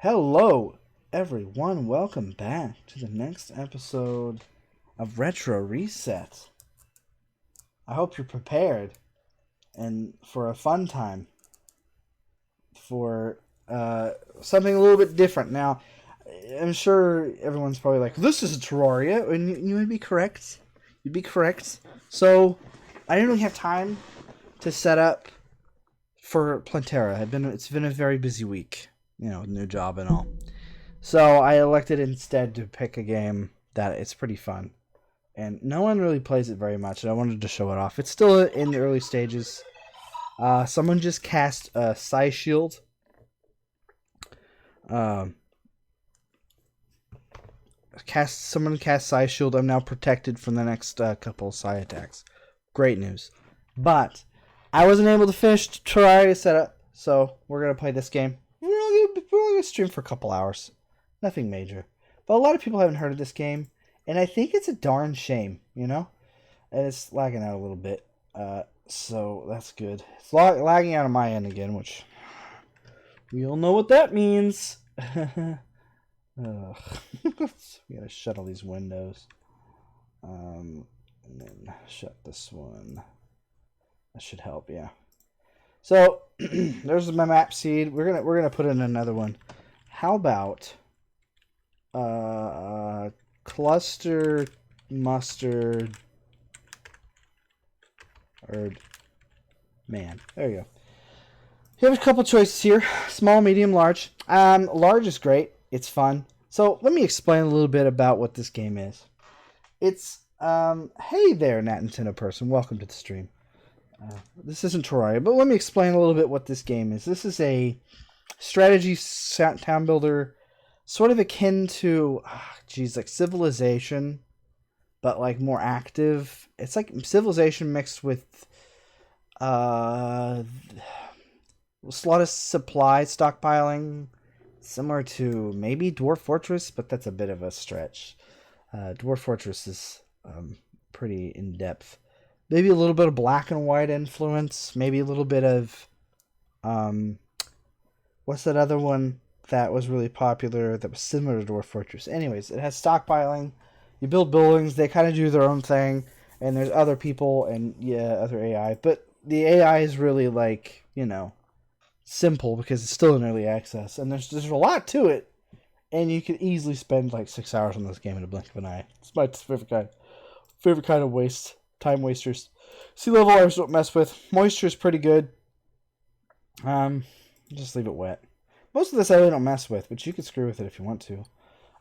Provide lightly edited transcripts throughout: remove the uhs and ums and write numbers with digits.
Hello, everyone. Welcome back to the next episode of Retro Reset. I hope you're prepared and for a fun time, for something a little bit different. Now, I'm sure everyone's probably like, "This is a terraria," and you would be correct. You'd be correct. So, I didn't really have time to set up for Plantera. It's been a very busy week, new job and all. So I elected instead to pick a game that it's pretty fun. And no one really plays it very much, and I wanted to show it off. It's still in the early stages. Someone just cast a Psi Shield. Someone cast Psi Shield. I'm now protected from the next couple of Psi attacks. Great news. But I wasn't able to finish Terraria setup, so we're going to play this game. We're only going to stream for a couple hours. Nothing major. But a lot of people haven't heard of this game, and I think it's a darn shame, And it's lagging out a little bit, so that's good. It's lagging out on my end again, which we all know what that means. We gotta shut all these windows. And then shut this one. That should help, yeah. So there's my map seed. We're gonna put in another one. How about cluster mustard or man. There you go. You have a couple choices here: small, medium, large. Large is great. It's fun. So let me explain a little bit about what this game is. It's hey there, Nintendo person. Welcome to the stream. This isn't Terraria, but let me explain a little bit what this game is. This is a strategy town builder, sort of akin to, like Civilization, but like more active. It's like Civilization mixed with a lot of supply stockpiling, similar to maybe Dwarf Fortress, but that's a bit of a stretch. Dwarf Fortress is pretty in depth. Maybe a little bit of black and white influence. Maybe a little bit of what's that other one that was really popular that was similar to Dwarf Fortress? Anyways, it has stockpiling. You build buildings. They kind of do their own thing. And there's other people and, other AI. But the AI is really like, simple because it's still in early access. And there's a lot to it. And you could easily spend like 6 hours on this game in a blink of an eye. It's my favorite kind of waste. Time wasters. Sea level I don't mess with. Moisture is pretty good. Just leave it wet. Most of this I really don't mess with, but you can screw with it if you want to.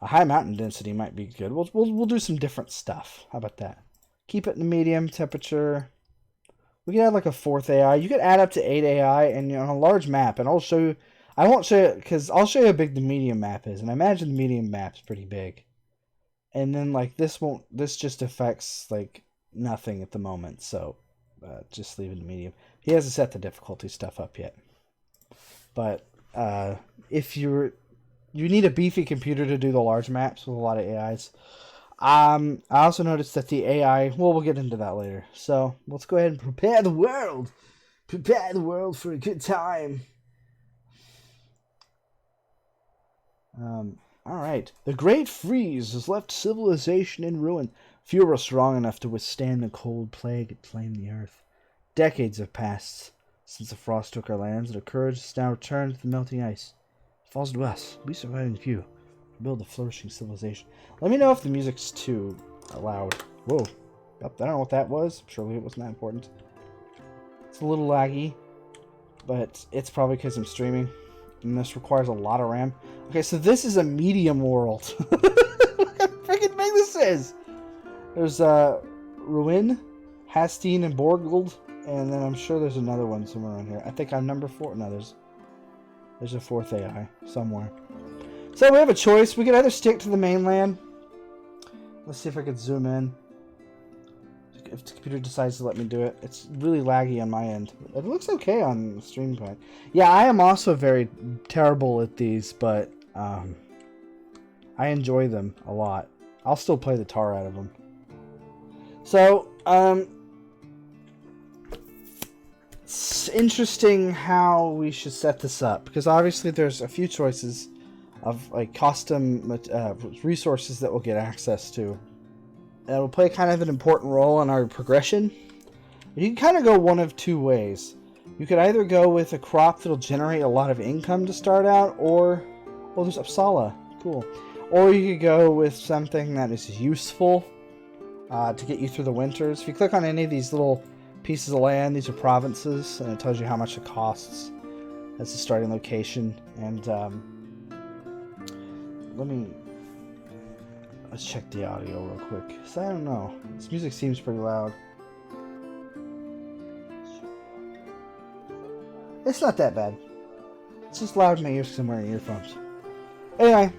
A high mountain density might be good. We'll do some different stuff. How about that? Keep it in the medium temperature. We could add like a 4th AI. You could add up to 8 AI and on a large map. And I'll show you. I won't show you because I'll show you how big the medium map is. And I imagine the medium map's pretty big. And then like this just affects like nothing at the moment, so just leave it in medium. He hasn't set the difficulty stuff up yet, but if you need a beefy computer to do the large maps with a lot of AIs. I also noticed that the AI, we'll get into that later, so let's go ahead and prepare the world for a good time. Alright, the Great Freeze has left civilization in ruin. Few were strong enough to withstand the cold plague that flamed the earth. Decades have passed since the frost took our lands, and our courage has now returned to the melting ice. It falls to us, we surviving few, to build a flourishing civilization. Let me know if the music's too loud. Whoa. I don't know what that was. Surely it wasn't that important. It's a little laggy, but it's probably because I'm streaming, and this requires a lot of RAM. Okay, so this is a medium world. Look how freaking big this is! There's Ruin, Hastine, and Borgold, and then I'm sure there's another one somewhere around here. I think I'm number 4. No, there's a 4th AI somewhere. So we have a choice. We could either stick to the mainland. Let's see if I could zoom in. If the computer decides to let me do it. It's really laggy on my end. It looks okay on the stream point. Yeah, I am also very terrible at these, but I enjoy them a lot. I'll still play the tar out of them. So, it's interesting how we should set this up, because obviously there's a few choices. of like custom resources that we'll get access to. It'll play kind of an important role in our progression. You can kind of go one of two ways. You could either go with a crop that'll generate a lot of income to start out, or... Oh, there's Uppsala. Cool. Or you could go with something that is useful to get you through the winters. If you click on any of these little pieces of land, these are provinces, and it tells you how much it costs. That's the starting location. And let's check the audio real quick. So I don't know. This music seems pretty loud. It's not that bad. It's just loud in my ears because I'm wearing earphones. Anyway,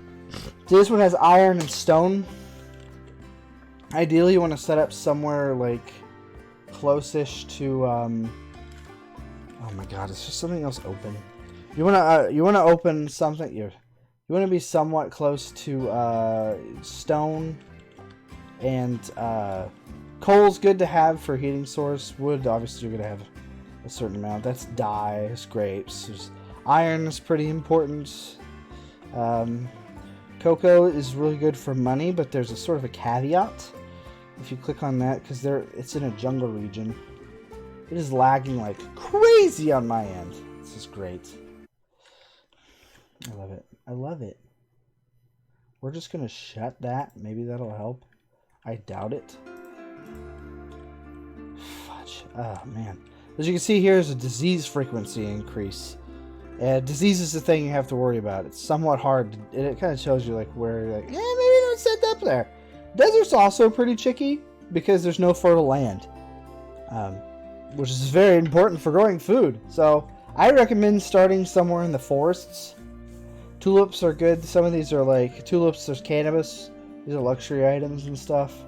so this one has iron and stone. Ideally, you want to set up somewhere like close-ish to. Oh my God! It's just something else open. You wanna open something. You want to be somewhat close to stone, and coal's good to have for heating source. Wood, obviously, you're gonna have a certain amount. That's dye, it's grapes. There's iron is pretty important. Cocoa is really good for money, but there's a sort of a caveat. If you click on that, because it's in a jungle region. It is lagging like crazy on my end. This is great. I love it. I love it. We're just going to shut that. Maybe that'll help. I doubt it. Fudge. Oh, man. As you can see here is a disease frequency increase. Disease is the thing you have to worry about. It's somewhat hard. It kind of shows you like where you're like, yeah, maybe don't set up there. Desert's also pretty tricky because there's no fertile land. Which is very important for growing food. So I recommend starting somewhere in the forests. Tulips are good. Some of these are like tulips. There's cannabis. These are luxury items and stuff.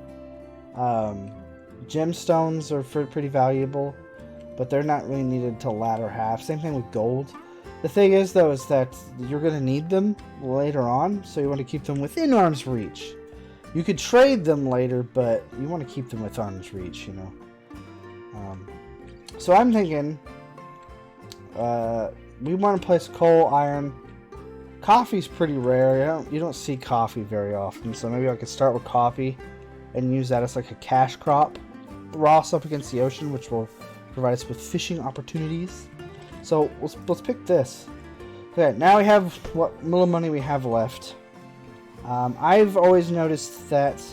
Gemstones are pretty valuable, but they're not really needed till latter half. Same thing with gold. The thing is, though, is that you're going to need them later on, so you want to keep them within arm's reach. You could trade them later, but you want to keep them within arm's reach, you know. So I'm thinking we want to place coal, iron. Coffee's pretty rare. You don't see coffee very often, so maybe I could start with coffee and use that as like a cash crop. We're also up against the ocean, which will provide us with fishing opportunities. So let's pick this. Okay, now we have what little money we have left. I've always noticed that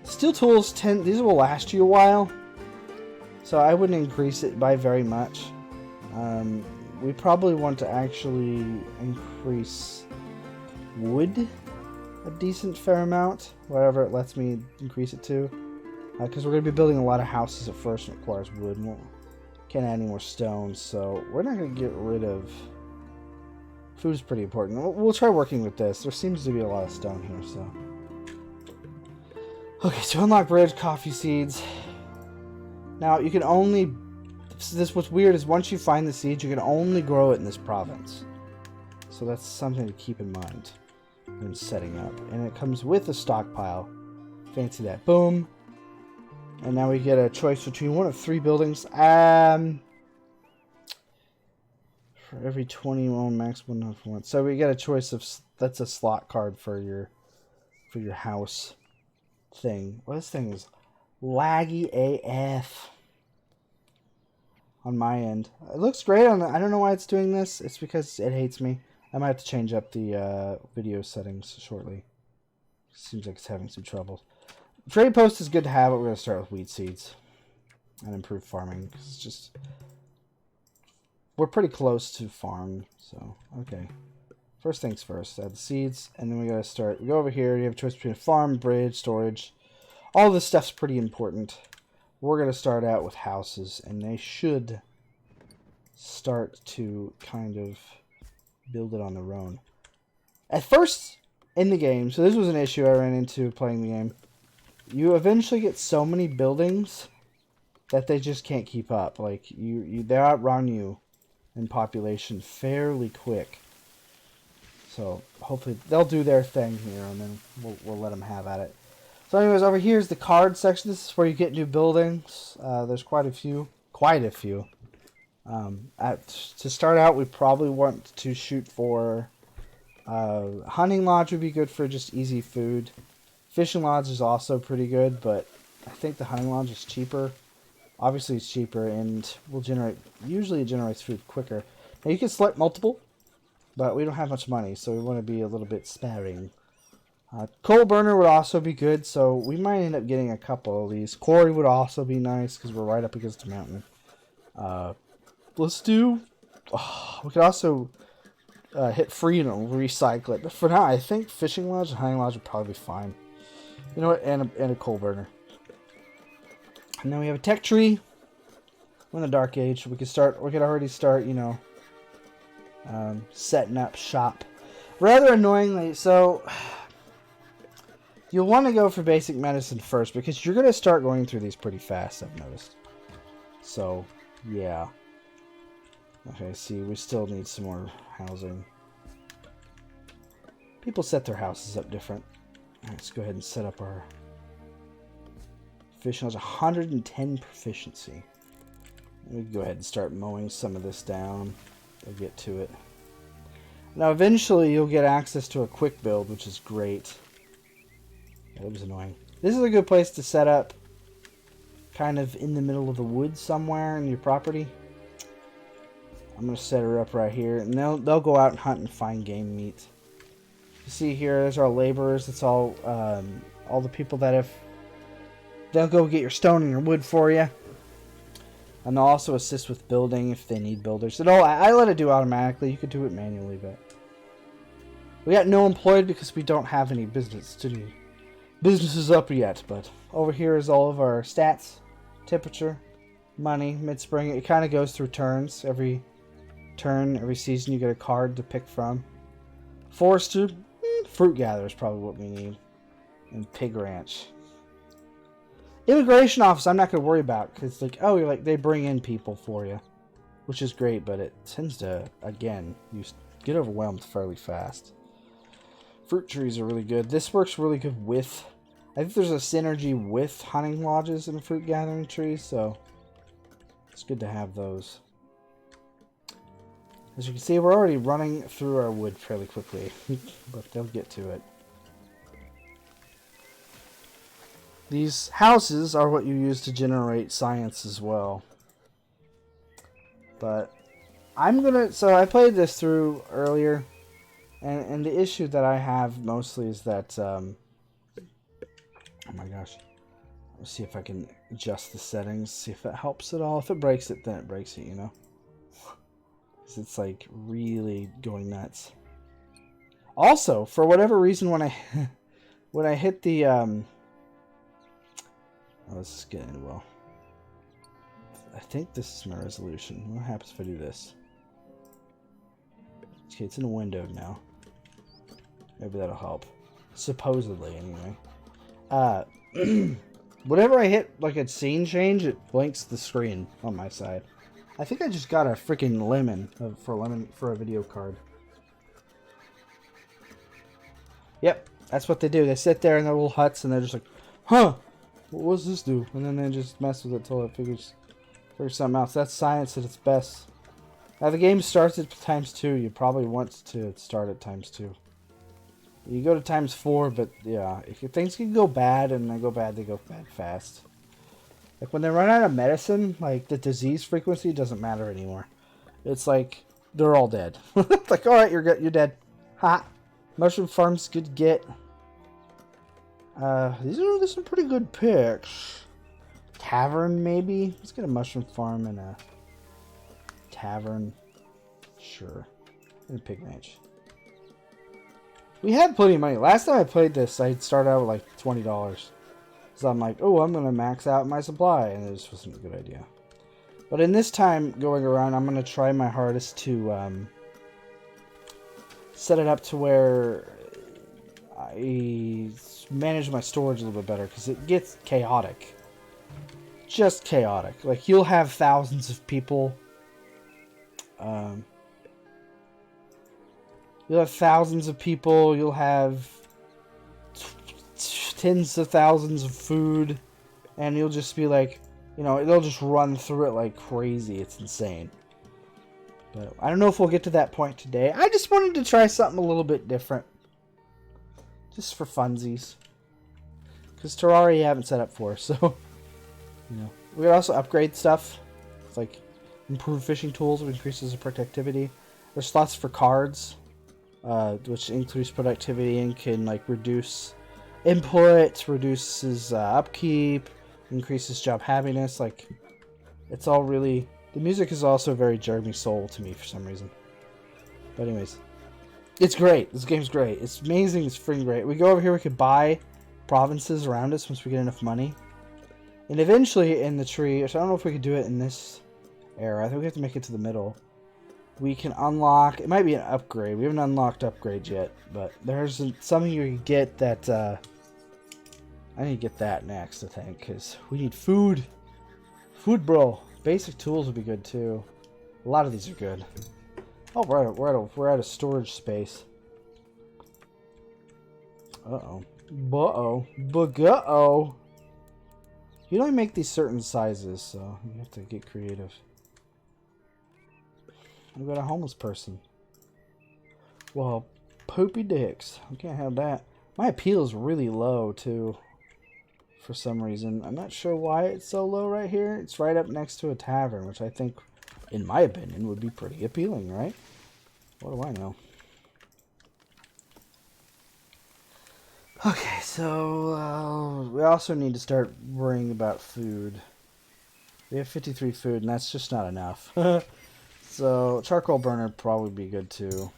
steel tools these will last you a while, so I wouldn't increase it by very much. We probably want to actually increase wood a decent fair amount, whatever it lets me increase it to, because we're going to be building a lot of houses at first and it requires wood. And can't add any more stones, so we're not going to get rid of... Food's pretty important. We'll try working with this. There seems to be a lot of stone here, so... Okay, so unlock bridge, coffee seeds. Now, you can only... what's weird is once you find the seeds, you can only grow it in this province. So that's something to keep in mind when setting up. And it comes with a stockpile. Fancy that. Boom. And now we get a choice between one of 3 buildings. For every 21 max 1 for 1. So we get a choice of... That's a slot card for your house thing. Well, this thing is laggy AF on my end. It looks great on the... I don't know why it's doing this. It's because it hates me. I might have to change up the video settings shortly. Seems like it's having some trouble. Trade post is good to have, but we're going to start with wheat seeds and improve farming. Cause it's just... We're pretty close to farm, so... Okay. First things first. Add the seeds, and then we got to start... We go over here. You have a choice between farm, bridge, storage. All this stuff's pretty important. We're going to start out with houses, and they should start to kind of build it on their own. At first, in the game, so this was an issue I ran into playing the game, you eventually get so many buildings that they just can't keep up. Like, they outrun you in population fairly quick. So, hopefully, they'll do their thing here, and then we'll let them have at it. So anyways, over here is the card section. This is where you get new buildings. There's quite a few. To start out, we probably want to shoot for Hunting lodge would be good for just easy food. Fishing lodge is also pretty good, but I think the hunting lodge is cheaper. Obviously it's cheaper and usually it generates food quicker. Now you can select multiple, but we don't have much money, so we want to be a little bit sparing. Coal burner would also be good, so we might end up getting a couple of these. Quarry would also be nice because we're right up against a mountain. Let's do... we could also hit free and recycle it. But for now, I think fishing lodge and hunting lodge would probably be fine. You know what? And a coal burner. And then we have a tech tree. We're in the dark age. We could already start, you know, setting up shop. Rather annoyingly, so you'll want to go for basic medicine first because you're going to start going through these pretty fast, I've noticed. So, yeah. Okay, see, we still need some more housing. People set their houses up different. Alright, let's go ahead and set up our fishing. Has 110 proficiency. We can go ahead and start mowing some of this down. We'll get to it. Now, eventually, you'll get access to a quick build, which is great. Yeah, that was annoying. This is a good place to set up, kind of in the middle of the woods somewhere in your property. I'm going to set her up right here, and they'll go out and hunt and find game meat. You see here, there's our laborers. It's all the people that have... They'll go get your stone and your wood for you. And they'll also assist with building if they need builders. I let it do automatically. You could do it manually, but... We got no employed because we don't have any business to do. Business is up yet, but... Over here is all of our stats. Temperature. Money. Mid-spring. It kind of goes through turns. Every turn, every season, you get a card to pick from. Forester. Fruit gatherer is probably what we need. And pig ranch. Immigration office, I'm not going to worry about because, like, oh, you're like they bring in people for you, which is great, but it tends to, again, you get overwhelmed fairly fast. Fruit trees are really good. This works really good with, I think there's a synergy with hunting lodges and fruit gathering trees, so it's good to have those. As you can see, we're already running through our wood fairly quickly, but they'll get to it. These houses are what you use to generate science as well. But so I played this through earlier, and the issue that I have mostly is that, oh my gosh. Let's see if I can adjust the settings, see if it helps at all. If it breaks it, then it breaks it, you know? Because it's like really going nuts. Also, for whatever reason, when I hit the, oh, this is getting well. I think this is my resolution. What happens if I do this? Okay, it's in a window now. Maybe that'll help. Supposedly, anyway. Whenever I hit like a scene change, it blinks the screen on my side. I think I just got a freaking lemon for a video card. Yep, that's what they do. They sit there in their little huts and they're just like, huh? What does this do? And then they just mess with it till it figures something else. That's science at its best. Now the game starts at ×2. You probably want to start at ×2. You go to ×4, but yeah, if things can go bad and they go bad fast. Like when they run out of medicine, like the disease frequency doesn't matter anymore. It's like they're all dead. Like, all right, you're dead. Ha! Mushroom farm's good to get. There's some pretty good picks. Tavern, maybe? Let's get a mushroom farm and a tavern. Sure. And a pig ranch. We had plenty of money. Last time I played this, I started out with like $20. So I'm like, oh, I'm going to max out my supply. And it just wasn't a good idea. But in this time going around, I'm going to try my hardest to set it up to where I manage my storage a little bit better, because it gets chaotic. Just chaotic. Like, you'll have thousands of people. You'll have thousands of people. You'll have tens of thousands of food. And you'll just be like, you know, they'll just run through it like crazy. It's insane. But I don't know if we'll get to that point today. I just wanted to try something a little bit different. Just for funsies. Because Terraria you haven't set up for, so... You know. We could also upgrade stuff. It's like improve fishing tools, which increases the productivity. There's slots for cards, which increase productivity and can like reduce input, reduces upkeep, increases job happiness. Like, it's all really... The music is also very Jeremy Soul to me for some reason. But anyways, it's great. This game's great. It's amazing. It's freaking great. We go over here. We could buy provinces around us once we get enough money. And eventually in the tree, which I don't know if we could do it in this era. I think we have to make it to the middle. We can unlock... It might be an upgrade. We haven't unlocked upgrades yet. But there's something you can get that... I need to get that next, I think. Because we need food. Food, bro. Basic tools would be good, too. A lot of these are good. Oh, we're out of storage space. Uh-oh. Uh-oh. Bug-uh-oh. You don't make these certain sizes, so you have to get creative. I've got a homeless person. Well, poopy dicks. I can't have that. My appeal is really low, too. For some reason. I'm not sure why it's so low right here. It's right up next to a tavern, which I think, in my opinion, would be pretty appealing, right? What do I know? Okay, so we also need to start worrying about food. We have 53 food, and that's just not enough. So, charcoal burner would probably be good, too.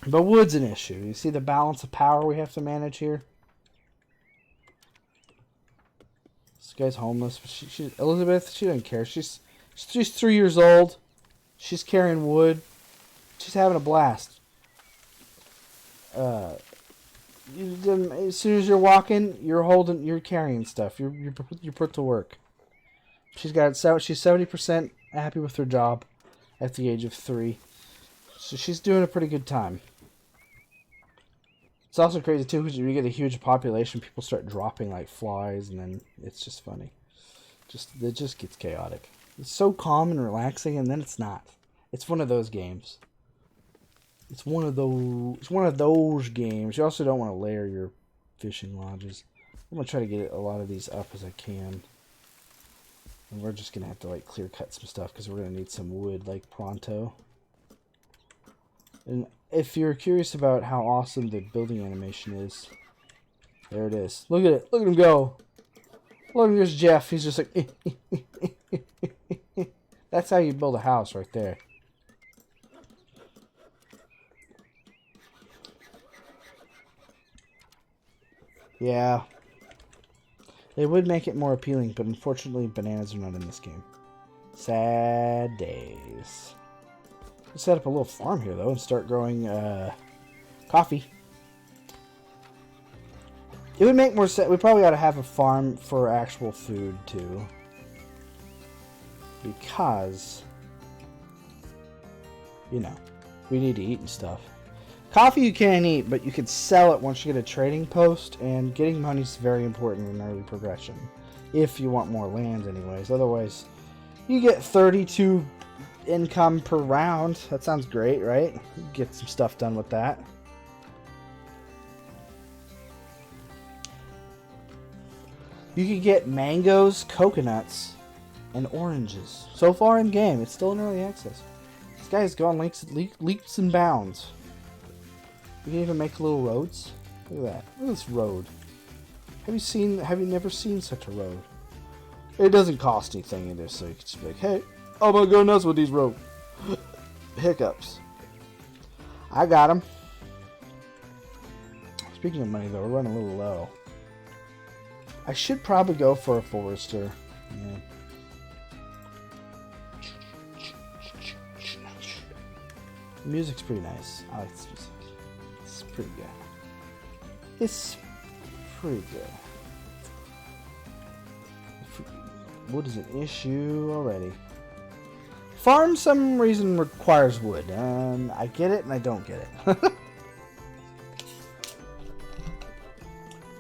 But wood's an issue. You see the balance of power we have to manage here? This guy's homeless. But Elizabeth, she doesn't care. She's 3 years old. She's carrying wood. She's having a blast. As soon as you're walking, you're carrying stuff. You're put to work. She's 70% happy with her job at the age of 3. So she's doing a pretty good time. It's also crazy too because you get a huge population, people start dropping like flies, and then it's just funny. It just gets chaotic. It's so calm and relaxing, and then it's not. It's one of those games. It's one of those games. You also don't want to layer your fishing lodges. I'm gonna try to get a lot of these up as I can. And we're just gonna have to like clear cut some stuff because we're gonna need some wood like pronto. And if you're curious about how awesome the building animation is, there it is. Look at it. Look at him go. Look, here's Jeff. He's just like... That's how you build a house right there. Yeah. It would make it more appealing, but unfortunately bananas are not in this game. Sad days. Let's set up a little farm here, though, and start growing coffee. It would make more sense. We probably ought to have a farm for actual food, too. Because, you know, we need to eat and stuff. Coffee you can't eat, but you can sell it once you get a trading post, and getting money is very important in early progression. If you want more land, anyways. Otherwise, you get 32 income per round. That sounds great, right? Get some stuff done with that. You can get mangoes, coconuts, and oranges. So far in game, it's still in early access. This guy's gone leaps and bounds. You can even make little roads. Look at that. Look at this road. Have you never seen such a road? It doesn't cost anything either, so you can just be like, hey, I'm gonna go nuts with these roads. Hiccups. I got them. Speaking of money, though, we're running a little low. I should probably go for a forester. Yeah. The music's pretty nice. I like this music. It's pretty good. It's pretty good. Wood is an issue already. Farm, some reason, requires wood. And I get it and I don't get it.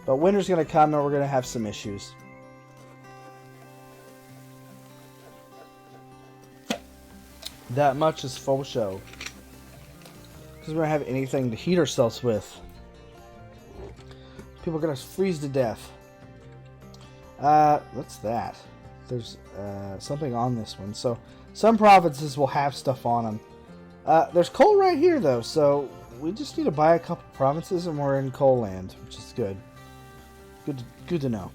But winter's going to come and we're going to have some issues. That much is faux show. Because we don't have anything to heat ourselves with. People are going to freeze to death. What's that? There's something on this one. So, some provinces will have stuff on them. There's coal right here, though, so we just need to buy a couple provinces and we're in coal land, which is good. Good to know.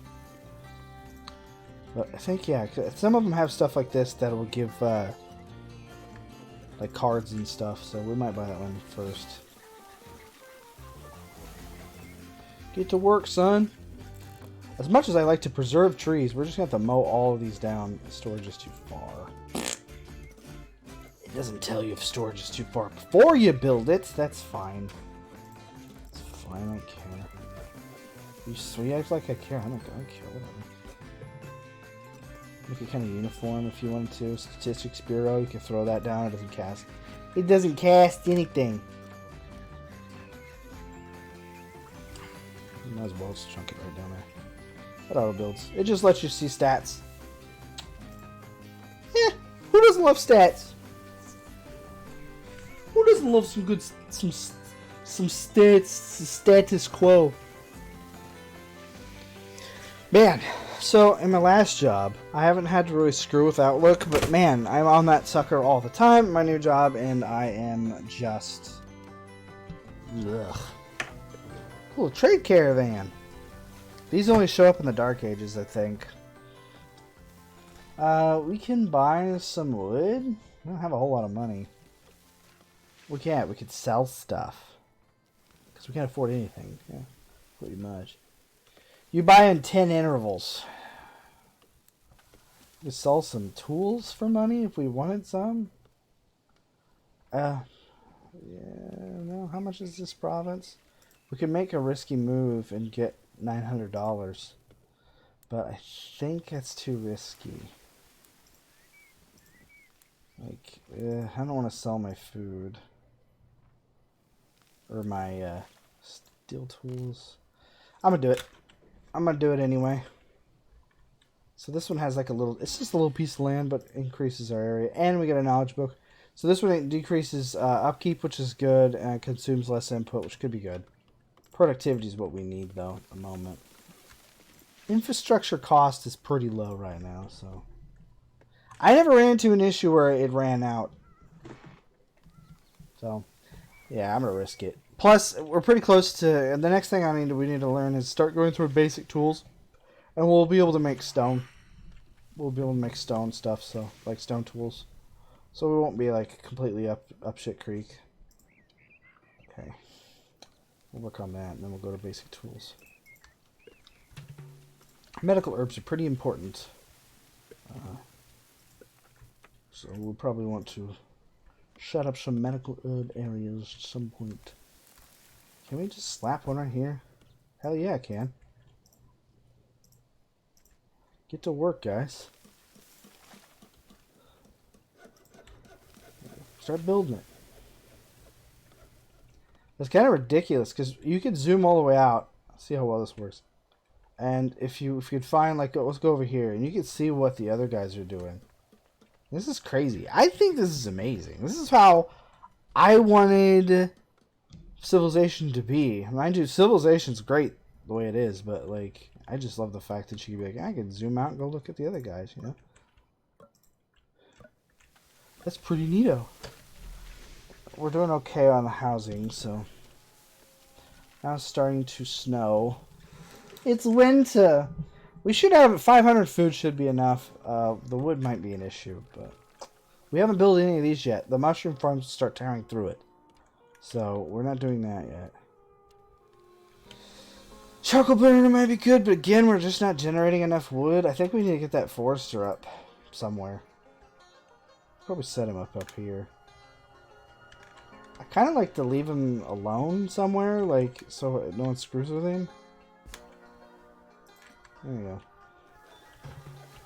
But I think, yeah, some of them have stuff like this that will give, like cards and stuff, so we might buy that one first. Get to work, son. As much as I like to preserve trees, we're just going to have to mow all of these down. Storage is too far. It doesn't tell you if storage is too far before you build it. That's fine. It's fine, I don't care. You act like I care. I don't care, whatever. Make it kind of uniform if you wanted to. Statistics Bureau, you can throw that down. It doesn't cast. It doesn't cast anything. You might as well just chunk it right down there. That auto builds. It just lets you see stats. Who doesn't love stats? Who doesn't love some good some stats, status quo? Man, so in my last job, I haven't had to really screw with Outlook, but man, I'm on that sucker all the time, my new job, and I am just... Ugh. Cool, trade caravan. These only show up in the Dark Ages, I think. We can buy some wood. We don't have a whole lot of money. We can't. We could sell stuff. Because we can't afford anything. Yeah, pretty much. You buy in 10 intervals. We could sell some tools for money if we wanted some. Yeah, no. How much is this province? We could make a risky move and get $900. But I think that's too risky. Like, I don't want to sell my food. Or my steel tools. I'm going to do it. I'm going to do it anyway. So this one has like a little... It's just a little piece of land, but increases our area. And we get a knowledge book. So this one decreases upkeep, which is good. And consumes less input, which could be good. Productivity is what we need, though, at the moment. Infrastructure cost is pretty low right now, so... I never ran into an issue where it ran out. So, yeah, I'm going to risk it. Plus, we're pretty close to... And the next thing we need to learn is start going through basic tools. And we'll be able to make stone. We'll be able to make stone stuff, so... Like stone tools. So we won't be, like, completely up shit creek. Okay. We'll work on that, and then we'll go to basic tools. Medical herbs are pretty important. So we'll probably want to shut up some medical herb areas at some point. Can we just slap one right here? Hell yeah, I can. Get to work, guys. Start building it. It's kind of ridiculous because you can zoom all the way out. See how well this works. And if you could find, like, let's go over here, and you can see what the other guys are doing. This is crazy. I think this is amazing. This is how I wanted Civilization to be. Mind you, Civilization's great the way it is, but, like, I just love the fact that you can be like, I can zoom out and go look at the other guys, you know? That's pretty neato. We're doing okay on the housing, so... Now it's starting to snow. It's winter! We should have 500 food should be enough. The wood might be an issue, but... We haven't built any of these yet. The mushroom farms start tearing through it. So, we're not doing that yet. Charcoal burner might be good, but again, we're just not generating enough wood. I think we need to get that forester up somewhere. Probably set him up here. I kind of like to leave him alone somewhere, like, so no one screws with him. There you go.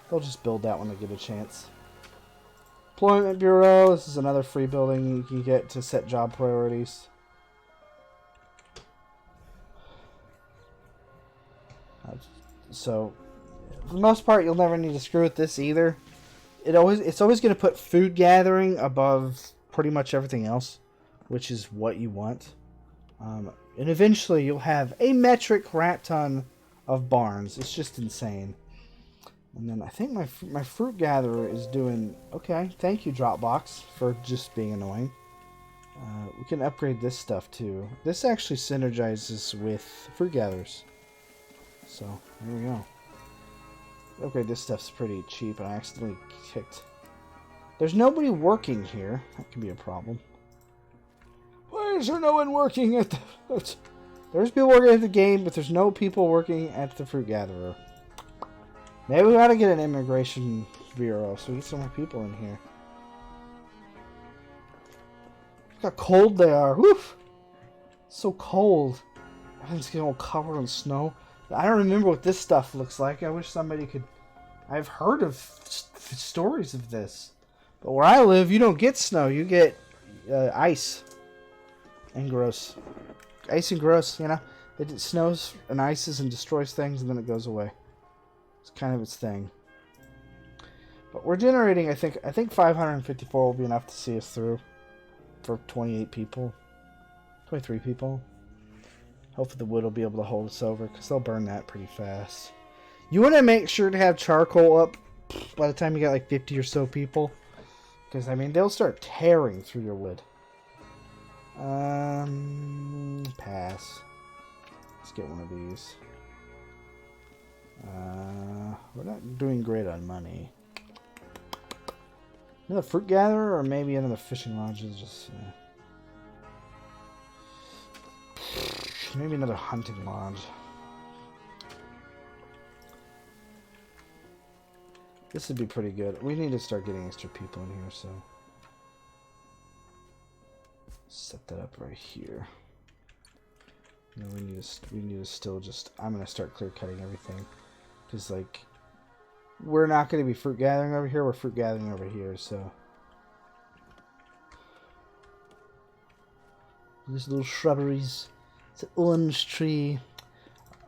They'll just build that when they get a chance. Employment Bureau. This is another free building you can get to set job priorities. So, for the most part, you'll never need to screw with this either. it's always going to put food gathering above pretty much everything else, which is what you want. And eventually you'll have a metric rat ton of barns. It's just insane. And then I think my fruit gatherer is doing okay. Thank you, Dropbox, for just being annoying. We can upgrade this stuff too. This actually synergizes with fruit gatherers. So there we go. Upgrade this stuff's pretty cheap, and I accidentally kicked. There's nobody working here. That could be a problem. Why is there no one working at the... There's people working at the game, but there's no people working at the fruit gatherer. Maybe we gotta get an immigration bureau so we get some more people in here. Look how cold they are. Woof! So cold. Everything's getting all covered in snow. I don't remember what this stuff looks like. I wish somebody could... I've heard of stories of this. But where I live, you don't get snow. You get ice. And gross. Ice and gross, you know? It snows and ices and destroys things, and then it goes away. It's kind of its thing. But we're generating, I think 554 will be enough to see us through. For 28 people. 23 people. Hopefully the wood will be able to hold us over, because they'll burn that pretty fast. You want to make sure to have charcoal up by the time you got like 50 or so people. Because, I mean, they'll start tearing through your wood. Pass. Let's get one of these. We're not doing great on money. Another fruit gatherer, or maybe another fishing lodge is just... maybe another hunting lodge. This would be pretty good. We need to start getting extra people in here, so... set that up right here. No, we need to still just... I'm going to start clear cutting everything. Because, like... we're not going to be fruit gathering over here. We're fruit gathering over here, so... These little shrubberies. It's an orange tree.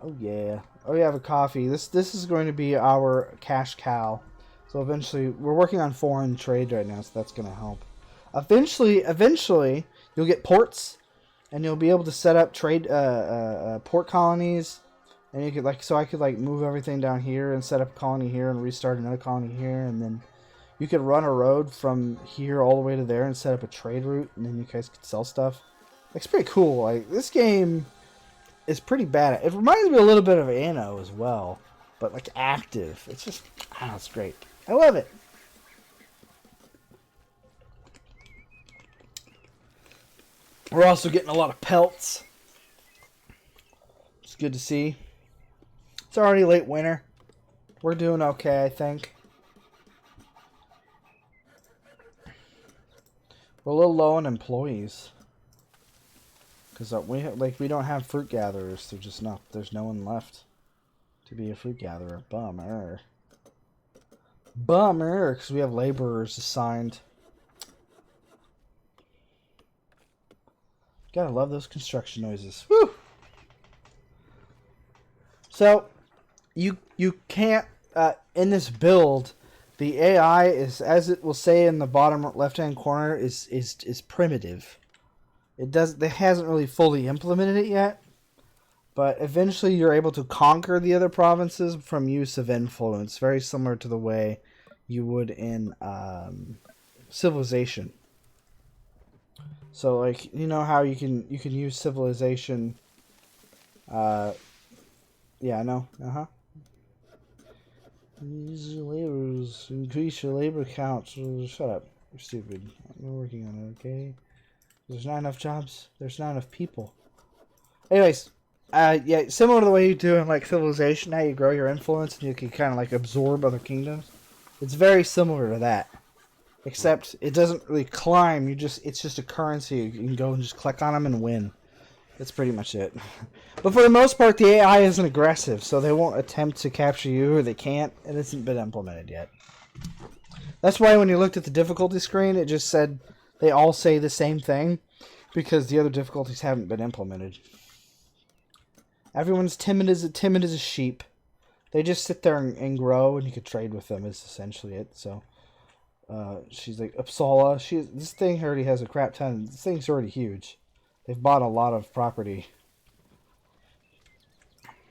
Oh, yeah. Oh, yeah, I have a coffee. This is going to be our cash cow. So eventually... we're working on foreign trade right now, so that's going to help. Eventually, you'll get ports. And you'll be able to set up trade... port colonies... And you could I could move everything down here and set up a colony here and restart another colony here, and then you could run a road from here all the way to there and set up a trade route, and then you guys could sell stuff. It's pretty cool. Like, this game is pretty bad. It reminds me a little bit of Anno as well, but like active. It's just, it's great. I love it. We're also getting a lot of pelts. It's good to see. It's already late winter. We're doing okay, I think. We're a little low on employees. Because we don't have fruit gatherers. There's no one left to be a fruit gatherer. Bummer. Bummer, because we have laborers assigned. Gotta love those construction noises. Woo! So... You can't, in this build, the AI is, as it will say in the bottom left-hand corner, is primitive. It hasn't really fully implemented it yet, but eventually you're able to conquer the other provinces from use of influence, very similar to the way you would in Civilization. So, like, you know how you can use Civilization. Yeah, I know. Use your laborers. Increase your labor count. Shut up. You're stupid. We're working on it, okay? There's not enough jobs. There's not enough people. Anyways, yeah, similar to the way you do in like Civilization, how you grow your influence and you can kind of like absorb other kingdoms. It's very similar to that, except it doesn't really climb. It's just a currency. You can go and just click on them and win. That's pretty much it. But for the most part, the AI isn't aggressive, so they won't attempt to capture you, or they can't. It hasn't been implemented yet. That's why when you looked at the difficulty screen, it just said they all say the same thing, because the other difficulties haven't been implemented. Everyone's timid as a sheep. They just sit there and grow, and you can trade with them is essentially it. So She's like, Uppsala. This thing already has a crap ton. This thing's already huge. They've bought a lot of property.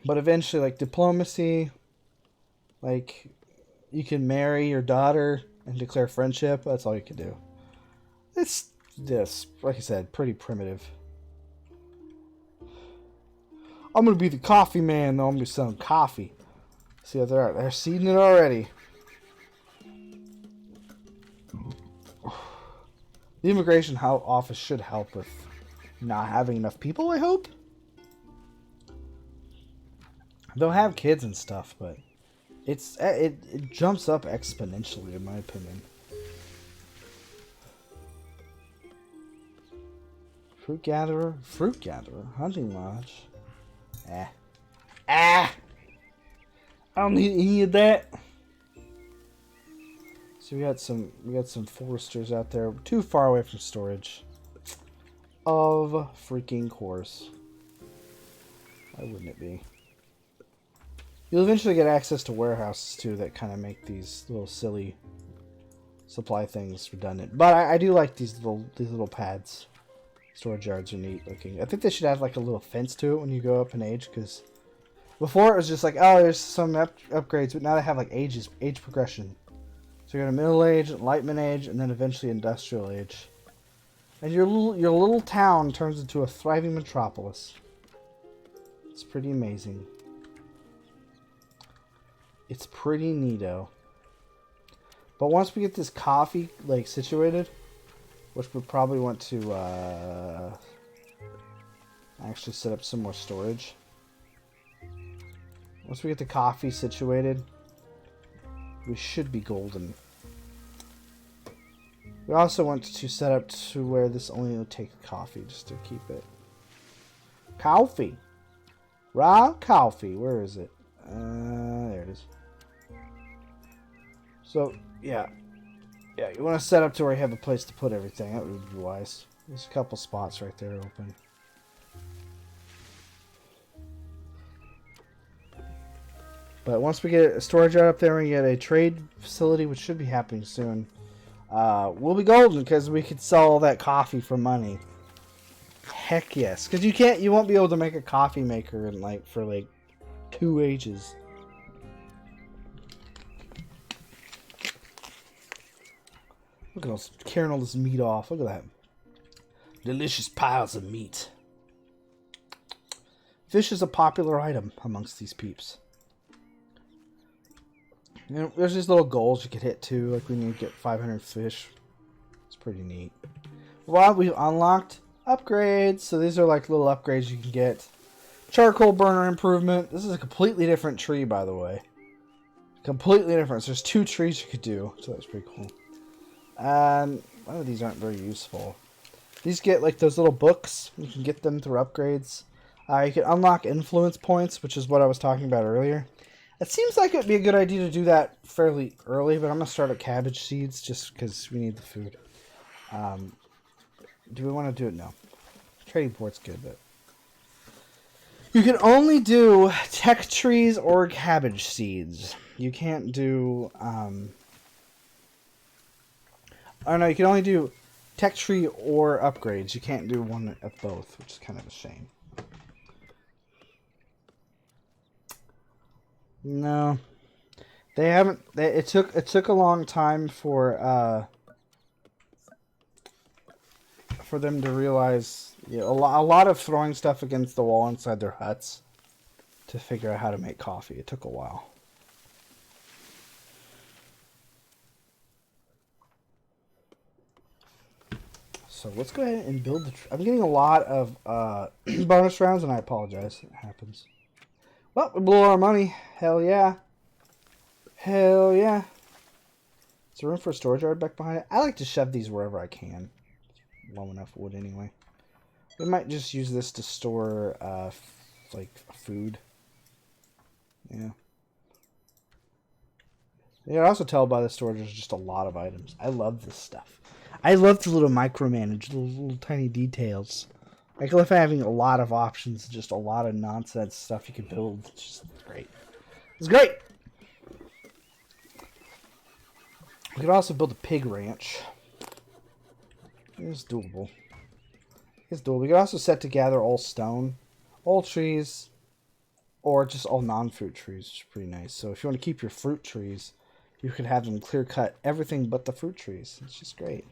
But eventually, like, diplomacy, like, you can marry your daughter and declare friendship. That's all you can do. It's this, like I said, pretty primitive. I'm going to be the coffee man, though. I'm going to be selling coffee. See what they're at. They're seeding it already. The immigration office should help with not having enough people, I hope. They'll have kids and stuff, but it jumps up exponentially, in my opinion. Fruit gatherer, hunting lodge. I don't need any of that. So we got some foresters out there, too far away from storage. Of freaking course. Why wouldn't it be? You'll eventually get access to warehouses too that kind of make these little silly supply things redundant. But I do like these little pads. Storage yards are neat looking. I think they should add like a little fence to it when you go up in age, because before it was just like, oh, there's some upgrades, but now they have like age progression. So you got a middle age, enlightenment age, and then eventually industrial age. And your little town turns into a thriving metropolis. It's pretty amazing. It's pretty neato. But once we get this coffee like situated, which we probably want to actually set up some more storage. Once we get the coffee situated, we should be golden. We also want to set up to where this only will take coffee, just to keep it. Coffee! Raw coffee, where is it? There it is. So, yeah, you want to set up to where you have a place to put everything. That would be wise. There's a couple spots right there open. But once we get a storage yard up there, we get a trade facility, which should be happening soon. We'll be golden because we could sell all that coffee for money. Heck yes, because you won't be able to make a coffee maker in for 2 ages. Look at us carrying all this meat off. Look at that. Delicious piles of meat. Fish is a popular item amongst these peeps. You know, there's these little goals you could hit too, like we need to get 500 fish. It's pretty neat. Well, we've unlocked upgrades. So these are like little upgrades you can get. Charcoal burner improvement. This is a completely different tree, by the way. Completely different. So there's 2 trees you could do. So that's pretty cool. And one of these aren't very useful. These get like those little books. You can get them through upgrades. You can unlock influence points, which is what I was talking about earlier. It seems like it would be a good idea to do that fairly early, but I'm going to start at cabbage seeds just because we need the food. Do we want to do it? No. Trading port's good, but... You can only do tech trees or cabbage seeds. You can't do... Oh no, you can only do tech tree or upgrades. You can't do one of both, which is kind of a shame. No, they haven't. It took a long time for them to realize, a lot of throwing stuff against the wall inside their huts to figure out how to make coffee. It took a while. So let's go ahead and build the... I'm getting a lot of bonus rounds, and I apologize. It happens. Well, we blew our money. Hell yeah. Hell yeah. Is there room for a storage yard back behind it? I like to shove these wherever I can. Low enough wood anyway. We might just use this to store, food. Yeah. You can also tell by the storage there's just a lot of items. I love this stuff. I love the little micromanage, little tiny details. I love having a lot of options, just a lot of nonsense stuff you can build. It's just great. It's great! We could also build a pig ranch. It's doable. It's doable. We could also set to gather all stone, all trees, or just all non-fruit trees, which is pretty nice. So if you want to keep your fruit trees, you could have them clear cut everything but the fruit trees. It's just great.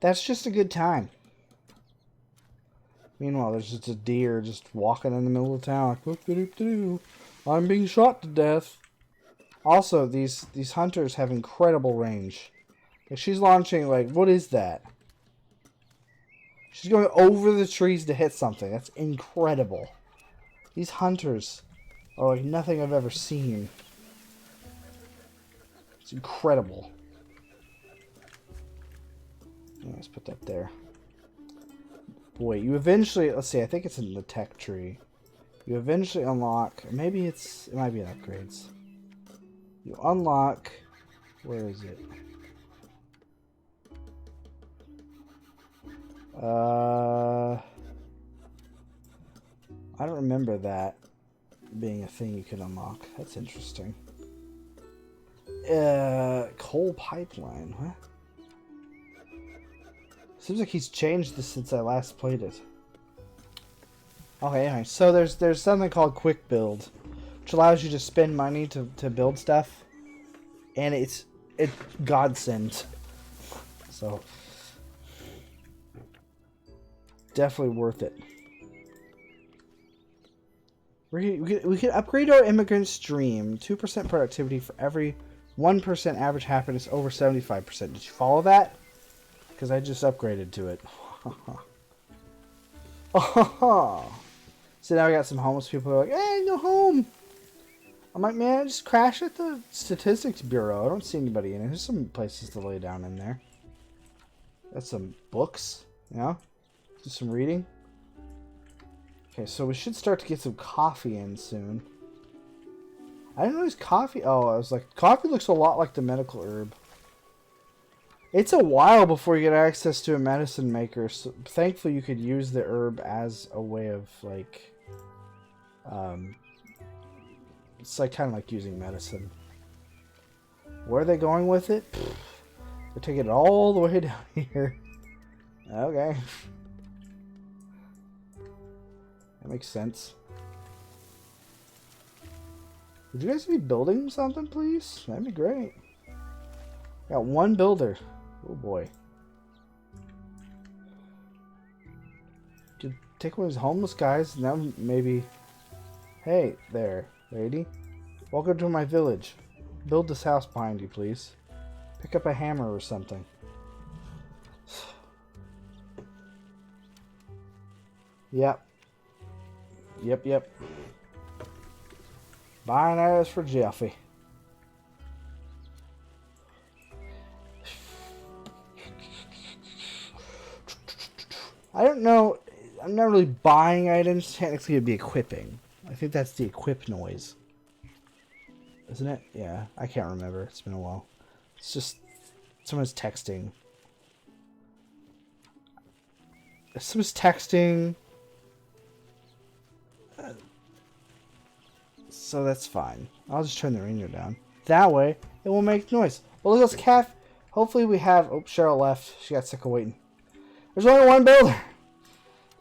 That's just a good time. Meanwhile, there's just a deer just walking in the middle of town like, whoop-de-doop-de-doo. I'm being shot to death. Also, these hunters have incredible range. Like, she's launching, like, what is that? She's going over the trees to hit something. That's incredible. These hunters are like nothing I've ever seen. It's incredible. Let's put that there. Boy, you eventually, let's see, I think it's in the tech tree. You eventually unlock, maybe it might be in upgrades. You unlock, where is it? I don't remember that being a thing you can unlock. That's interesting. Coal pipeline, huh? Seems like he's changed this since I last played it. Okay, anyway, so there's something called Quick Build, which allows you to spend money to build stuff, and it's godsend. So definitely worth it. We can upgrade our immigrant stream 2% productivity for every 1% average happiness over 75%. Did you follow that? Because I just upgraded to it. Oh. So now we got some homeless people who are like, hey, go home. I'm like, man, I just crashed at the Statistics Bureau. I don't see anybody in it. There's some places to lay down in there. That's some books, you know? Do some reading. Okay, so we should start to get some coffee in soon. I didn't notice coffee. Oh, I was like, coffee looks a lot like the medical herb. It's a while before you get access to a medicine maker. So thankfully, you could use the herb as a way of, like, it's like kind of like using medicine. Where are they going with it? They're taking it all the way down here. Okay. That makes sense. Would you guys be building something, please? That'd be great. Got one builder. Oh boy. Did take one of these homeless guys, now maybe. Hey there, lady. Welcome to my village. Build this house behind you, please. Pick up a hammer or something. Yep. Yep. Binaries for Jeffy. I don't know. I'm not really buying items. Technically, it'd be equipping. I think that's the equip noise. Isn't it? Yeah. I can't remember. It's been a while. It's just someone's texting. Someone's texting. So that's fine. I'll just turn the radio down. That way, it won't make noise. Well, look at this cat. Hopefully we have... Oh, Cheryl left. She got sick of waiting. There's only one builder.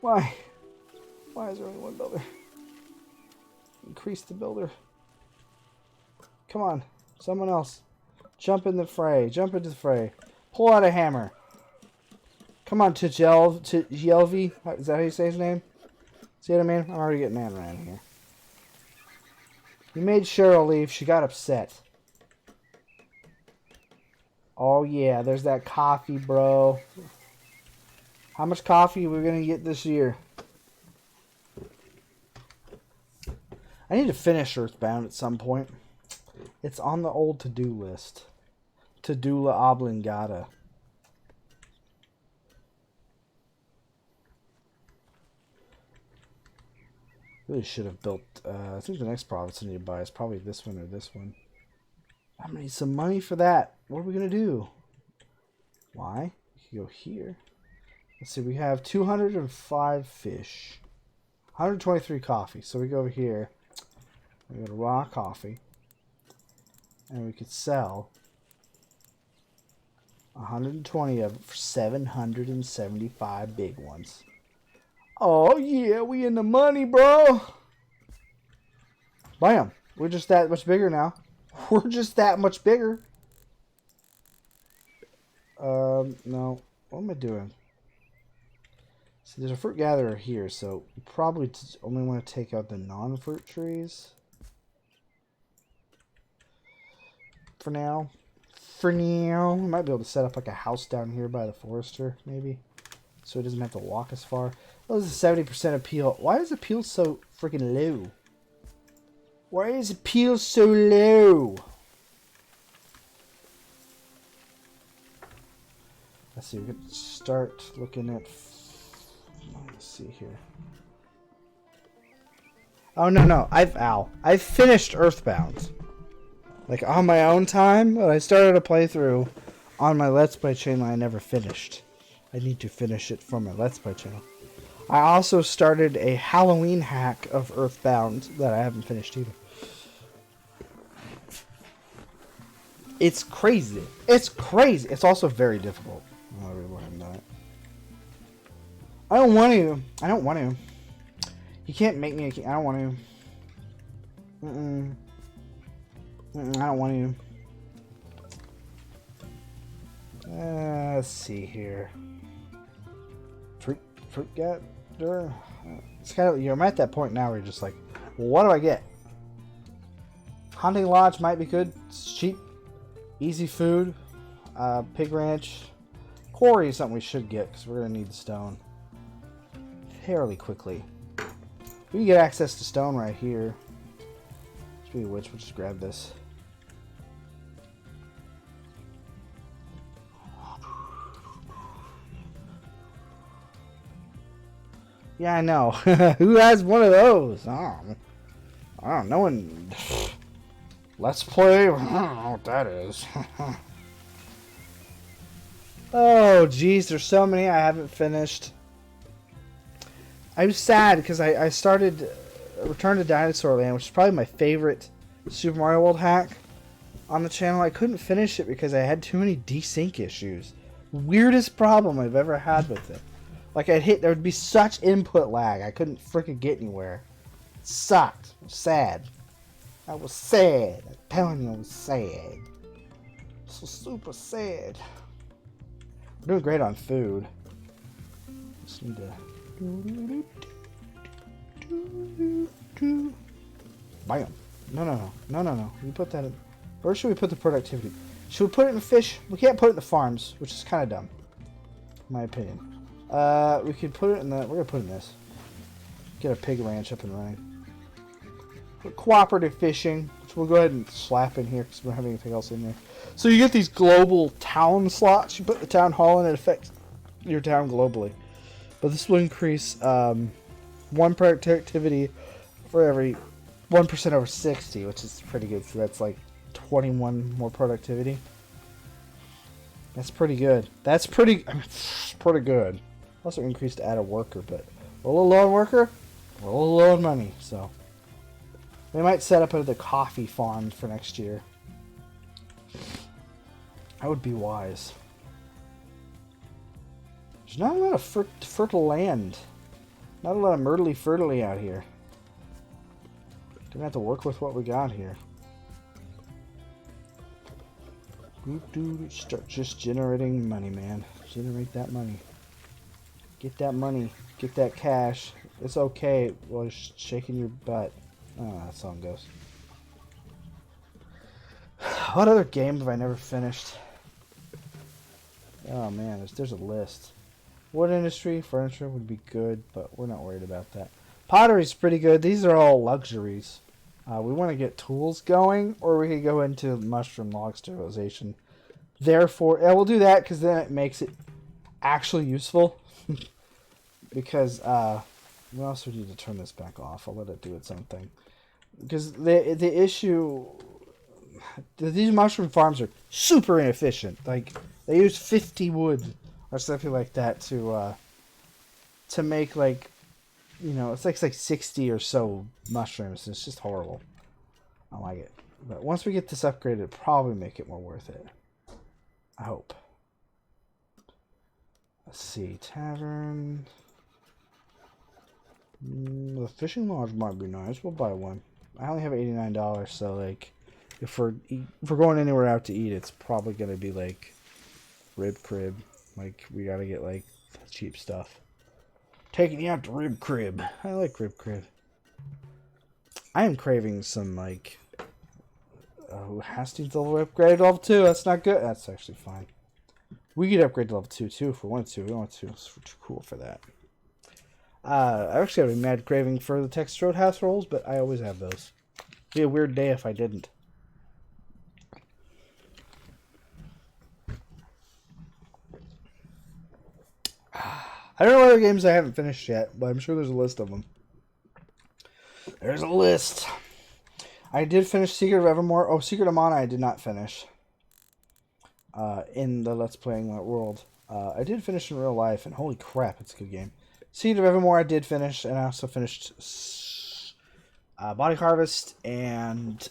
Why? Why is there only one builder? Increase the builder. Come on. Someone else. Jump in the fray. Jump into the fray. Pull out a hammer. Come on, Tjelvi. Is that how you say his name? See what I mean? I'm already getting mad around here. You made Cheryl leave. She got upset. Oh, yeah. There's that coffee, bro. How much coffee are we going to get this year? I need to finish Earthbound at some point. It's on the old to-do list. To-do-la oblongata. Really should have built... I think the next province I need to buy is probably this one or this one. I'm going to need some money for that. What are we going to do? Why? We can go here. Let's see. We have 205 fish. 123 coffee. So we go over here. We go to raw coffee. and we could sell 120 of it for 775 big ones. Oh yeah, we in the money, bro. Bam. We're just that much bigger now. We're just that much bigger. No. What am I doing? See, there's a fruit gatherer here, so we probably only want to take out the non-fruit trees. For now. We might be able to set up like a house down here by the forester, maybe. So he doesn't have to walk as far. Oh, this is 70% appeal. Why is appeal so freaking low? Why is appeal so low? Let's see, we could start looking at... Let's see here. Oh, no. I've finished Earthbound. Like, on my own time, but I started a playthrough on my Let's Play channel I never finished. I need to finish it for my Let's Play channel. I also started a Halloween hack of Earthbound that I haven't finished either. It's crazy. It's crazy. It's also very difficult. I don't want to. I don't want to. You can't make me. I don't want to. I don't want to. Let's see here. Fruit gather. It's kind of, I'm at that point now where you're just like, well, what do I get? Hunting lodge might be good. It's cheap, easy food. Pig ranch. Quarry is something we should get because we're gonna need the stone fairly quickly. We can get access to stone right here. Speaking of which, we'll just grab this. Yeah, I know. Who has one of those? I don't know. No one. Let's play. I don't know what that is. Oh, geez. There's so many I haven't finished. I'm sad because I started Return to Dinosaur Land, which is probably my favorite Super Mario World hack on the channel. I couldn't finish it because I had too many desync issues. Weirdest problem I've ever had with it. Like, there would be such input lag. I couldn't freaking get anywhere. It sucked. I was sad. I was sad. I'm telling you, I was sad. So super sad. We're doing great on food. Just need to... Bam. No. We put that in... Where should we put the productivity? Should we put it in fish? We can't put it in the farms, which is kind of dumb. In my opinion. We could put it in the... We're going to put it in this. Get a pig ranch up and running. Put cooperative fishing, which we'll go ahead and slap in here because we don't have anything else in there. So you get these global town slots. You put the town hall in, it affects your town globally. But this will increase 1 productivity for every 1% over 60, which is pretty good. So that's like 21 more productivity. That's pretty good. That's pretty good. Also increased to add a worker, but we're a little low on worker. We're a little low on money, so we might set up the coffee farm for next year. That would be wise. There's not a lot of fertile land. Not a lot of myrtly-fertily out here. Gonna have to work with what we got here. Start just generating money, man. Generate that money. Get that money. Get that cash. It's okay while you're shaking your butt. Oh, that song goes. What other game have I never finished? Oh man, there's a list. Wood industry, furniture would be good, but we're not worried about that. Pottery's pretty good. These are all luxuries. We want to get tools going, or we could go into mushroom log sterilization. Therefore, yeah, we'll do that because then it makes it actually useful. Because we also need to turn this back off. I'll let it do its own thing. Because the issue, these mushroom farms are super inefficient. Like they use 50 wood or something like that to make like, you know, it's like 60 or so mushrooms. It's just horrible. I don't like it. But once we get this upgraded, it'll probably make it more worth it. I hope. Let's see. Tavern. The fishing lodge might be nice. We'll buy one. I only have $89, so like, if we're going anywhere out to eat, it's probably gonna be like Rib Crib. Like, we gotta get like cheap stuff. Taking you out to Rib Crib. I like Rib Crib. I am craving some like Hastings level upgrade to level 2. That's not good. That's actually fine. We could upgrade to level 2 too if we wanted to. We don't want to. It's too cool for that. I actually have a mad craving for the Texas Roadhouse rolls, but I always have those. It'd be a weird day if I didn't. I don't know what other games I haven't finished yet, but I'm sure there's a list of them. There's a list. I did finish Secret of Evermore. Oh, Secret of Mana I did not finish. In the Let's Playing world. I did finish in real life, and holy crap, it's a good game. Secret of Evermore I did finish, and I also finished Body Harvest and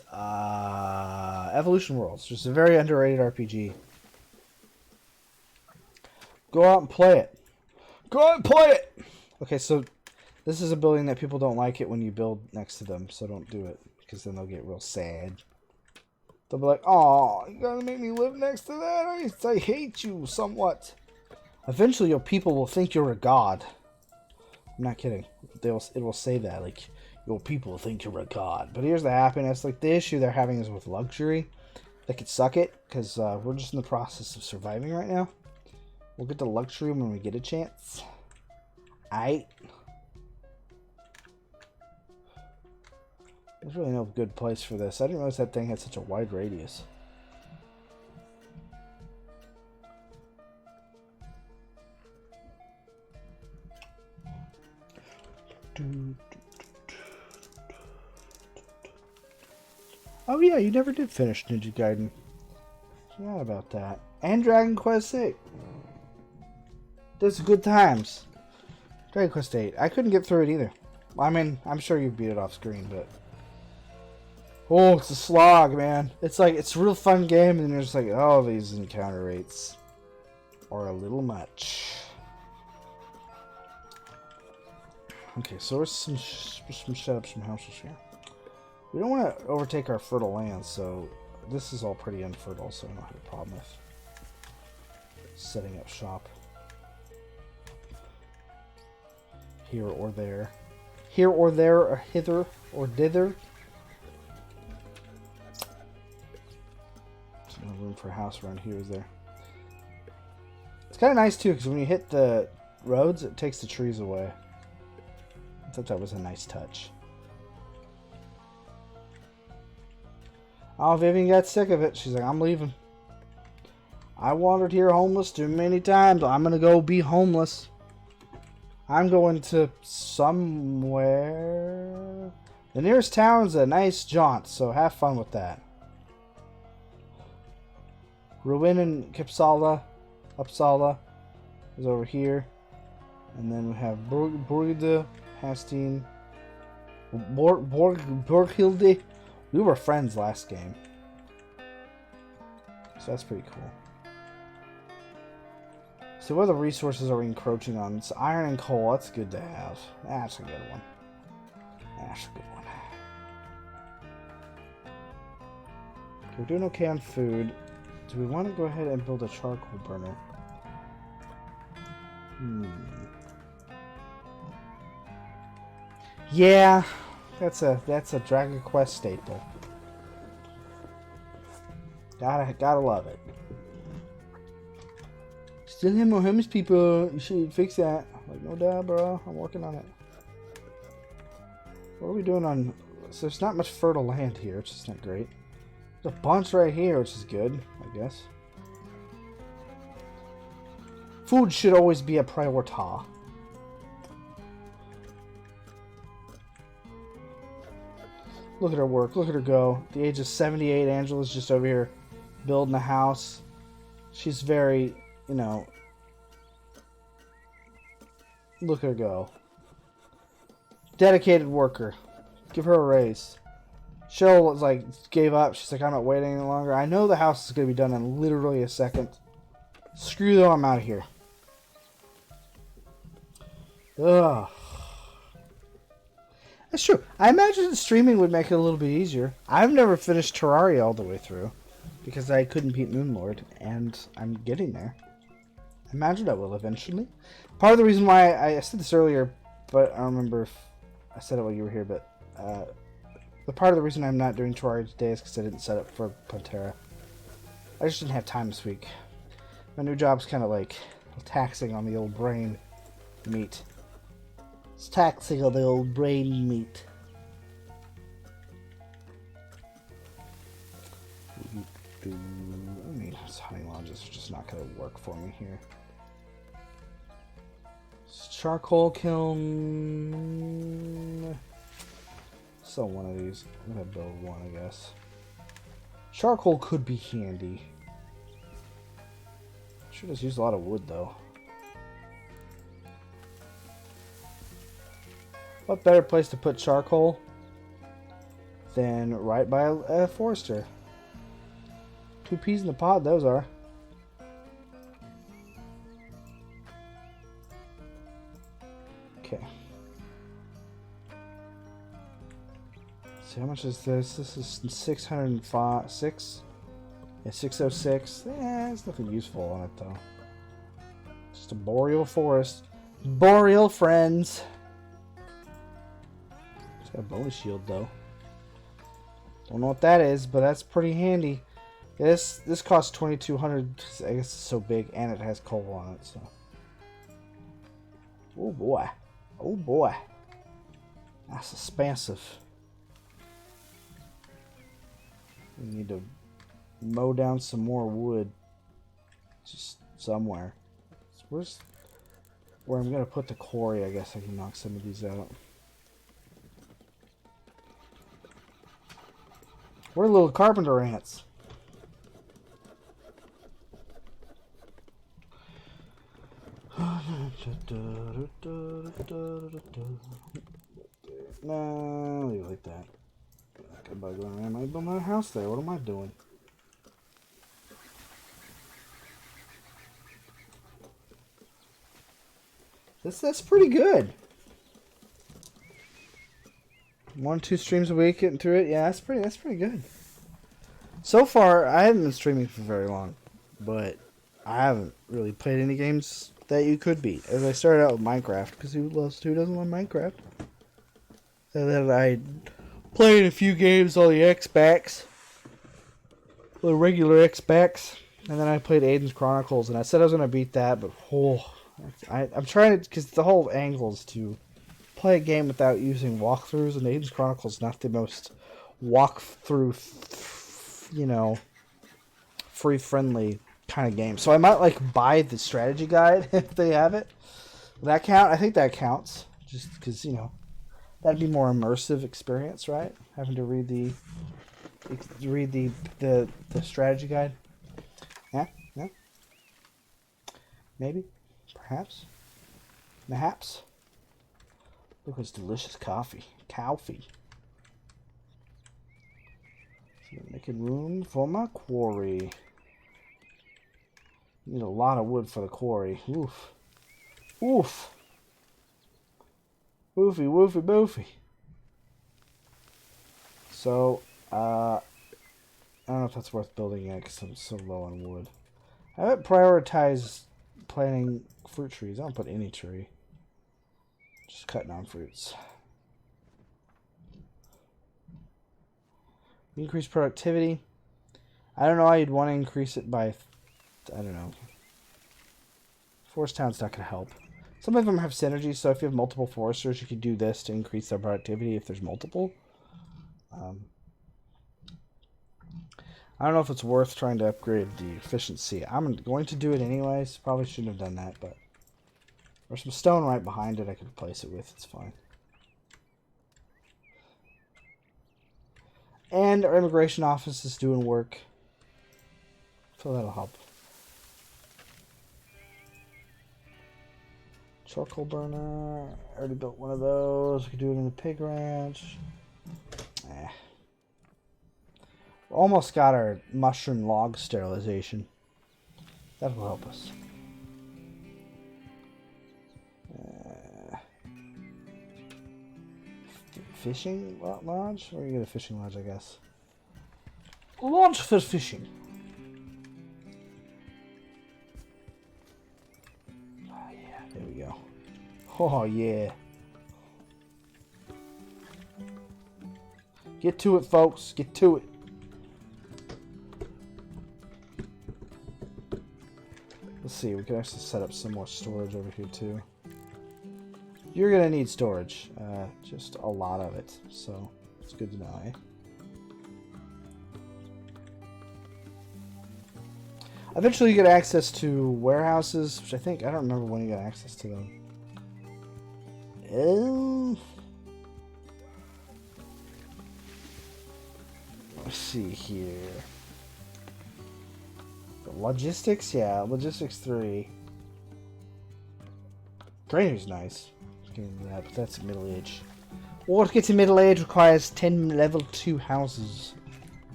Evolution Worlds, which is a very underrated RPG. Go out and play it. Go out and play it! Okay, so this is a building that people don't like it when you build next to them, so don't do it, because then they'll get real sad. They'll be like, "Oh, you gotta make me live next to that? I hate you somewhat." Eventually, your people will think you're a god. I'm not kidding. It will say that, like, your people think you're a god. But here's the happiness. Like, the issue they're having is with luxury. They could suck it, because we're just in the process of surviving right now. We'll get to luxury when we get a chance. Aight. There's really no good place for this. I didn't realize that thing had such a wide radius. Oh yeah, you never did finish Ninja Gaiden. Forgot about that. And Dragon Quest VIII. Those are good times. Dragon Quest VIII. I couldn't get through it either. I mean, I'm sure you beat it off screen, but... Oh, it's a slog, man. It's like, it's a real fun game, and you're just like, oh, these encounter rates are a little much. Okay, so there's some setups, some houses here. We don't want to overtake our fertile land, so this is all pretty unfertile, so I don't have a problem with setting up shop. Here or there. Here or there, or hither, or dither. There's no room for a house around here, is there? It's kind of nice, too, because when you hit the roads, it takes the trees away. I thought that was a nice touch. Oh, Vivian got sick of it. She's like, I'm leaving. I wandered here homeless too many times. I'm going to go be homeless. I'm going to somewhere. The nearest town's a nice jaunt, so have fun with that. Ruin and Uppsala is over here. And then we have Borgilde, Hastine, Borghilde. We were friends last game. So that's pretty cool. So what other resources are we encroaching on? It's iron and coal. That's good to have. That's a good one. That's a good one. Okay, we're doing okay on food. Do we want to go ahead and build a charcoal burner? Yeah, that's a Dragon Quest staple. Gotta love it. Still have more homeless people. You should fix that. Like, no doubt, bro. I'm working on it. What are we doing on... So there's not much fertile land here, which is not great. There's a bunch right here, which is good, I guess. Food should always be a priority. Look at her work. Look at her go. At the age of 78, Angela's just over here building a house. She's very, you know... Look at her go. Dedicated worker. Give her a raise. Cheryl was like, gave up. She's like, I'm not waiting any longer. I know the house is going to be done in literally a second. Screw though, I'm out of here. Ugh. That's true. I imagine streaming would make it a little bit easier. I've never finished Terraria all the way through because I couldn't beat Moonlord, and I'm getting there. I imagine I will eventually. Part of the reason why I said this earlier, but I don't remember if I said it while you were here, but the part of the reason I'm not doing Terraria today is because I didn't set up for Pantera. I just didn't have time this week. My new job's kind of like taxing on the old brain meat. It's taxing on the old brain meat. I mean, hunting lodges are just not going to work for me here. Charcoal kiln. So one of these. I'm going to build one, I guess. Charcoal could be handy. Should just use a lot of wood, though. What better place to put charcoal than right by a forester? 2 peas in the pod, those are. Okay. So how much is this? This is 606. Yeah, 606. There's nothing useful on it, though. Just a boreal forest. Boreal friends. It's got a bonus shield, though. Don't know what that is, but that's pretty handy. This costs 2,200. I guess it's so big, and it has coal on it. So. Oh boy, oh boy, that's expensive. We need to mow down some more wood, just somewhere. Where's where I'm gonna put the quarry? I guess I can knock some of these out. We're little carpenter ants. No, leave it like that. I might build my house there. What am I doing? That's pretty good. 1 or 2 streams a week, getting through it. Yeah, that's pretty good. So far, I haven't been streaming for very long, but I haven't really played any games that you could beat. As I started out with Minecraft, because who doesn't love Minecraft? And then I played a few games on the Xbox, the regular Xbox, and then I played Aiden's Chronicles, and I said I was going to beat that, but I'm trying to, because the whole angle is to play a game without using walkthroughs, and Aiden's Chronicles is not the most walkthrough, free-friendly kind of game. So I might buy the strategy guide if they have it. Will that count? I think that counts, just because that'd be more immersive experience, right? Having to read the strategy guide. Yeah. Maybe, perhaps, mayhaps. Look at this delicious coffee. Coffee. So making room for my quarry. Need a lot of wood for the quarry. Oof. Oof. Woofy, woofy, boofy. So, I don't know if that's worth building yet because I'm so low on wood. I haven't prioritized planting fruit trees. I don't put any tree. Just cutting on fruits. Increase productivity. I don't know how you'd want to increase it by, I don't know. Forest Town's not going to help. Some of them have synergy, so if you have multiple foresters, you could do this to increase their productivity if there's multiple. I don't know if it's worth trying to upgrade the efficiency. I'm going to do it anyways. Probably shouldn't have done that, but there's some stone right behind it I could replace it with. It's fine. And our immigration office is doing work, so that'll help. Charcoal burner. I already built one of those. We could do it in the pig ranch. Almost got our mushroom log sterilization. That will help us. Fishing lodge? Or you get a fishing lodge, I guess. Lodge for fishing. Oh, yeah, there we go. Oh, yeah. Get to it, folks. Get to it. Let's see. We can actually set up some more storage over here, too. You're going to need storage. Just a lot of it. So, it's good to know, eh? Eventually you get access to warehouses, which I don't remember when you got access to them. Let's see here. Logistics? Yeah, Logistics 3. Grainer's nice. That, but that's middle age. Or to get to middle age requires 10 level 2 houses.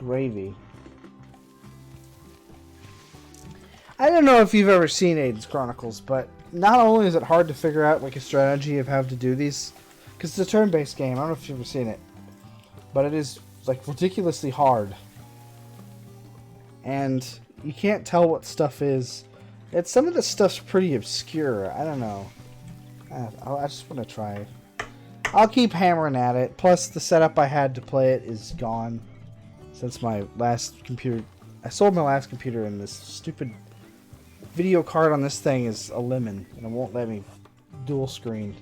Gravy. I don't know if you've ever seen Aiden's Chronicles, but not only is it hard to figure out like a strategy of how to do these, because it's a turn-based game. I don't know if you've ever seen it, but it is like ridiculously hard, and you can't tell what stuff is. Some of the stuff's pretty obscure. I don't know. I just want to try. I'll keep hammering at it. Plus, the setup I had to play it is gone since my last computer. I sold my last computer, and this stupid video card on this thing is a lemon, and it won't let me dual screen.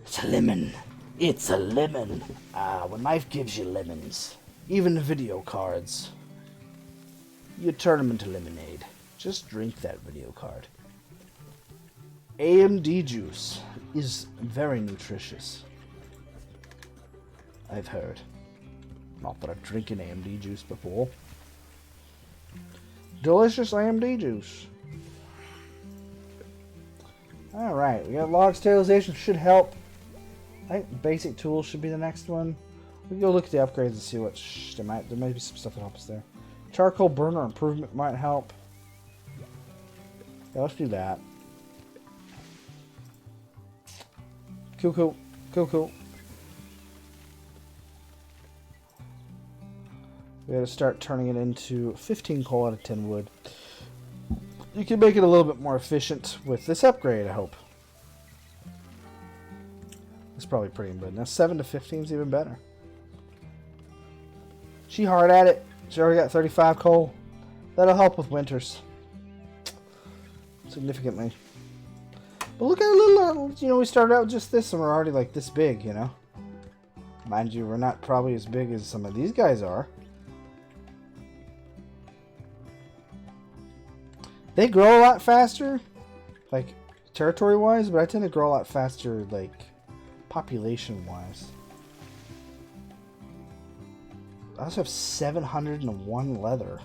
It's a lemon. It's a lemon. When life gives you lemons, even video cards, you turn them into lemonade. Just drink that video card. AMD juice is very nutritious, I've heard. Not that I've drinking AMD juice before. Delicious AMD juice. Alright, we got log sterilization. Should help. I think basic tools should be the next one. We can go look at the upgrades and see what... there might be some stuff that helps there. Charcoal burner improvement might help. Yeah, let's do that. Cool. We gotta start turning it into 15 coal out of 10 wood. You can make it a little bit more efficient with this upgrade, I hope. That's probably pretty good. Now 7 to 15 is even better. She hard at it. She already got 35 coal. That'll help with winters. Significantly. But look at a little, we started out with just this and we're already like this big, Mind you, we're not probably as big as some of these guys are. They grow a lot faster, like territory-wise, but I tend to grow a lot faster, like population-wise. I also have 701 leather.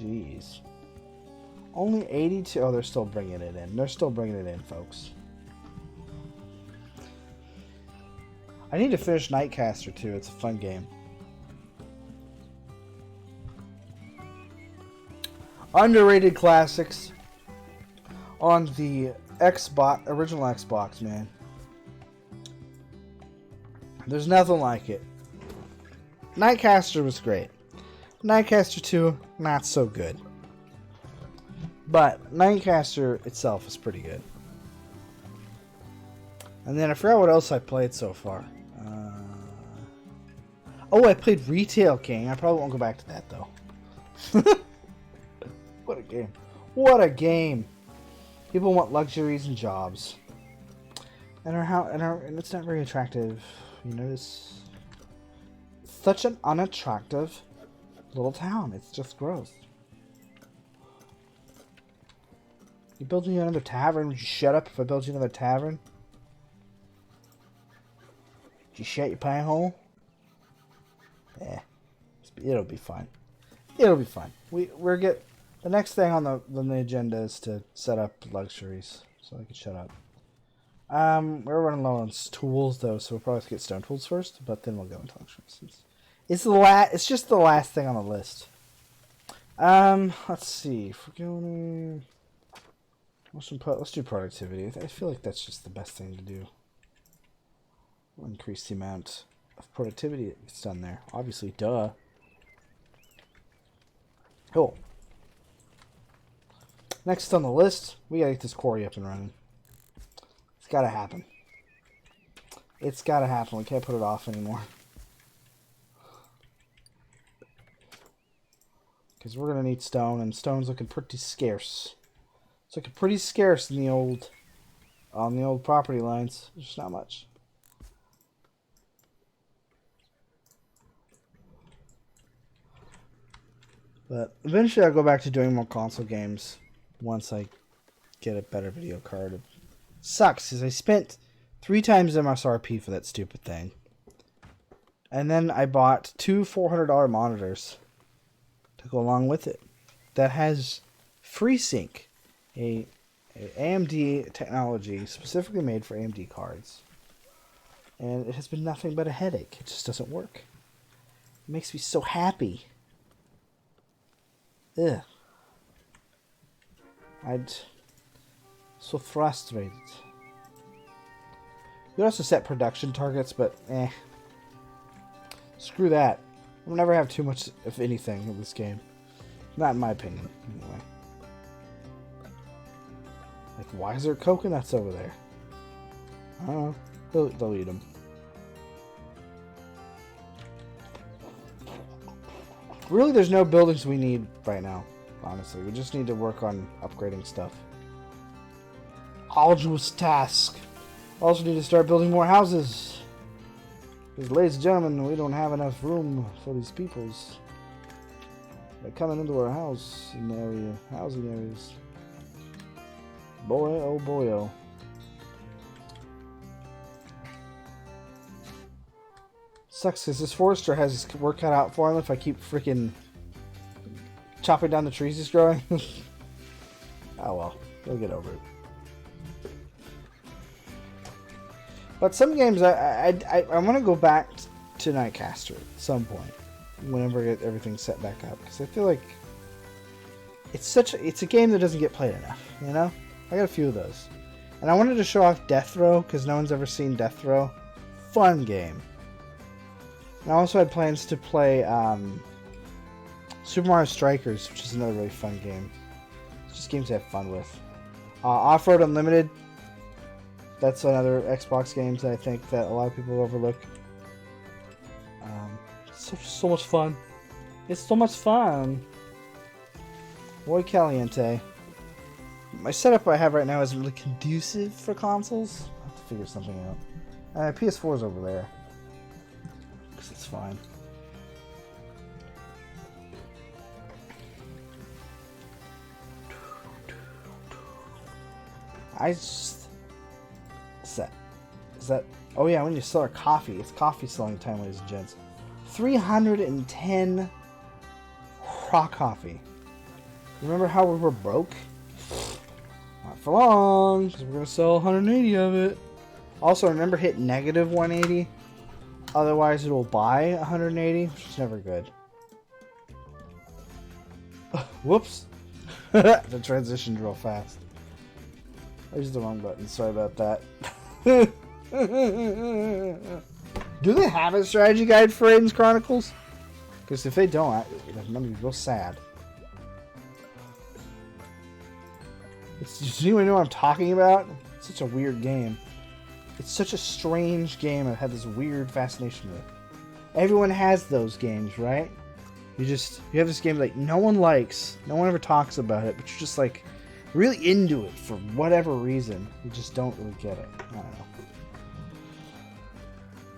Jeez. Only 82. Oh, they're still bringing it in. They're still bringing it in, folks. I need to finish Nightcaster, too. It's a fun game. Underrated classics on the original Xbox, man. There's nothing like it. Nightcaster was great. Nightcaster 2, not so good. But Nightcaster itself is pretty good. And then I forgot what else I played so far. I played Retail King. I probably won't go back to that, though. What a game. What a game. People want luxuries and jobs. And it's not very attractive. You notice? Such an unattractive little town. It's just gross. You building you another tavern? Would you shut up if I built you another tavern? Did you shut your pie hole? Yeah. It'll be fine. It'll be fine. The next thing on the agenda is to set up luxuries. So I can shut up. We're running low on tools though, so we'll probably have to get stone tools first, but then we'll go into luxuries. It's just the last thing on the list. Let's see. If we're going to... Let's do productivity. I feel like that's just the best thing to do. We'll increase the amount of productivity that gets done there. Obviously, duh. Cool. Next on the list, we gotta get this quarry up and running. It's gotta happen. It's gotta happen. We can't put it off anymore. Because we're going to need stone, and stone's looking pretty scarce. It's looking pretty scarce in the old, on the old property lines. There's just not much. But eventually I'll go back to doing more console games once I get a better video card. It sucks, because I spent 3 times MSRP for that stupid thing. And then I bought 2 $400 monitors to go along with it. That has FreeSync, a AMD technology specifically made for AMD cards. And it has been nothing but a headache. It just doesn't work. It makes me so happy. Ugh. I'd so frustrated. You could also set production targets, but screw that. We'll never have too much of anything in this game. Not in my opinion, anyway. Like, why is there coconuts over there? I don't know. They'll eat them. Really, there's no buildings we need right now, honestly. We just need to work on upgrading stuff. Arduous task. Also need to start building more houses. Because, ladies and gentlemen, we don't have enough room for these peoples. They're coming into our house in the area, housing areas. Boy, oh boy, oh. Sucks because this forester has his work cut out for him if I keep freaking chopping down the trees he's growing. Oh well, he'll get over it. But some games, I want to go back to Nightcaster at some point, whenever I get everything set back up, because I feel like it's a game that doesn't get played enough. You know, I got a few of those, and I wanted to show off Death Row because no one's ever seen Death Row. Fun game. And I also had plans to play Super Mario Strikers, which is another really fun game. It's just games to have fun with. Off-Road Unlimited. That's another Xbox game that I think that a lot of people overlook. It's so much fun. It's so much fun. Boy caliente. My setup I have right now isn't really conducive for consoles. I'll have to figure something out. PS4's over there. Because it's fine. Is that? Oh yeah, when you sell our coffee, it's coffee selling time, ladies and gents. 310 raw coffee. Remember how we were broke? Not for long, because we're gonna sell 180 of it. Also, remember hit negative 180. Otherwise, it will buy 180, which is never good. Whoops! The transitioned real fast. I used the wrong button. Sorry about that. Do they have a strategy guide for Aiden's Chronicles? Because if they don't, I'm gonna be real sad. Does anyone know what I'm talking about? It's such a weird game. It's such a strange game I have this weird fascination with. Everyone has those games, right? You have this game like no one likes, no one ever talks about it, but you're just like really into it for whatever reason. You just don't really get it. I don't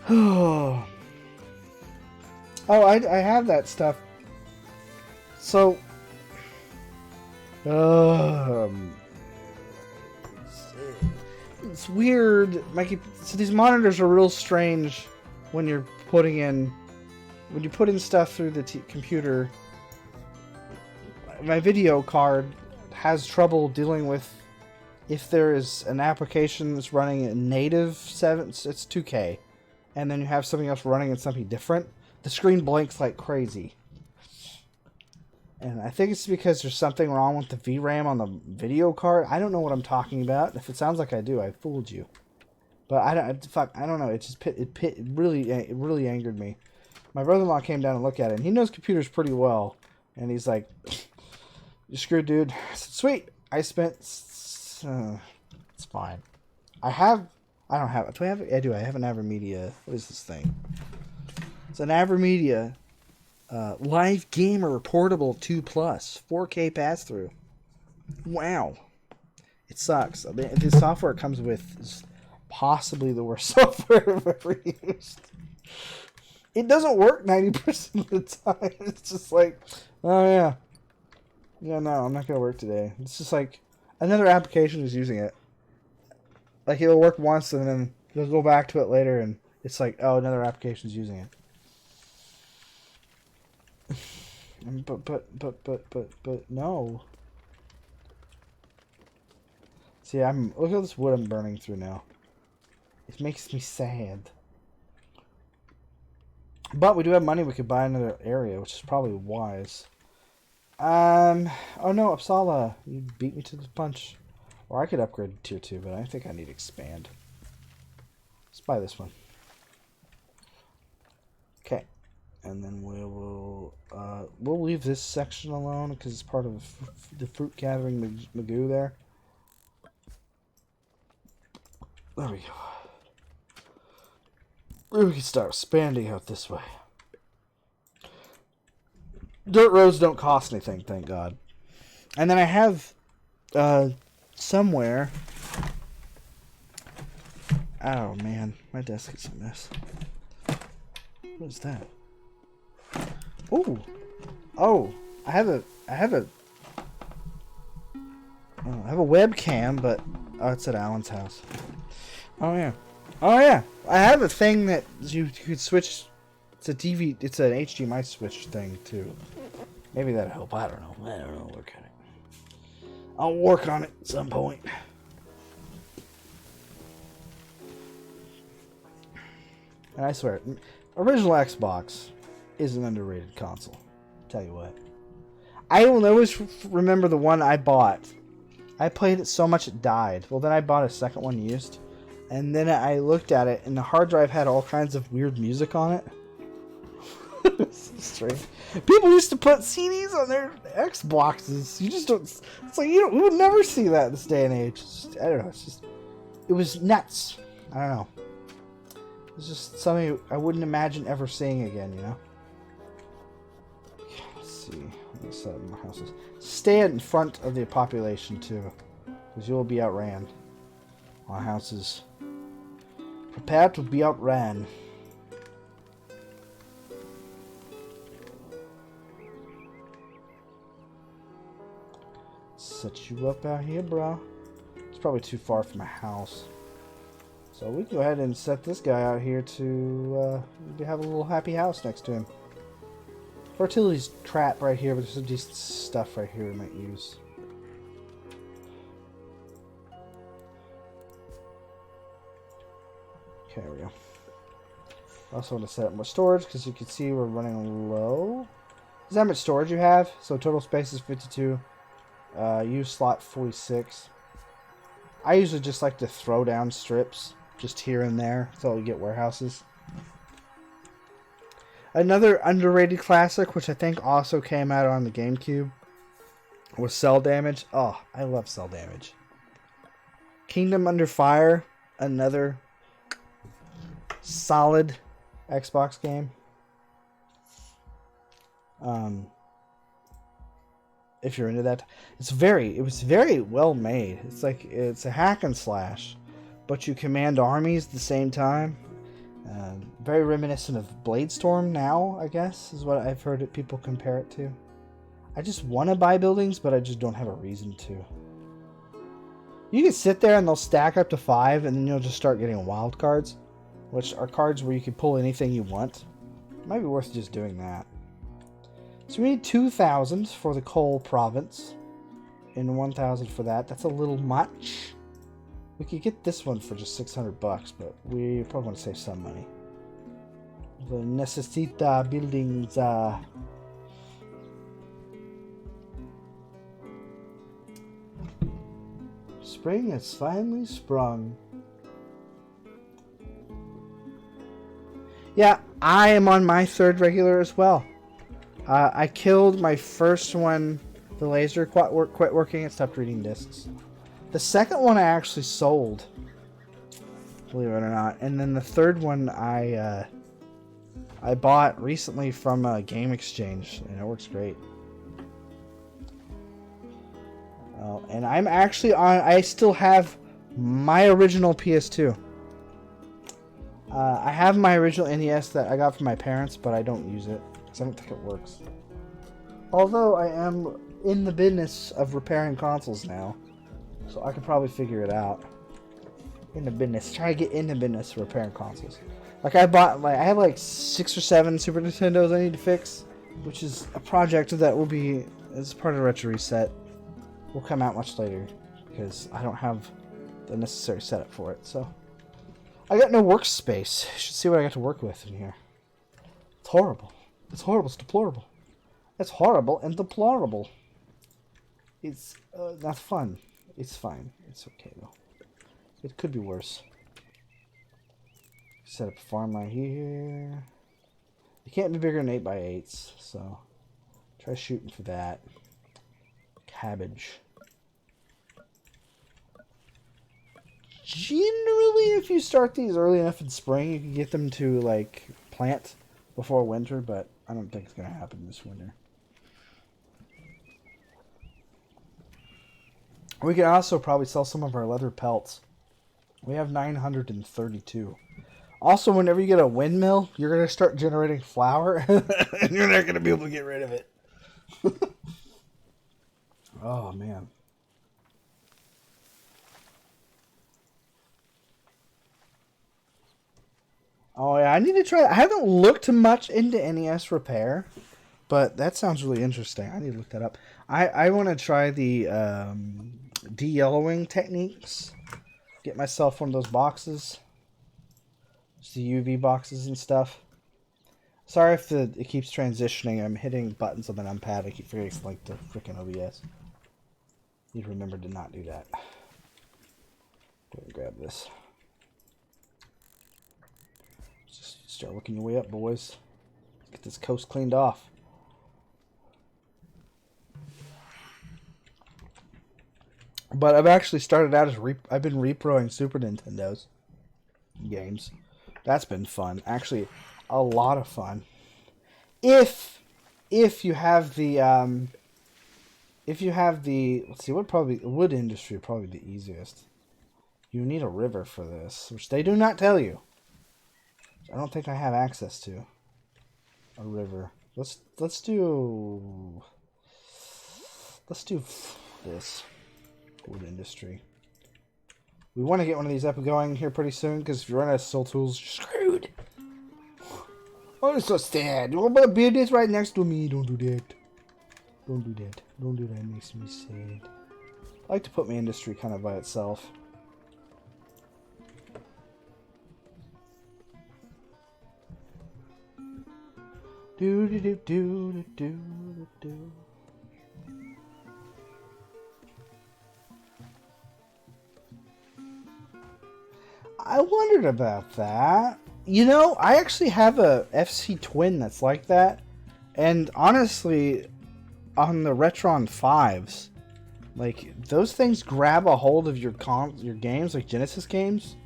know. Oh, I have that stuff. So, it's weird. So these monitors are real strange when you put in stuff through the computer. My video card has trouble dealing with if there is an application that's running in native 7, it's 2K, and then you have something else running in something different. the screen blinks like crazy. And I think it's because there's something wrong with the VRAM on the video card. I don't know what I'm talking about. If it sounds like I do, I fooled you. But I don't know. It just it really angered me. My brother-in-law came down and looked at it, and he knows computers pretty well. And he's like, "You screwed, dude." I said, "Sweet. I spent. It's fine. I don't have. Do I have? I do. I have an AverMedia. What is this thing? It's an AverMedia Live Gamer Portable 2 Plus 4K pass-through. Wow. It sucks. The software it comes with is possibly the worst software I've ever used. It doesn't work 90% of the time. It's just like, oh yeah. Yeah, no, I'm not going to work today. It's just like another application is using it. Like it'll work once and then you'll go back to it later and it's like, oh, another application is using it. But no. See, look at this wood I'm burning through now. It makes me sad. But we do have money. We could buy another area, which is probably wise. Oh no, Uppsala, you beat me to the punch. Or I could upgrade to tier 2, but I think I need to expand. Let's buy this one. Okay, and then we'll leave this section alone because it's part of the fruit gathering Magoo there. There we go. We can start expanding out this way. Dirt roads don't cost anything, thank God. And then I have somewhere. Oh man, my desk is a mess. What is that? Ooh. Oh, I have a webcam, but it's at Alan's house. Oh yeah. Oh yeah, I have a thing that you could switch. It's a TV. It's an HDMI switch thing too. Maybe that'll help. I don't know. Look at it. I'll work on it at some point. And I swear, original Xbox is an underrated console. Tell you what, I will always remember the one I bought. I played it so much it died. Well, then I bought a second one used. And then I looked at it, and the hard drive had all kinds of weird music on it. It's strange. People used to put CDs on their Xboxes. You just don't. It's like you would never see that in this day and age. I don't know. It was nuts. I don't know. It's just something I wouldn't imagine ever seeing again. You know. Let's see. Let me set up my houses. Stay in front of the population too, because you will be outran. Our houses. Prepare to be outran. Set you up out here, bro. It's probably too far from my house. So we can go ahead and set this guy out here to have a little happy house next to him. Fertility's trap right here, but there's some decent stuff right here we might use. Okay, there we go. I also want to set up more storage because you can see we're running low. Is that how much storage you have? So total space is 52. Use slot 46. I usually just like to throw down strips just here and there so we get warehouses. Another underrated classic, which I think also came out on the GameCube, was Cell Damage. Oh, I love Cell Damage. Kingdom Under Fire, another solid Xbox game. If you're into that, it was very well made. It's a hack and slash, but you command armies at the same time. Very reminiscent of Bladestorm now, I guess, is what I've heard people compare it to. I just want to buy buildings, but I just don't have a reason to. You can sit there and they'll stack up to 5, and then you'll just start getting wild cards, which are cards where you can pull anything you want. It might be worth just doing that. So we need 2,000 for the coal province, and 1,000 for that. That's a little much. We could get this one for just $600, but we probably want to save some money. The necesita buildings. Spring has finally sprung. Yeah, I am on my third regular as well. I killed my first one. The laser quit working and stopped reading discs. The second one I actually sold, believe it or not, and then the third one I bought recently from a game exchange, and it works great. Oh, and I'm actually on. I still have my original PS2. I have my original NES that I got from my parents, but I don't use it because I don't think it works. Although I am in the business of repairing consoles now, so I could probably figure it out. In the business, try to get in the business of repairing consoles. Like I have like 6 or 7 Super Nintendos I need to fix, which is a project that will be as part of Retro Reset. Will come out much later because I don't have the necessary setup for it. So I got no workspace. You should see what I got to work with in here. It's horrible. It's horrible. It's deplorable. It's horrible and deplorable. It's not fun. It's fine. It's okay though. It could be worse. Set up a farm right here. It can't be bigger than 8x8s, so try shooting for that. Cabbage. Generally, if you start these early enough in spring, you can get them to like plant before winter, but I don't think it's gonna happen this winter. We can also probably sell some of our leather pelts. We have 932. Also, whenever you get a windmill, you're going to start generating flour, and you're not going to be able to get rid of it. Oh, man. Oh, yeah, I need to try. I haven't looked much into NES repair, but that sounds really interesting. I need to look that up. I want to try the de-yellowing techniques. Get myself one of those boxes. Just the UV boxes and stuff. Sorry if it keeps transitioning. I'm hitting buttons on the numpad. I keep forgetting it's like the freaking OBS. Need to remember to not do that. Go ahead and grab this. Just start working your way up, boys. Get this coast cleaned off. But I've actually started out as I've been reproing Super Nintendos games. That's been fun. Actually, a lot of fun. If you have the let's see, wood industry would probably be the easiest. You need a river for this, which they do not tell you. I don't think I have access to a river. Let's do this wood industry. We want to get one of these up and going here pretty soon, because if you run out of soul tools, you're screwed. Oh, it's so sad. You're about to build this right next to me. Don't do that. Don't do that. Don't do that. It makes me sad. I like to put my industry kind of by itself. Do do do do do do do. I wondered about that. You know, I actually have a FC Twin that's like that. And honestly, on the Retron 5s, like, those things grab a hold of your games, like Genesis games.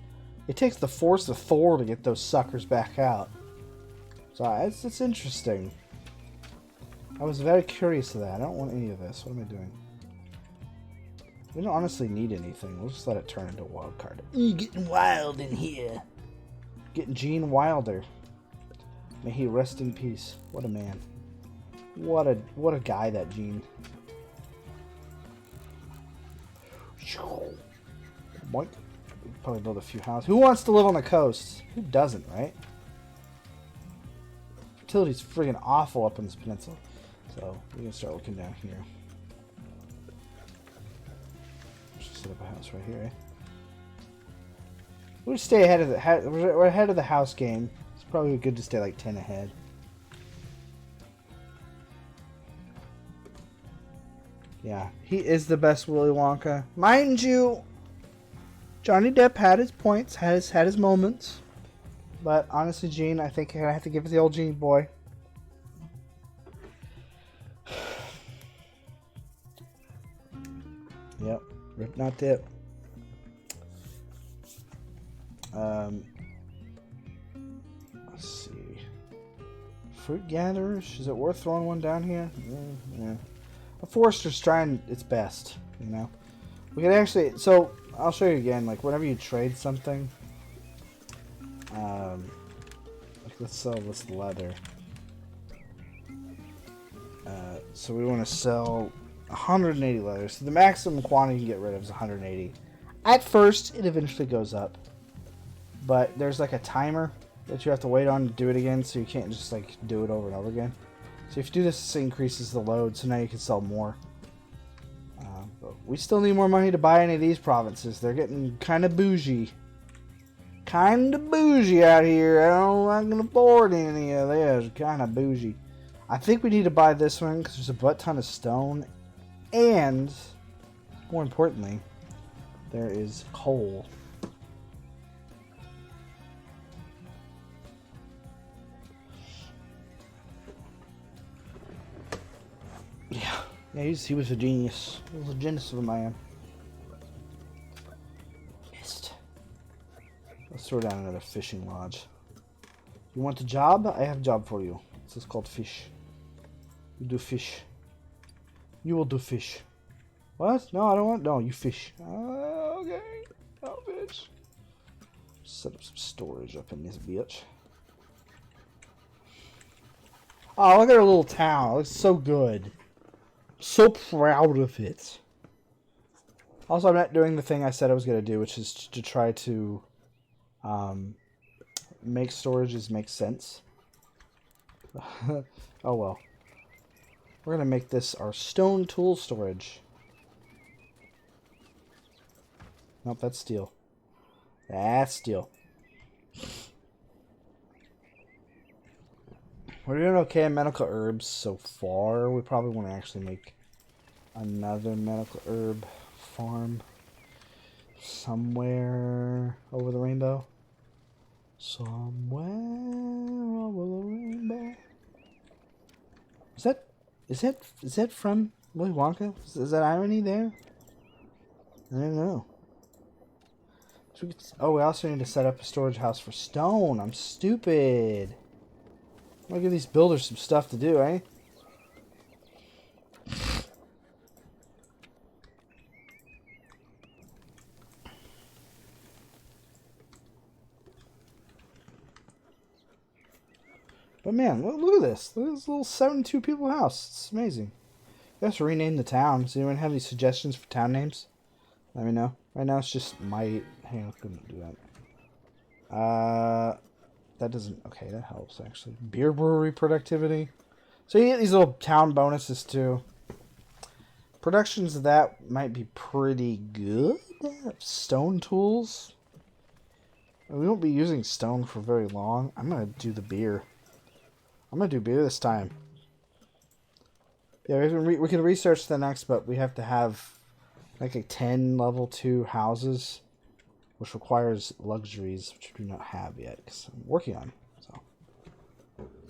It takes the force of Thor to get those suckers back out. So it's interesting. I was very curious of that. I don't want any of this. What am I doing? We don't honestly need anything. We'll just let it turn into a wild card. You're getting wild in here. Getting Gene Wilder. May he rest in peace. What a man. What a guy, that Gene. Boink. Probably build a few houses. Who wants to live on the coast? Who doesn't, right? Fertility's friggin' awful up in this peninsula. So we're gonna start looking down here. Set up a house right here, eh? We'll stay ahead of the we're ahead of the house game. It's probably good to stay like 10 ahead. Yeah, he is the best Willy Wonka. Mind you, Johnny Depp had his points, had his moments. But honestly, Gene, I think I have to give it to the old Gene boy. Yep, rip not dip. Let's see. Fruit gatherers. Is it worth throwing one down here? Yeah. A forester's trying its best, you know. We could actually. So I'll show you again. Like whenever you trade something. Like let's sell this leather. So we want to sell 180 leather. So the maximum quantity you can get rid of is 180. At first, it eventually goes up. But there's like a timer that you have to wait on to do it again, so you can't just like do it over and over again. So if you do this, this increases the load, so now you can sell more. But we still need more money to buy any of these provinces. They're getting kind of bougie. Kind of bougie out here. I can afford any of this. Kind of bougie. I think we need to buy this one because there's a butt ton of stone. And, more importantly, there is coal. Yeah, he was a genius. He was a genius of a man. Missed. Let's throw down another fishing lodge. You want a job? I have a job for you. This is called fish. You do fish. You will do fish. What? No, I don't want. No, you fish. Okay. Oh, bitch. Set up some storage up in this bitch. Oh, look at our little town. It looks so good. So proud of it. Also, I'm not doing the thing I said I was going to do, which is to try to make storages make sense. Oh well. We're going to make this our stone tool storage. Nope, that's steel. That's steel. We're doing okay in medical herbs so far. We probably want to actually make another medical herb farm somewhere over the rainbow. Somewhere over the rainbow. Is that from Willy Wonka? Is that irony there? I don't know. So we also need to set up a storage house for stone. I'm stupid. I'm gonna give these builders some stuff to do, eh? But man, look at this. Look at this little 72 people house. It's amazing. You have to rename the town. Does anyone have any suggestions for town names? Let me know. Right now it's just my... Hang on, I couldn't do that. That doesn't... Okay, that helps, actually. Beer brewery productivity. So you get these little town bonuses, too. Productions of that might be pretty good. Stone tools. We won't be using stone for very long. I'm going to do the beer. I'm going to do beer this time. Yeah, we can research the next, but we have to have like a 10 level 2 houses, which requires luxuries, which we do not have yet, because I'm working on. So,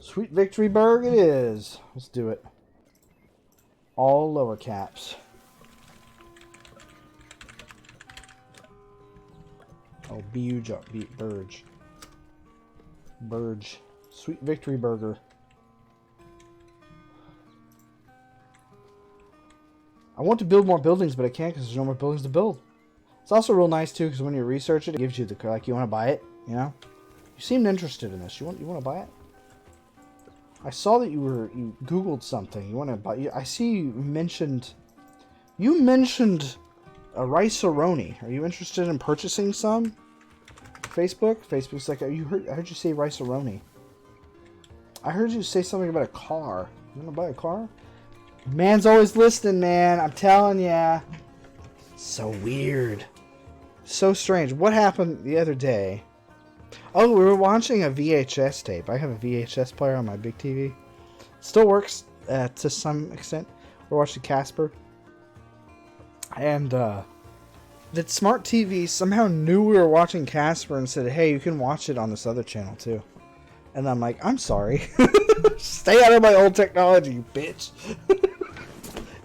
Sweet Victory Burg it is. Let's do it. All lower caps. Oh, Burge. Burge. Sweet Victory Burger. I want to build more buildings, but I can't because there's no more buildings to build. It's also real nice too, because when you research it, it gives you the like you want to buy it. You know, you seemed interested in this. You want to buy it? I saw that you Googled something. You want to buy? I see you mentioned a rice-a-roni. Are you interested in purchasing some? Facebook's like, I heard you say rice-a-roni. I heard you say something about a car. You want to buy a car? Man's always listening, man. I'm telling ya. So weird. So strange. What happened the other day? Oh, we were watching a VHS tape. I have a VHS player on my big TV. Still works to some extent. We're watching Casper. And that smart TV somehow knew we were watching Casper and said, hey, you can watch it on this other channel too. And I'm like, I'm sorry. Stay out of my old technology, you bitch.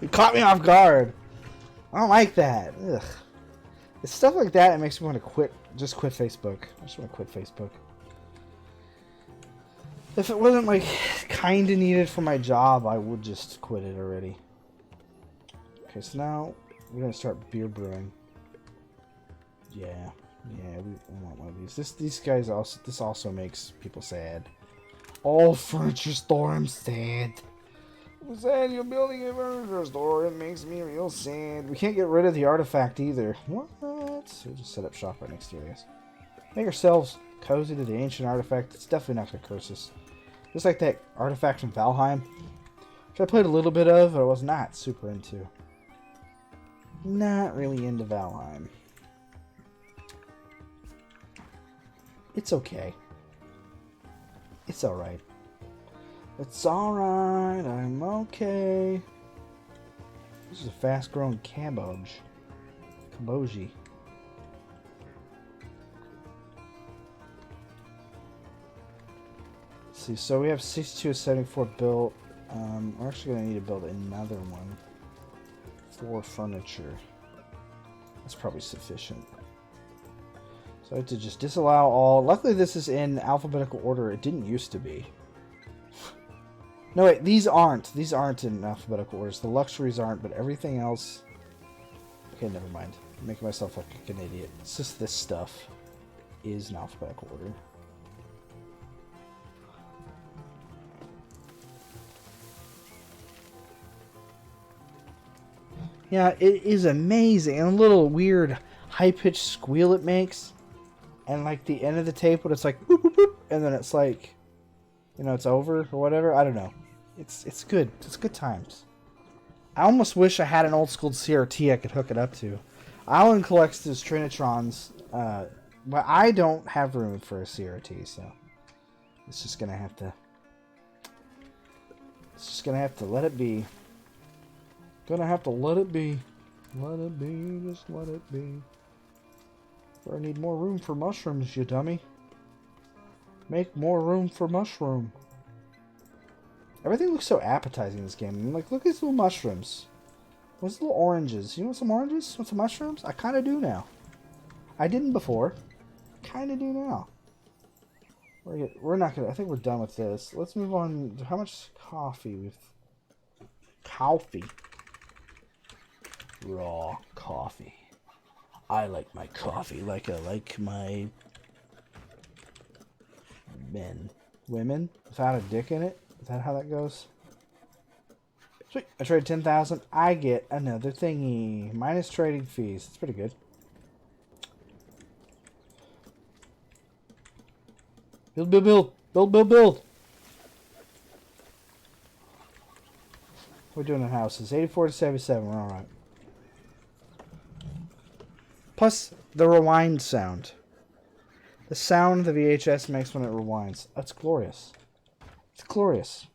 You caught me off guard. I don't like that. Ugh. It's stuff like that that makes me want to quit. Just quit Facebook. I just want to quit Facebook. If it wasn't like kind of needed for my job, I would just quit it already. Okay, so now we're gonna start beer brewing. Yeah, we want one of these. These guys also. This also makes people sad. All furniture store, I'm sad. I'm sad you're building a furniture store. It makes me real sad. We can't get rid of the artifact either. What? We'll just set up shop right next to you, I guess. Make ourselves cozy to the ancient artifact. It's definitely not gonna curse us. Just like that artifact from Valheim, which I played a little bit of, but I was not super into. Not really into Valheim. It's okay. It's alright. It's alright, I'm okay. This is a fast-growing cabbage. Kaboji. Let's see, so we have 62 of 74 built. We're actually going to need to build another one for furniture. That's probably sufficient. So I have to just disallow all. Luckily this is in alphabetical order. It didn't used to be. No, wait, these aren't. These aren't in alphabetical orders. The luxuries aren't, but everything else... Okay, never mind. I'm making myself look like an idiot. It's just this stuff is in alphabetical order. Yeah, it is amazing. And a little weird high-pitched squeal it makes. And like the end of the tape when it's like boop, boop, boop, and then it's like, you know, it's over or whatever. I don't know. It's good. It's good times. I almost wish I had an old school CRT I could hook it up to. Alan collects his Trinitrons, but I don't have room for a CRT, so it's just gonna have to. It's just gonna have to let it be. Gonna have to let it be. Let it be. Just let it be. I need more room for mushrooms, you dummy. Make more room for mushroom. Everything looks so appetizing in this game. I'm like, look at these little mushrooms. What's little oranges? You want some oranges? Want some mushrooms? I kind of do now. I didn't before. Kind of do now. We're not gonna. I think we're done with this. Let's move on. How much coffee with coffee? Raw coffee. I like my coffee like I like my men. Women without a dick in it? Is that how that goes? Sweet. I trade 10,000. I get another thingy. Minus trading fees. That's pretty good. Build, build, build. Build, build, build. What are we doing in houses? 84 to 77. We're alright. Plus, the rewind sound. The sound the VHS makes when it rewinds. That's glorious. It's glorious.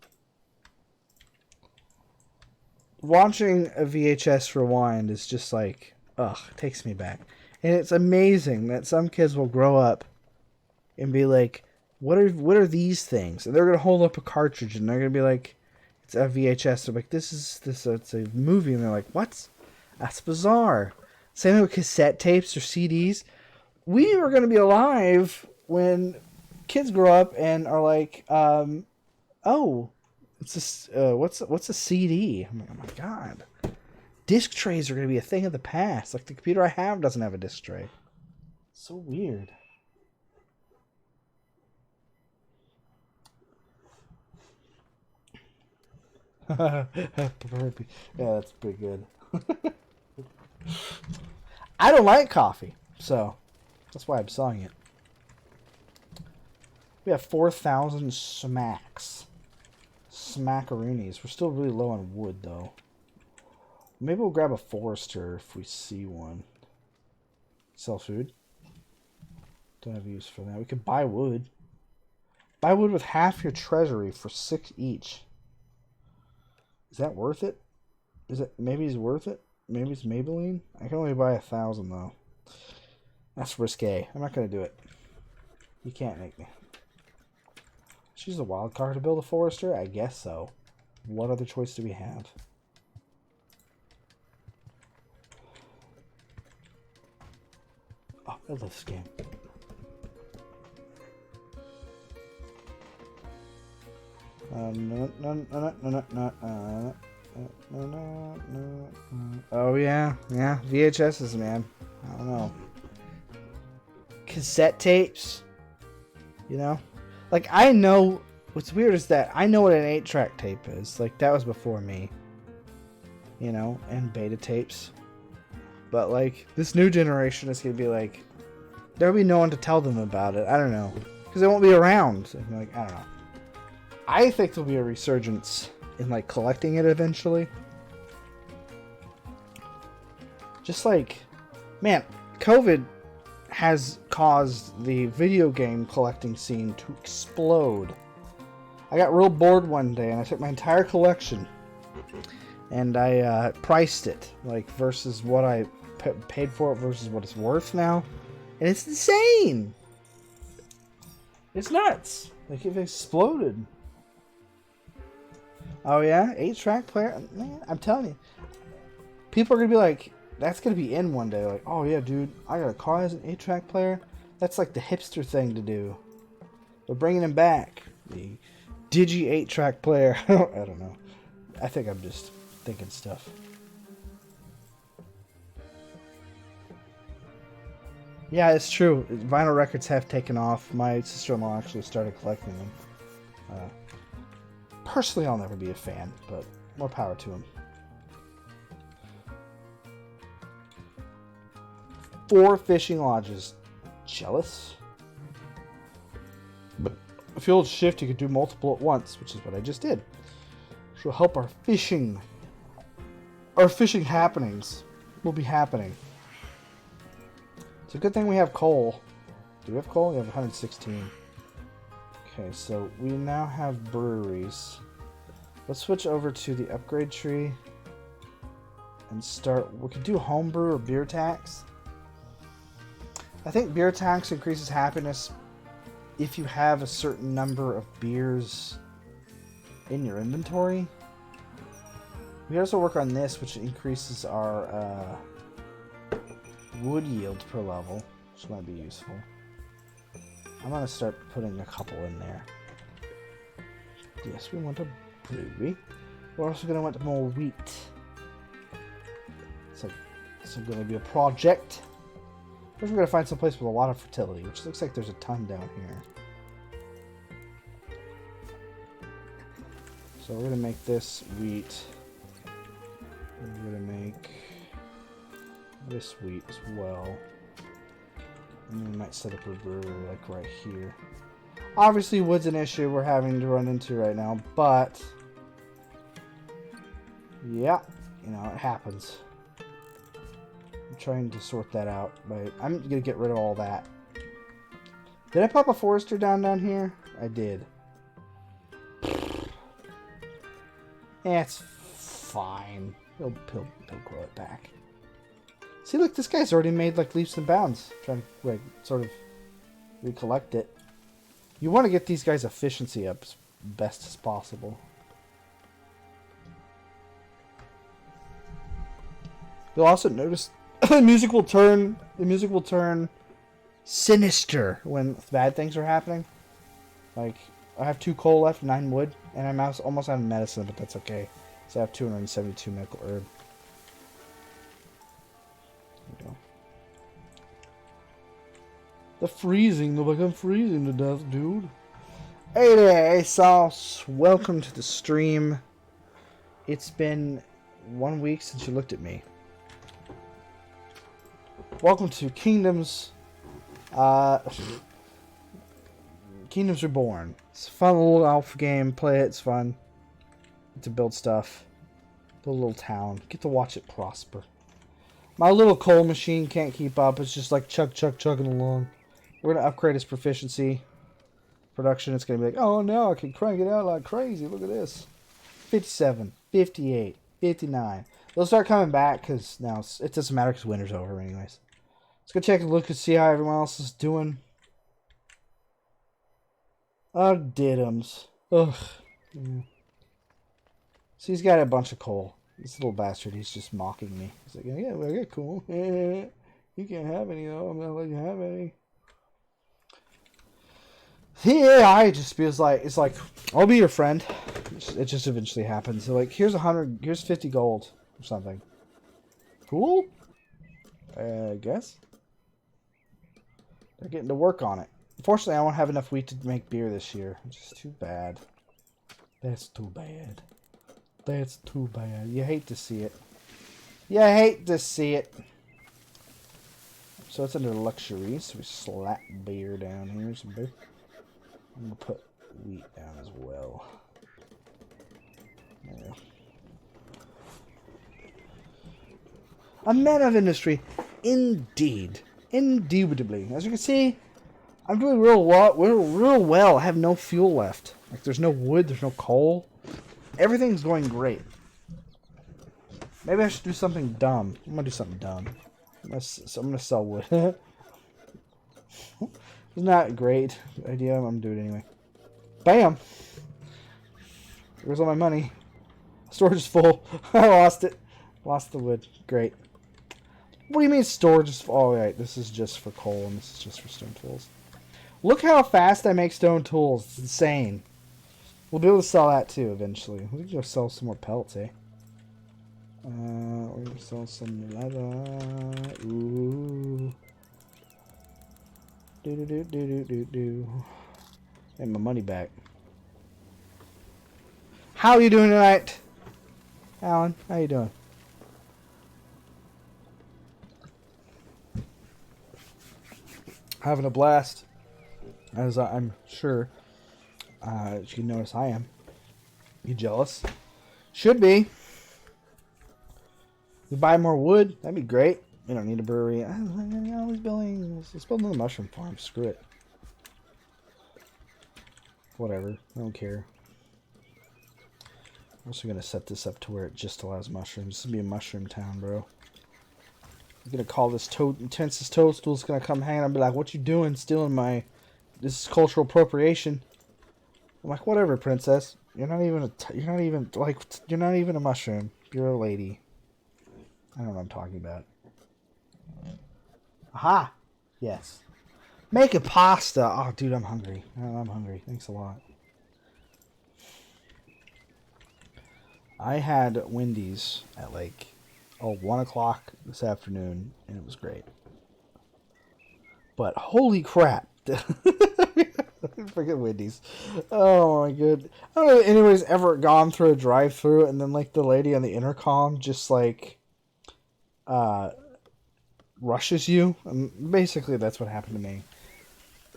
Watching a VHS rewind is just like, ugh, it takes me back. And it's amazing that some kids will grow up and be like, what are these things? And they're going to hold up a cartridge and they're going to be like, it's a VHS. They're like, it's a movie. And they're like, what? That's bizarre. Same with cassette tapes or CDs. We are going to be alive when kids grow up and are like, oh, it's a, what's a CD? I'm like, oh my god, disc trays are going to be a thing of the past. Like the computer I have doesn't have a disc tray. So weird. Yeah, that's pretty good. I don't like coffee, so that's why I'm selling it. We have 4,000 smacks. Smackaroonies. We're still really low on wood, though. Maybe we'll grab a forester if we see one. Sell food. Don't have use for that. We could buy wood. Buy wood with half your treasury for 6 each. Is that worth it? Is it? Maybe it's worth it? Maybe it's Maybelline? I can only buy 1,000 though. That's risque. I'm not going to do it. You can't make me. She's a wild card to build a forester? I guess so. What other choice do we have? Oh, I love this game. Oh yeah, VHSs, man. I don't know. Cassette tapes. You know, like I know. What's weird is that I know what an 8-track tape is. Like that was before me. You know, and beta tapes. But like this new generation is gonna be like, there'll be no one to tell them about it. I don't know, because they won't be around. Like I don't know. I think there'll be a resurgence in like collecting it eventually. Just like, man, COVID has caused the video game collecting scene to explode. I got real bored one day and I took my entire collection and I priced it, like versus what I paid for it versus what it's worth now, and it's insane. It's nuts. Like it exploded. Oh yeah, 8-track player. Man, I'm telling you, people are gonna be like, that's gonna be in one day. Like, oh yeah, dude, I got a car as an 8-track player. That's like the hipster thing to do. They're bringing him back. The digi 8-track player. I don't know. I think I'm just thinking stuff. Yeah, it's true. Vinyl records have taken off. My sister-in-law actually started collecting them. Personally, I'll never be a fan, but more power to him. 4 fishing lodges. Jealous? But if you hold shift, you could do multiple at once, which is what I just did. Which will help our fishing. Our fishing happenings will be happening. It's a good thing we have coal. Do we have coal? We have 116. Okay, so we now have breweries. Let's switch over to the upgrade tree and start. We could do homebrew or beer tax. I think beer tax increases happiness if you have a certain number of beers in your inventory. We also work on this, which increases our wood yield per level, which might be useful. I'm going to start putting a couple in there. Yes, we want a brewery. We're also going to want more wheat. So it's going to be a project. First we're going to find some place with a lot of fertility, which looks like there's a ton down here. So we're going to make this wheat. We're going to make this wheat as well. And we might set up a brewery like right here. Obviously wood's an issue we're having to run into right now, but yeah, you know, it happens. I'm trying to sort that out, but I'm gonna get rid of all that. Did I pop a forester down here? I did. It's fine. He'll grow it back. See, look, this guy's already made like leaps and bounds. Trying to like sort of recollect it. You want to get these guys' efficiency up as best as possible. You'll also notice the music will turn sinister when bad things are happening. Like, I have 2 coal left, 9 wood, and I'm almost out of medicine, but that's okay. So I have 272 medical herb. There we go. The freezing, look like I'm freezing to death, dude. Hey there, ASOS. Welcome to the stream. It's been 1 week since you looked at me. Welcome to Kingdoms Reborn. It's a fun little alpha game. Play it, it's fun. Get to build stuff. Build a little town. Get to watch it prosper. My little coal machine can't keep up. It's just like chugging along. We're gonna upgrade his proficiency. Production, it's gonna be like, oh no, I can crank it out like crazy. Look at this. 57, 58, 59. They'll start coming back because now it doesn't matter because winter's over anyways. Let's go check a look and see how everyone else is doing. Oh, diddums. Ugh. Yeah. So he's got a bunch of coal. This little bastard, he's just mocking me. He's like, yeah, well, I got coal. You can't have any though. I'm not letting you have any. Yeah, I just feels like it's like I'll be your friend. It just eventually happens. So like, here's 100, here's 50 gold or something. Cool. I guess they're getting to work on it. Unfortunately, I won't have enough wheat to make beer this year, which is too bad. That's too bad. That's too bad. You hate to see it. You hate to see it. So it's under luxury. So we slap beer down here. Some beer. I'm gonna put wheat down as well. There. A man of industry, indeed, indubitably. As you can see, I'm doing real well. I have no fuel left. Like there's no wood, there's no coal. Everything's going great. Maybe I should do something dumb. I'm gonna do something dumb. I'm gonna sell wood. It's not a great idea. I'm gonna do it anyway. Bam! Where's all my money? Storage is full. I lost it. Lost the wood. Great. What do you mean storage is full? Oh, right. This is just for coal and this is just for stone tools. Look how fast I make stone tools. It's insane. We'll be able to sell that too eventually. We can go sell some more pelts, eh? We're gonna sell some leather. Ooh. Do. And my money back. How are you doing tonight, Alan? How you doing? Having a blast, as I'm sure as you can notice I am. You jealous? Should be. You buy more wood, that'd be great. We don't need a brewery. Let's build another mushroom farm. Screw it. Whatever. I don't care. I'm also going to set this up to where it just allows mushrooms. This is going to be a mushroom town, bro. I'm going to call this Intense's Toadstool's going to come hang out and be like, what you doing stealing my... This is cultural appropriation. I'm like, whatever, princess. You're not even a mushroom. You're a lady. I don't know what I'm talking about. Aha! Yes. Make a pasta. Oh, dude, I'm hungry. I'm hungry. Thanks a lot. I had Wendy's at like 1 o'clock this afternoon, and it was great. But holy crap! Forget Wendy's. Oh my god! I don't know if anybody's ever gone through a drive-thru and then like the lady on the intercom just like rushes you. And basically, that's what happened to me.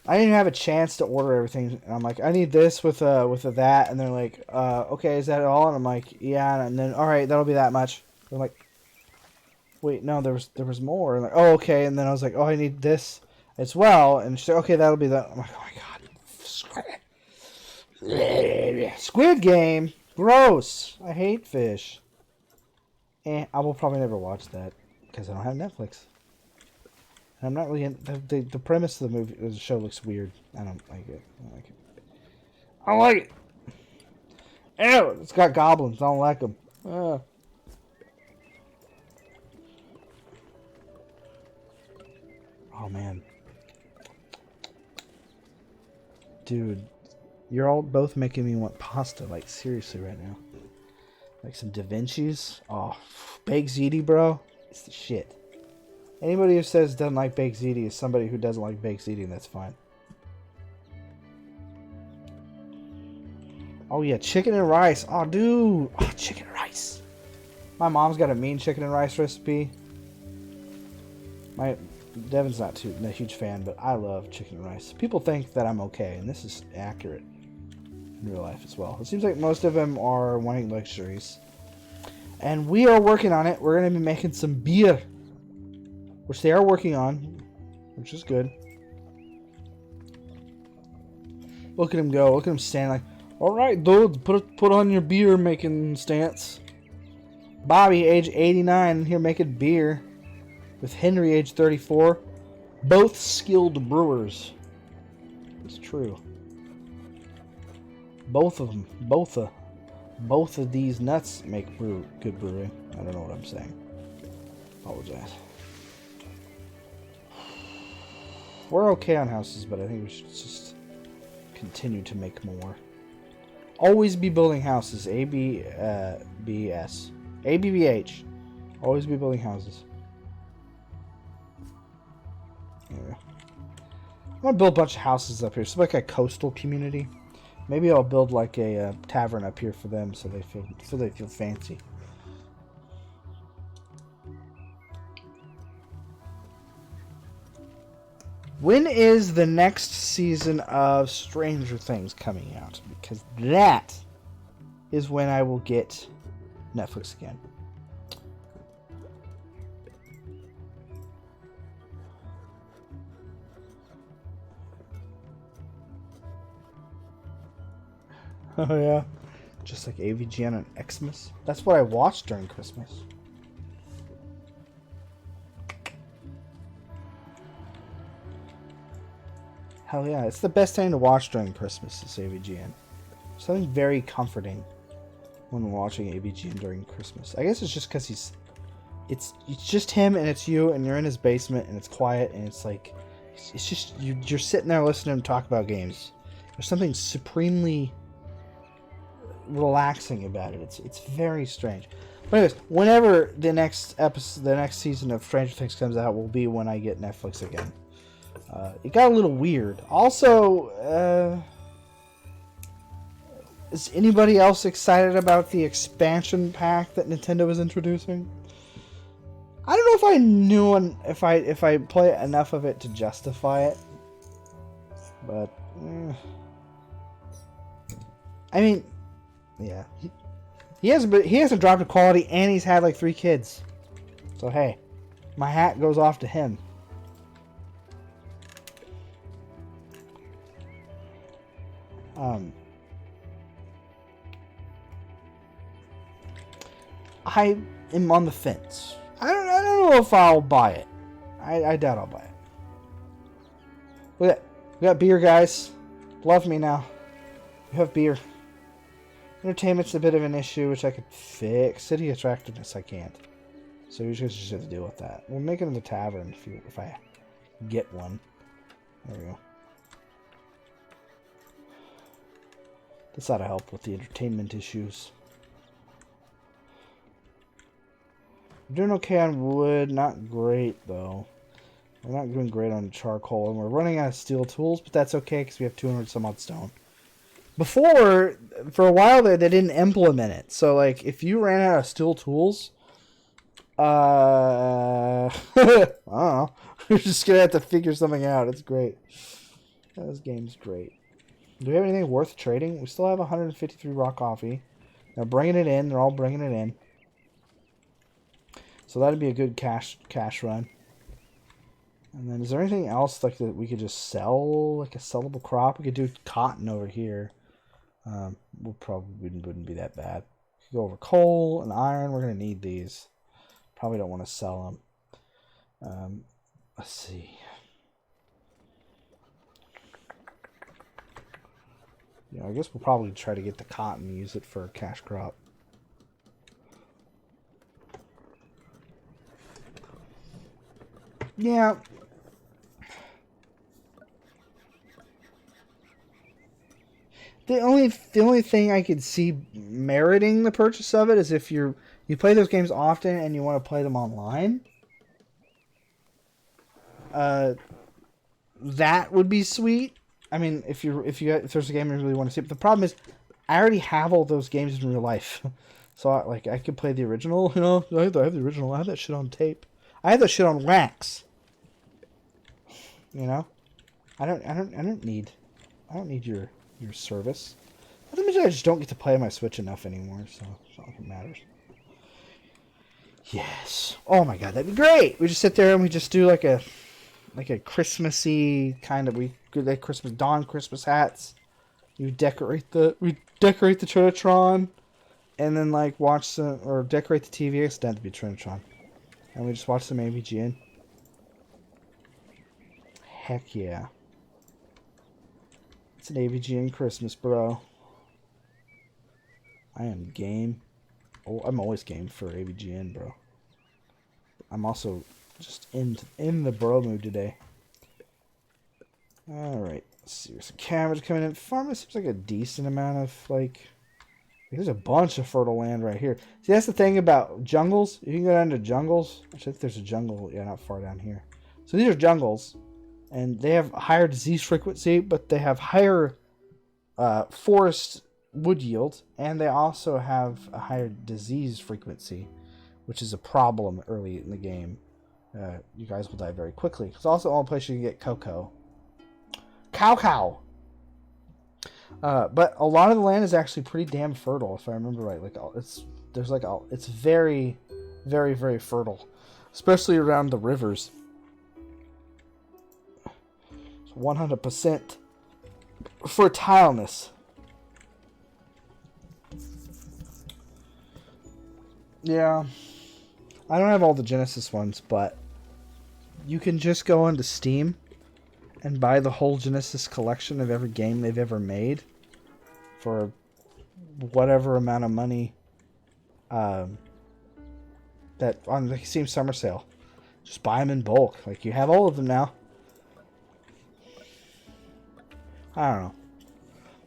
I didn't have a chance to order everything, and I'm like, I need this with a that, and they're like, okay, is that all? And I'm like, yeah, and then all right, that'll be that much. They're like, wait, no, there was more. And like, oh, okay, and then I was like, oh, I need this as well, and she's like, okay, that'll be that. I'm like, oh my god, Squid Game, gross. I hate fish. I will probably never watch that because I don't have Netflix. I'm not really the premise of the show looks weird. I don't like it. I don't like it. Ew, it's got goblins. I don't like them. Oh man, dude, you're all both making me want pasta. Like seriously, right now. Like some Da Vinci's. Oh, baked ziti, bro. It's the shit. Anybody who says doesn't like baked ziti is somebody who doesn't like baked ziti, and that's fine. Oh yeah, chicken and rice. Oh dude, oh, chicken and rice. My mom's got a mean chicken and rice recipe. Devin's not a huge fan, but I love chicken and rice. People think that I'm okay, and this is accurate in real life as well. It seems like most of them are wanting luxuries, and we are working on it. We're gonna be making some beer. Which they are working on, which is good. Look at him go. Look at him stand like, all right, dude, put on your beer making stance. Bobby, age 89, here making beer. With Henry, age 34. Both skilled brewers. It's true. Both of them. Both of these nuts make good brewing. I don't know what I'm saying. Apologize. We're okay on houses, but I think we should just continue to make more. Always be building houses. ABBS. ABBH. Always be building houses. There we go. I'm gonna build a bunch of houses up here. It's like a coastal community. Maybe I'll build like a tavern up here for them, so they feel fancy. When is the next season of Stranger Things coming out? Because that is when I will get Netflix again. Oh yeah, just like AVGN on Xmas. That's what I watched during Christmas. Hell yeah, it's the best thing to watch during Christmas is AVGN. Something very comforting when watching AVGN during Christmas. I guess it's just because it's just him and it's you and you're in his basement and it's quiet and it's like it's just you're sitting there listening to him talk about games. There's something supremely relaxing about it. It's very strange. But anyways, whenever the next episode, the next season of Stranger Things comes out, will be when I get Netflix again. It got a little weird. Also, is anybody else excited about the expansion pack that Nintendo is introducing? I don't know if I knew if I play enough of it to justify it, but I mean, yeah, he hasn't dropped a quality, and he's had like 3 kids. So hey, my hat goes off to him. I am on the fence. I don't know if I'll buy it. I doubt I'll buy it. Look at that. We got beer, guys. Love me now. We have beer. Entertainment's a bit of an issue, which I could fix. City attractiveness, I can't. So you just have to deal with that. We'll make it in the tavern if I get one. There we go. This ought to help with the entertainment issues. We're doing okay on wood. Not great, though. We're not doing great on charcoal. And we're running out of steel tools, but that's okay because we have 200 some odd stone. Before, for a while there, they didn't implement it. So, like, if you ran out of steel tools, I don't know. You're just going to have to figure something out. It's great. This game's great. Do we have anything worth trading? We still have 153 raw coffee. They're bringing it in. They're all bringing it in. So that'd be a good cash run. And then is there anything else like that we could just sell? Like a sellable crop? We could do cotton over here. We'll probably wouldn't be that bad. We could go over coal and iron. We're going to need these. Probably don't want to sell them. Let's see. Yeah, I guess we'll probably try to get the cotton and use it for a cash crop. Yeah. The only thing I could see meriting the purchase of it is if you play those games often and you want to play them online. That would be sweet. I mean, if there's a game you really want to see, but the problem is, I already have all those games in real life, so I could play the original. You know, I have the original. I have that shit on tape. I have that shit on wax. You know, I don't need your service. Not to mention, I just don't get to play my Switch enough anymore, so it's not like it matters. Yes. Oh my god, that'd be great. We just sit there and we just do like a Christmassy kind of, we do like Christmas hats. we decorate the Trinitron, and then like watch some or decorate the TV. It's meant to be Trinitron, and we just watch some AVGN. Heck yeah, it's an AVGN Christmas, bro. I am game. Oh, I'm always game for AVGN, bro. I'm also just in the bro mood today. Alright, let's see. There's some cabbage coming in. Farm seems like a decent amount of, like... There's a bunch of fertile land right here. See, that's the thing about jungles. You can go down to jungles. I think there's a jungle. Yeah, not far down here. So these are jungles. And they have higher disease frequency, but they have higher forest wood yield. And they also have a higher disease frequency, which is a problem early in the game. You guys will die very quickly. It's also the only place you can get cocoa. Cow. But a lot of the land is actually pretty damn fertile, if I remember right. Like it's very, very, very fertile, especially around the rivers. It's 100% fertileness. Yeah, I don't have all the Genesis ones, but you can just go into Steam and buy the whole Genesis collection of every game they've ever made for whatever amount of money that on the Steam Summer Sale. Just buy them in bulk. Like, you have all of them now. I don't know.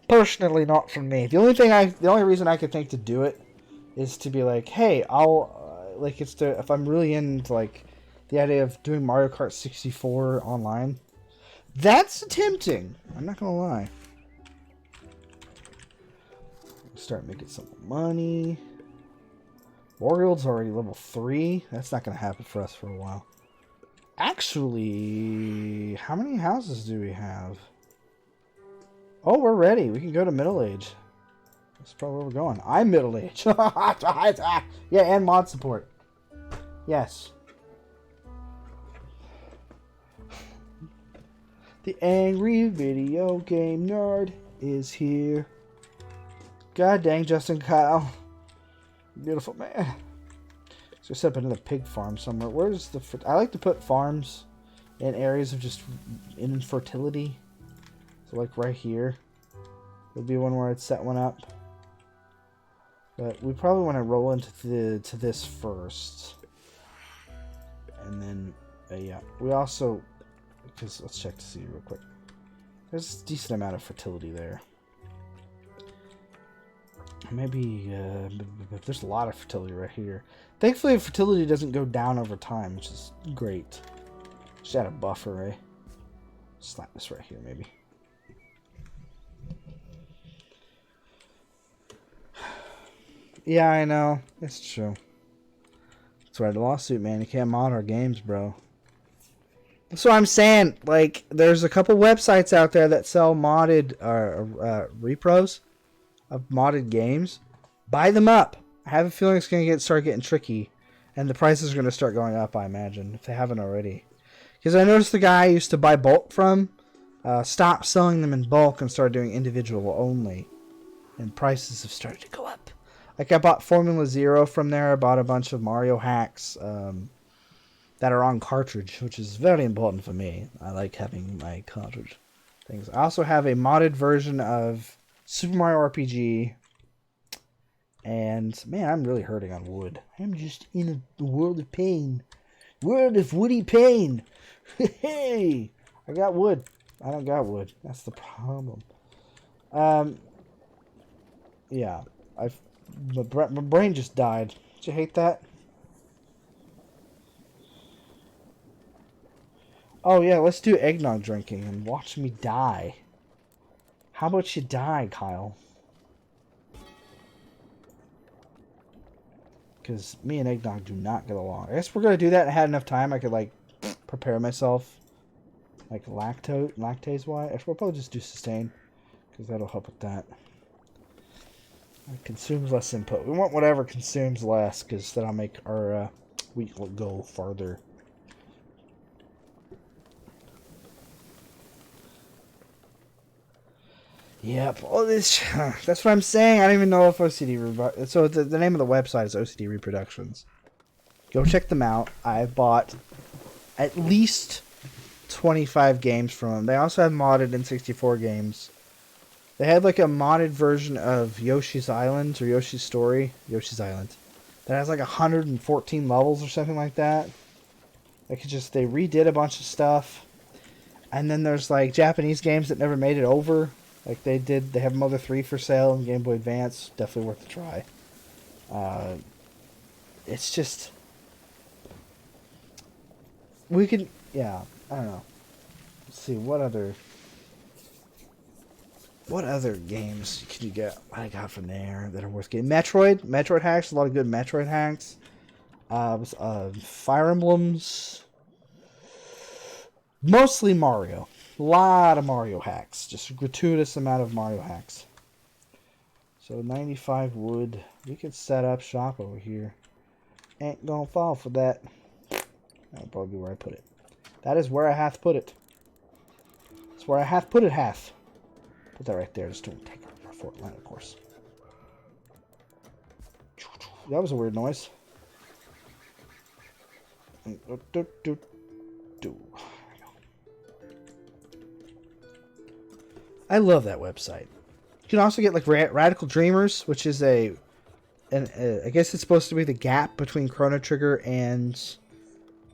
Personally, not for me. The only reason I could think to do it is to be like, hey, I'll if I'm really into like the idea of doing Mario Kart 64 online. That's tempting. I'm not gonna lie. Start making some money. Warrield's already level 3. That's not gonna happen for us for a while. Actually, how many houses do we have? Oh, we're ready. We can go to middle age. That's probably where we're going. I'm middle age. Yeah, and mod support. Yes. The angry video game nerd is here. God dang, Justin Kyle. Beautiful man. So set up another pig farm somewhere. Where's the... I like to put farms in areas of just infertility. So like right here. Would be one where I'd set one up. But we probably want to roll into this first. And then, yeah. We also... Because let's check to see real quick. There's a decent amount of fertility there. Maybe there's a lot of fertility right here. Thankfully, fertility doesn't go down over time, which is great. Just add a buffer, eh? Slap this right here, maybe. Yeah, I know. It's true. That's right, a lawsuit, man. You can't mod our games, bro. That's what I'm saying. Like, there's a couple websites out there that sell modded repros of modded games. Buy them up. I have a feeling it's going to start getting tricky. And the prices are going to start going up, I imagine, if they haven't already. Because I noticed the guy I used to buy bulk from stopped selling them in bulk and started doing individual only. And prices have started to go up. Like, I bought Formula Zero from there. I bought a bunch of Mario hacks that are on cartridge, which is very important for me. I like having my cartridge things. I also have a modded version of Super Mario RPG. And, man, I'm really hurting on wood. I'm just in a world of pain. World of woody pain. Hey! I got wood. I don't got wood. That's the problem. Yeah. My brain just died. Did you hate that? Oh, yeah, let's do eggnog drinking and watch me die. How about you die, Kyle? Because me and eggnog do not get along. I guess we're going to do that. I had enough time. I could, like, prepare myself. Like, lactase-wise. We'll probably just do sustain. Because that'll help with that. It consumes less input. We want whatever consumes less. Because that'll make our wheat go farther. Yep. Oh, this. That's what I'm saying. I don't even know if OCD. So the name of the website is OCD Reproductions. Go check them out. I've bought at least 25 games from them. They also have modded N64 games. They had like a modded version of Yoshi's Island or Yoshi's Story. Yoshi's Island. That has like 114 levels or something like that. They redid a bunch of stuff. And then there's like Japanese games that never made it over. Like they have Mother 3 for sale and Game Boy Advance. Definitely worth a try. It's just... We could... Yeah, I don't know. Let's see, what other games can you get? I got from there that are worth getting. Metroid hacks. A lot of good Metroid hacks. Fire Emblems. Mostly Mario. A lot of Mario hacks. Just a gratuitous amount of Mario hacks. So 95 wood. We could set up shop over here. Ain't gonna fall for that. That'll probably be where I put it. That is where I hath put it. That's where I hath put it hath. Put that right there. Just don't take our fort line, of course. That was a weird noise. I love that website. You can also get like Radical Dreamers, which is I guess it's supposed to be the gap between Chrono Trigger and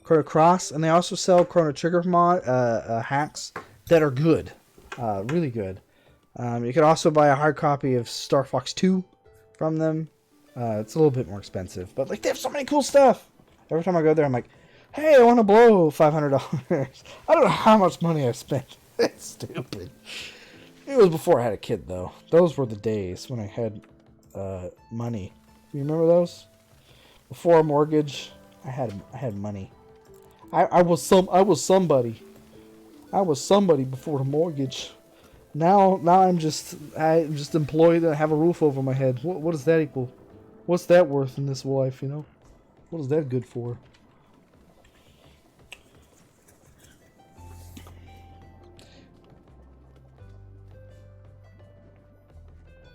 Chrono Cross, and they also sell Chrono Trigger hacks that are good, really good. You can also buy a hard copy of Star Fox 2 from them. It's a little bit more expensive, but like they have so many cool stuff. Every time I go there, I'm like, hey, I want to blow $500. I don't know how much money I spent. It's stupid. It was before I had a kid, though. Those were the days when I had money. You remember those? Before a mortgage, I had money. I was somebody. I was somebody before the mortgage. Now I'm just employed and I have a roof over my head. What does that equal? What's that worth in this life, you know? What is that good for?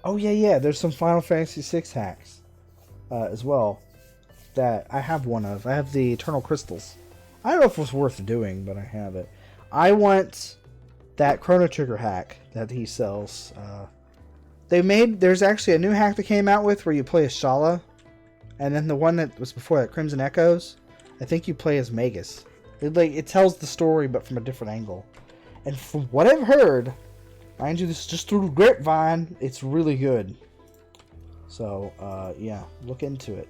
Oh yeah, there's some Final Fantasy VI hacks as well that I have one of. I have the Eternal Crystals. I don't know if it's worth doing, but I have it. I want that Chrono Trigger hack that he sells. There's actually a new hack that came out with where you play as Shala, and then the one that was before that, Crimson Echoes, I think you play as Magus. It tells the story but from a different angle. And from what I've heard, mind you, this is just through the grapevine, it's really good. So, yeah, look into it.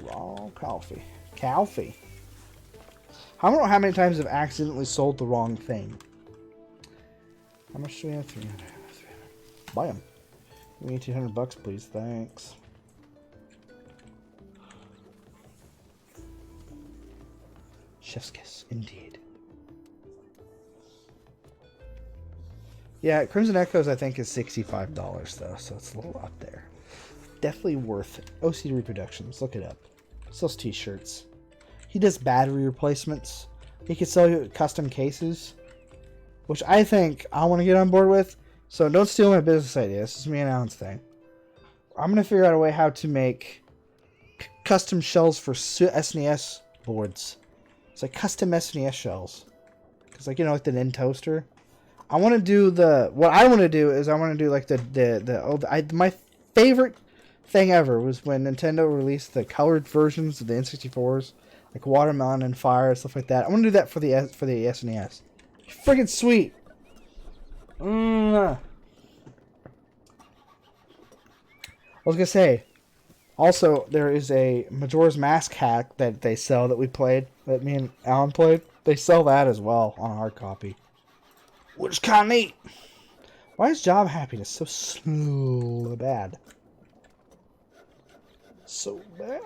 Raw coffee. Coffee. I don't know how many times I've accidentally sold the wrong thing. How much do we have? 300. Buy them. Give me $1,800, please. Thanks. Chef's kiss, indeed. Yeah, Crimson Echoes I think is $65 though, so it's a little up there. Definitely worth it. OCD Reproductions, look it up. Sells t-shirts. He does battery replacements. He could sell you custom cases, which I think I want to get on board with. So don't steal my business idea. This is me and Alan's thing. I'm going to figure out a way how to make custom shells for SNES boards. It's like custom SNES shells. Because like, you know, like the Nin toaster. I want to do what I want to do is I want to do like my favorite thing ever was when Nintendo released the colored versions of the N64s, like watermelon and fire and stuff like that. I want to do that for the SNES. Freaking sweet. I was gonna say, also there is a Majora's Mask hack that they sell that me and Alan played. They sell that as well on a hard copy, which is kind of neat. Why is job happiness so bad? So bad.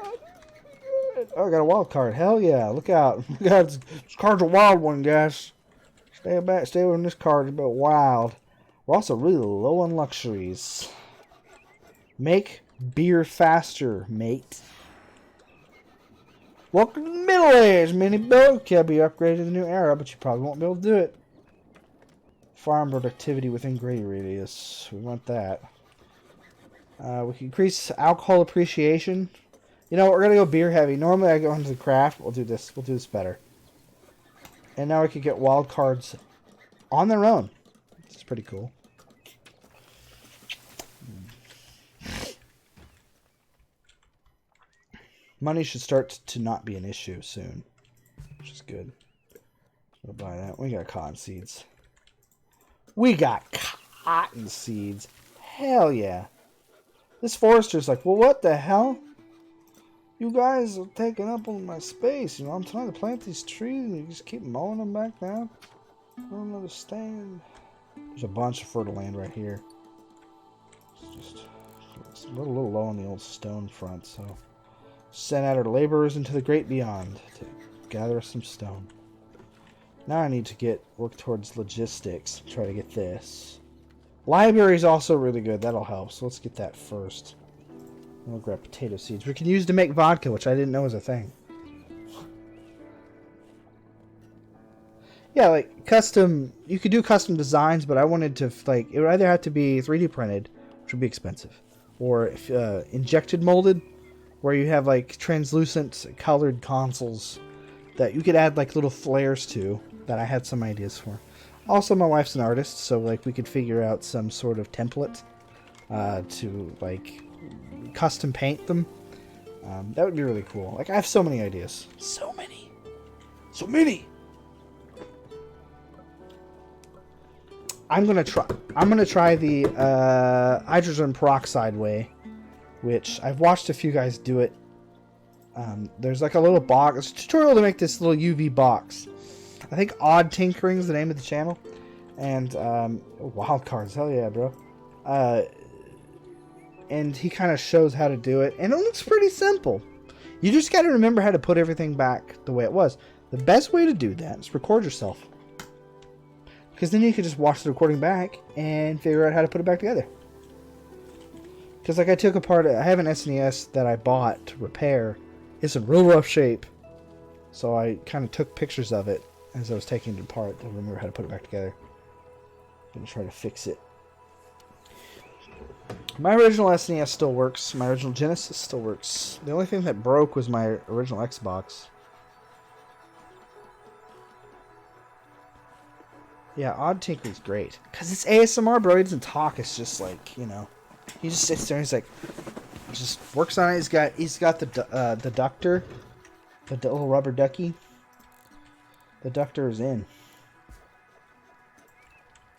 Oh, I got a wild card. Hell yeah! Look out! Look out! This card's a wild one, guys. Stay back. Stay away from this card. It's a bit wild. We're also really low on luxuries. Make beer faster, mate. Welcome to the Middle Age, mini build. Can be upgraded to the new era, but you probably won't be able to do it. Farm productivity within grade radius. We want that. We can increase alcohol appreciation. You know, we're going to go beer heavy. Normally I go into the craft. We'll do this. We'll do this better. And now we can get wild cards on their own. It's pretty cool. Money should start to not be an issue soon, which is good. We'll buy that. We got cotton seeds. We got cotton seeds. Hell yeah. This forester's like, well, what the hell? You guys are taking up all my space. You know, I'm trying to plant these trees and you just keep mowing them back down. I don't understand. There's a bunch of fertile land right here. It's a little low on the old stone front, so send out our laborers into the great beyond to gather us some stone. Now I need to work towards logistics. Try to get this. Library is also really good. That'll help. So let's get that first. We'll grab potato seeds. We can use to make vodka, which I didn't know was a thing. Yeah, like custom. You could do custom designs, but I wanted to like it would either have to be 3D printed, which would be expensive, or if, injected molded, where you have like translucent colored consoles that you could add like little flares to. That I had some ideas for. Also, my wife's an artist, so like we could figure out some sort of template to like custom paint them. That would be really cool. Like I have so many ideas. So many. I'm gonna try the hydrogen peroxide way, which I've watched a few guys do it. There's like a little box. It's a tutorial to make this little UV box. I think Odd Tinkering is the name of the channel. And wild cards, hell yeah, bro. And he kind of shows how to do it, and it looks pretty simple. You just got to remember how to put everything back the way it was. The best way to do that is record yourself, because then you can just watch the recording back and figure out how to put it back together. Because like I have an SNES that I bought to repair. It's in real rough shape, so I kind of took pictures of it as I was taking it apart to remember how to put it back together. I'm going to try to fix it. My original SNES still works. My original Genesis still works. The only thing that broke was my original Xbox. Yeah, Odd Tinkering's great. Because it's ASMR, bro. He doesn't talk. It's just like, you know. He just sits there and he's like... just works on it. He's got the ductor. The little rubber ducky. The ductor is in.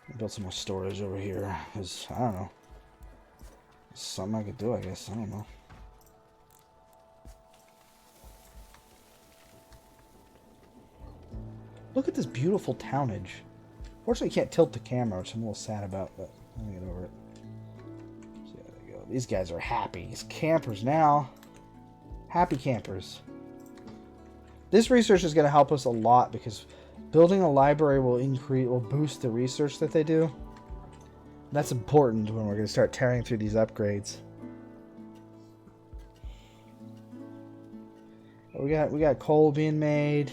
I built some more storage over here. Because, I don't know. Something I could do, I guess. I don't know. Look at this beautiful townage. Fortunately, you can't tilt the camera, which I'm a little sad about, but let me get over it. So, yeah, there you go. These guys are happy. These campers now. Happy campers. This research is going to help us a lot because building a library will boost the research that they do. That's important when we're going to start tearing through these upgrades. We got coal being made.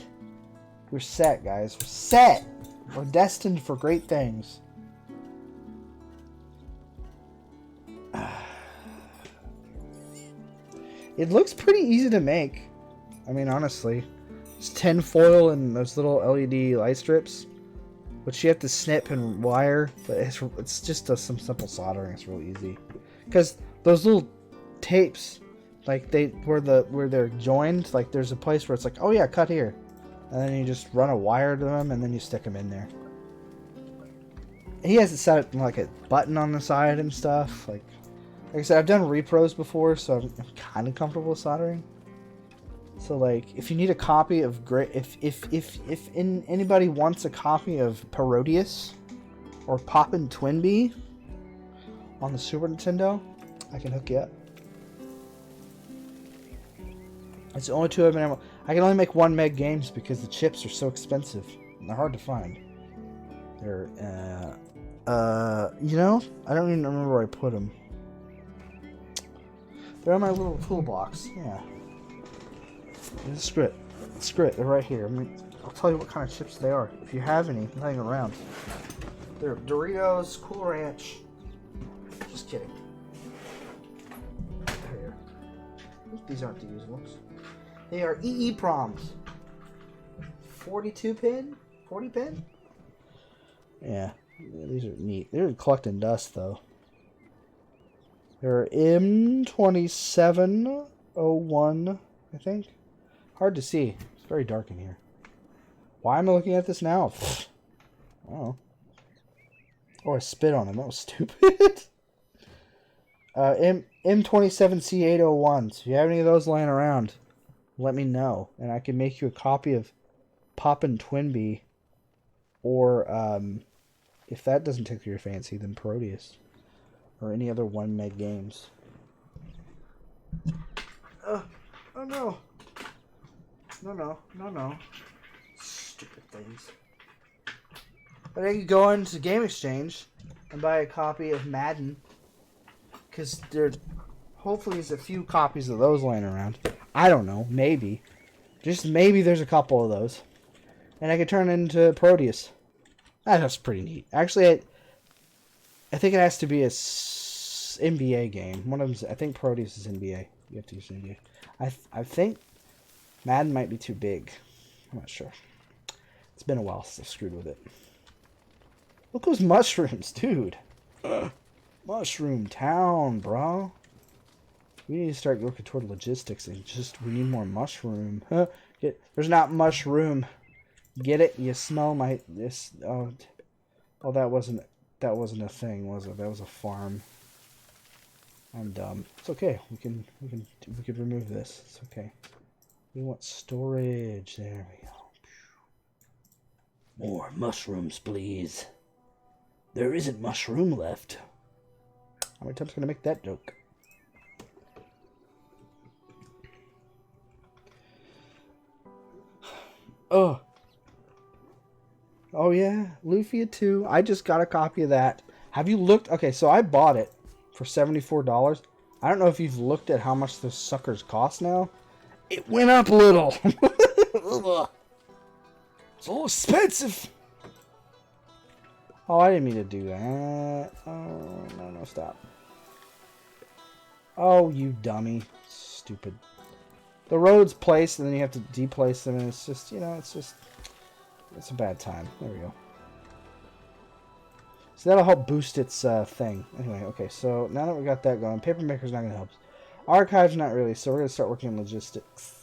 We're set, guys. We're set. We're destined for great things. It looks pretty easy to make. I mean, honestly. It's tin foil and those little LED light strips, which you have to snip and wire, but it's just some simple soldering. It's real easy, because those little tapes, like where they're joined, like there's a place where it's like, oh yeah, cut here, and then you just run a wire to them and then you stick them in there. He has it set up like a button on the side and stuff. Like I said, I've done repros before, so I'm kind of comfortable with soldering. So like, if you need a copy of if anybody wants a copy of Parodius or Poppin' Twinbee on the Super Nintendo, I can hook you up. It's the only two I've been able. I can only make 1 meg games because the chips are so expensive and they're hard to find. They're you know, I don't even remember where I put them. They're in my little toolbox. Yeah. Screw it. They're right here. I'll tell you what kind of chips they are. If you have any laying around. They're Doritos Cool Ranch. Just kidding. There. These aren't the used ones. They are EEPROMs. 42 pin? 40 pin? Yeah, these are neat. They're collecting dust, though. They're M2701, I think. Hard to see. It's very dark in here. Why am I looking at this now? Oh. Oh, I spit on him. That was stupid. M27C801. So if you have any of those lying around, let me know. And I can make you a copy of Poppin' Twinbee. Or, if that doesn't tickle your fancy, then Proteus. Or any other 1 meg games. Oh no. No. Stupid things. But I could go into Game Exchange and buy a copy of Madden. Because hopefully there's a few copies of those laying around. I don't know. Maybe. Just maybe there's a couple of those. And I could turn it into Proteus. That's pretty neat. Actually, I think it has to be a NBA game. One of them's, I think Proteus is NBA. You have to use NBA. I think Madden might be too big. I'm not sure. It's been a while since I've screwed with it. Look at those mushrooms, dude. Mushroom town, bro. We need to start looking toward logistics and we need more mushroom. There's not mushroom. Get it? You smell this? Oh, that wasn't a thing, was it? That was a farm. I'm dumb. It's okay. We can remove this. It's okay. We want storage. There we go. More mushrooms, please. There isn't mushroom left. How many times can I make that joke? Oh. Oh yeah, Lufia 2. I just got a copy of that. Have you looked? Okay, so I bought it for $74. I don't know if you've looked at how much those suckers cost now. It went up a little. It's a little expensive. Oh, I didn't mean to do that. Oh, no, stop. Oh, you dummy. Stupid. The road's placed, and then you have to deplace them, and it's just, it's a bad time. There we go. So that'll help boost its thing. Anyway, okay, so now that we got that going, Papermaker's not going to help us. Archive's not really, so we're going to start working on logistics.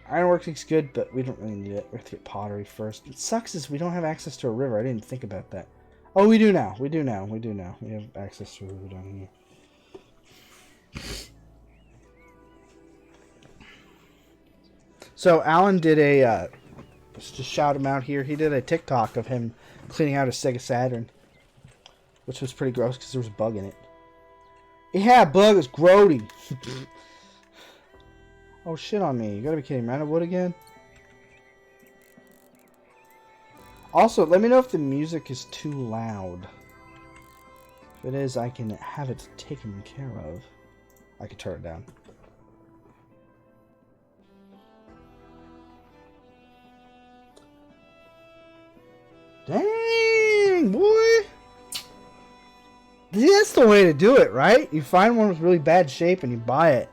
Ironworks looks good, but we don't really need it. We have to get pottery first. It sucks is we don't have access to a river. I didn't think about that. Oh, we do now. We have access to a river down here. So Alan did a, just to shout him out here, he did a TikTok of him cleaning out a Sega Saturn, which was pretty gross because there was a bug in it. It had a bug, it's grody. Oh, shit on me. You gotta be kidding me. Out of wood again? Also, let me know if the music is too loud. If it is, I can have it taken care of. I can turn it down. Dang, boy! That's the way to do it, right? You find one with really bad shape and you buy it.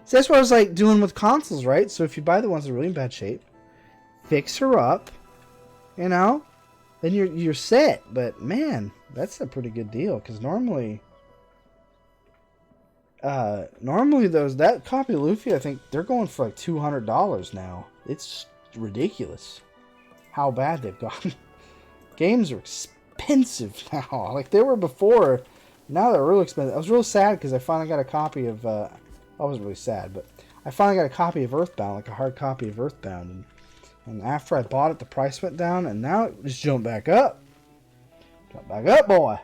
See, that's what I was like doing with consoles, right? So if you buy the ones that are really in bad shape, fix her up, then you're set. But man, that's a pretty good deal because normally that copy of Luffy, I think they're going for like $200 now. It's ridiculous how bad they've gotten. Games are expensive now, like they were before. Now they're real expensive. I was real sad because I finally got a copy of. I wasn't really sad, but I finally got a copy of Earthbound, like a hard copy of Earthbound, and after I bought it, the price went down, and now it just jumped back up. Jump back up, boy.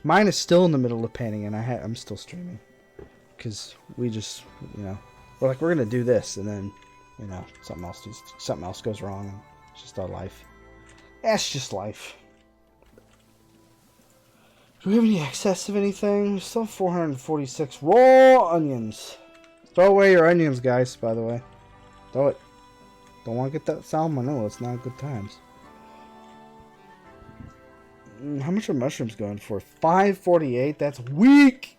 Mine is still in the middle of painting, and I'm still streaming because we just, we're like we're gonna do this, and then, something else goes wrong, and it's just our life. That's just life. Do we have any excess of anything? Still 446 raw onions. Throw away your onions, guys, by the way. Throw it. Don't want to get that salmonella. It's not good times. How much are mushrooms going for? 548. That's weak.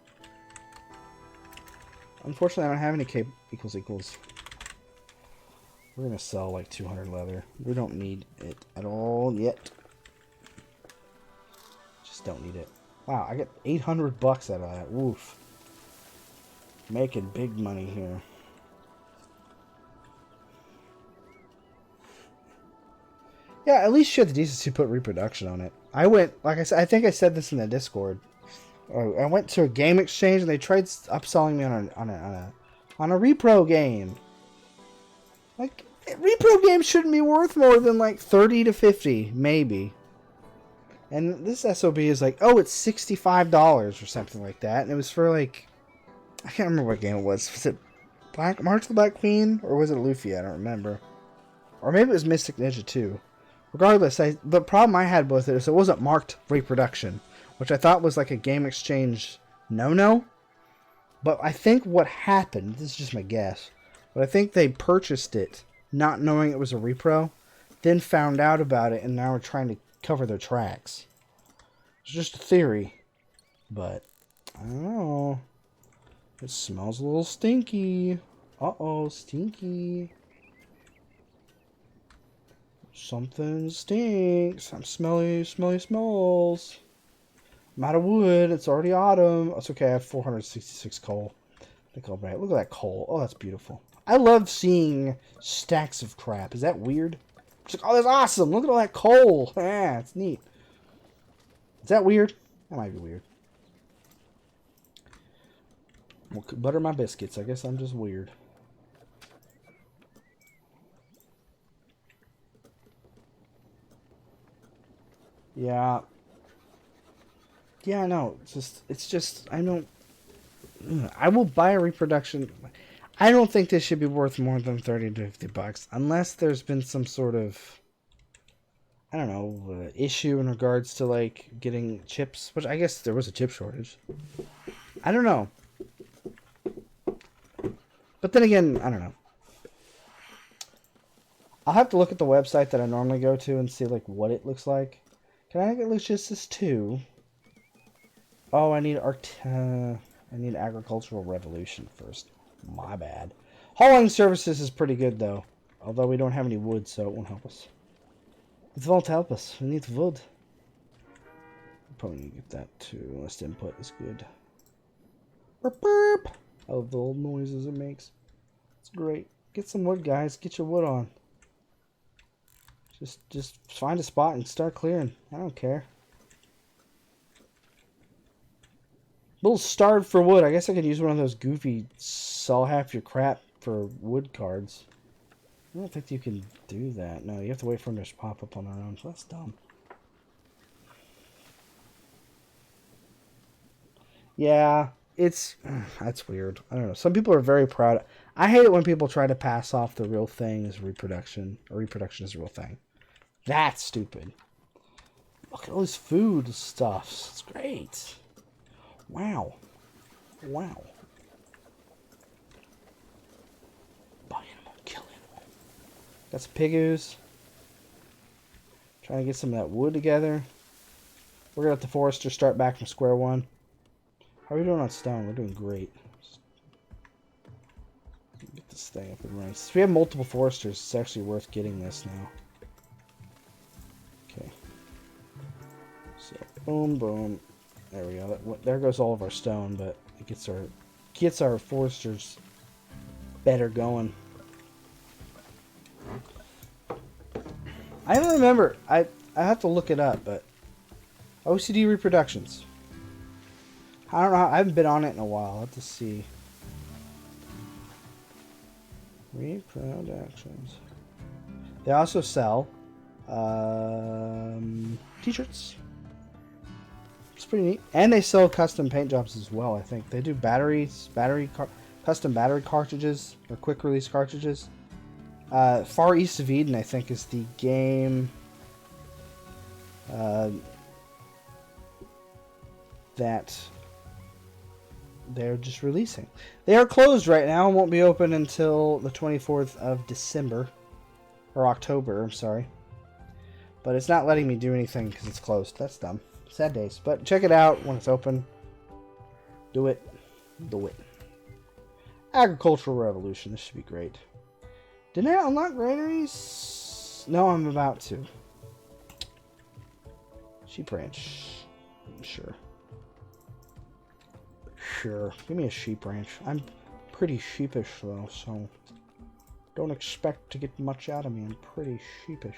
Unfortunately, I don't have any K equals equals. We're gonna sell like 200 leather. We don't need it at all yet. Just don't need it. Wow, I get 800 bucks out of that. Woof. Making big money here. Yeah, at least you had the decency to put reproduction on it. I went, like I said, I think I said this in the Discord. I went to a game exchange and they tried upselling me on a repro game. Like, repro games shouldn't be worth more than like 30 to 50, maybe. And this SOB is like, oh, it's $65 or something like that. And it was for like, I can't remember what game it was. Was it March of the Black Queen? Or was it Luffy? I don't remember. Or maybe it was Mystic Ninja 2. Regardless, the problem I had with it is it wasn't marked reproduction, which I thought was like a game exchange no-no. But I think what happened, this is just my guess, but I think they purchased it not knowing it was a repro, then found out about it, and now are trying to cover their tracks. It's just a theory, but I don't know. It smells a little stinky. Uh-oh, stinky. Something stinks. I'm smelly smells. I'm out of wood. It's already autumn. It's okay. I have 466 coal. I think I'll buy it. Look at that coal. Oh, that's beautiful. I love seeing stacks of crap. Is that weird? It's like, oh, that's awesome. Look at all that coal. Yeah, it's neat. Is that weird? That might be weird. Well, butter my biscuits. I guess I'm just weird. Yeah. Yeah, I know. It's just, I don't, I will buy a reproduction. I don't think this should be worth more than 30 to 50 bucks unless there's been some sort of, I don't know, issue in regards to like getting chips, which I guess there was a chip shortage. I don't know. But then again, I don't know. I'll have to look at the website that I normally go to and see like what it looks like. Can I get Lucius 2? Oh, I need Agricultural Revolution first. My bad. Hauling services is pretty good though. Although we don't have any wood, so it won't help us. It won't help us. We need wood. Probably need to get that too. List input is good. Burp burp. I love the old noises it makes. It's great. Get some wood, guys. Get your wood on. Just find a spot and start clearing. I don't care. A little starved for wood. I guess I could use one of those goofy sell half your crap for wood cards. I don't think you can do that. No, you have to wait for them to pop up on their own. So that's dumb. Yeah, that's weird. I don't know. Some people are very proud. I hate it when people try to pass off the real thing as reproduction, or reproduction is a real thing. That's stupid. Look at all this food stuff. It's great. Wow. Wow. Buy animal, kill animal. Got some pig ooze. Trying to get some of that wood together. We're gonna let the forester start back from square one. How are we doing on stone? We're doing great. Get this thing up and running. Since we have multiple foresters, it's actually worth getting this now. Okay. So boom, boom. There we go. There goes all of our stone, but it gets our foresters better going. I don't remember. I have to look it up, but OCD reproductions. I don't know. I haven't been on it in a while. I'll have to see. Reproductions. They also sell t-shirts. It's pretty neat. And they sell custom paint jobs as well, I think. They do custom battery cartridges, or quick release cartridges. Far East of Eden, I think, is the game that they're just releasing. They are closed right now and won't be open until the 24th of December. Or October, I'm sorry. But it's not letting me do anything because it's closed. That's dumb. Sad days. But check it out when it's open. Do it. Do it. Agricultural Revolution. This should be great. Didn't I unlock granaries? No, I'm about to. Sheep ranch. Sure. Sure. Give me a sheep ranch. I'm pretty sheepish, though, so don't expect to get much out of me. I'm pretty sheepish.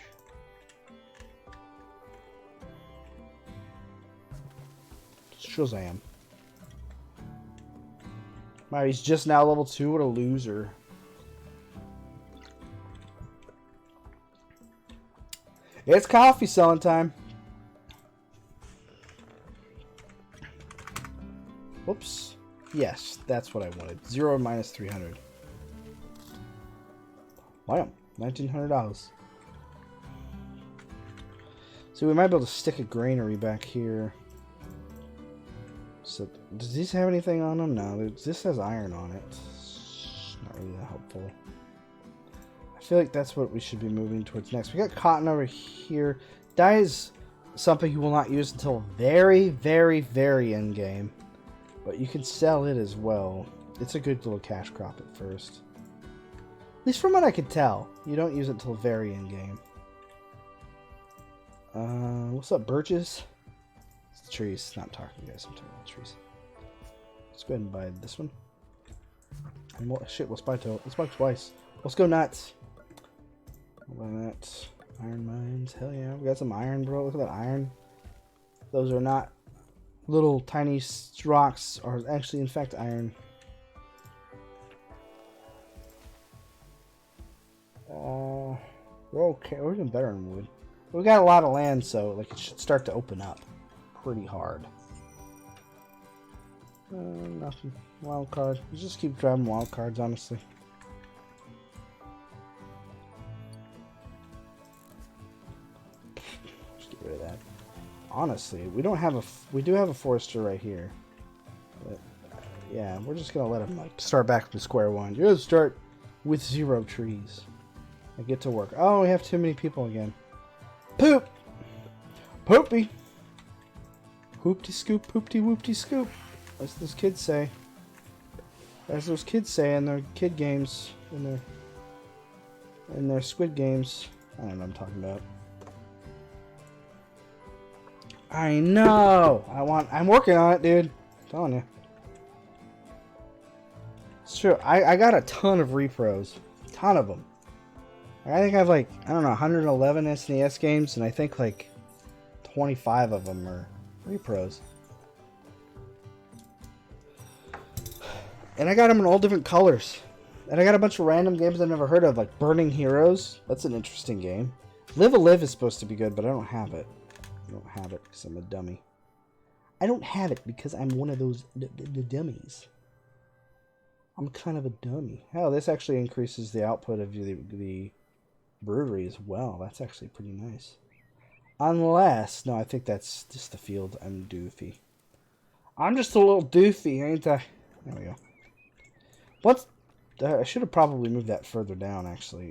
Shazam. Wow, he's just now level 2. What a loser. It's coffee selling time. Whoops. Yes, that's what I wanted. 0 minus 300. Wow, $1,900. So we might be able to stick a granary back here. So, does this have anything on them? No, this has iron on it. It's not really that helpful. I feel like that's what we should be moving towards next. We got cotton over here. Dye is something you will not use until very, very, very end game. But you can sell it as well. It's a good little cash crop at first. At least from what I could tell. You don't use it until very end game. What's up, birches? It's the trees. Not talking, guys. I'm talking about trees. Let's go ahead and buy this one. And what, shit, let's buy two. Let's buy twice. Let's go nuts. I'll buy that. Iron mines. Hell yeah. We got some iron, bro. Look at that iron. Those are not little tiny rocks, are actually in fact iron. We're okay. We're even better in wood. We got a lot of land, so like it should start to open up pretty hard. Nothing. Wild card. You just keep driving wild cards, honestly. Just get rid of that. Honestly, we don't have a. We do have a forester right here, but yeah, we're just gonna let him like start back from square one. You gotta start with 0 trees. I get to work. Oh, we have too many people again. Poop, poopy, hoopty scoop, poopty whoopty scoop. As those kids say. As those kids say in their kid games, in their Squid Games. I don't know what I'm talking about. I know. I'm working on it, dude. I'm telling you. It's true. I got a ton of repros. Ton of them. I think I have like, I don't know, 111 SNES games, and I think like 25 of them are repros. And I got them in all different colors. And I got a bunch of random games I've never heard of, like Burning Heroes. That's an interesting game. Live a Live is supposed to be good, but I don't have it. I don't have it because I'm a dummy. I don't have it because I'm one of those dummies. I'm kind of a dummy. Hell, this actually increases the output of the brewery as well. That's actually pretty nice. Unless, no, I think that's just the field. I'm doofy. I'm just a little doofy, ain't I? There we go. What's... I should have probably moved that further down, actually.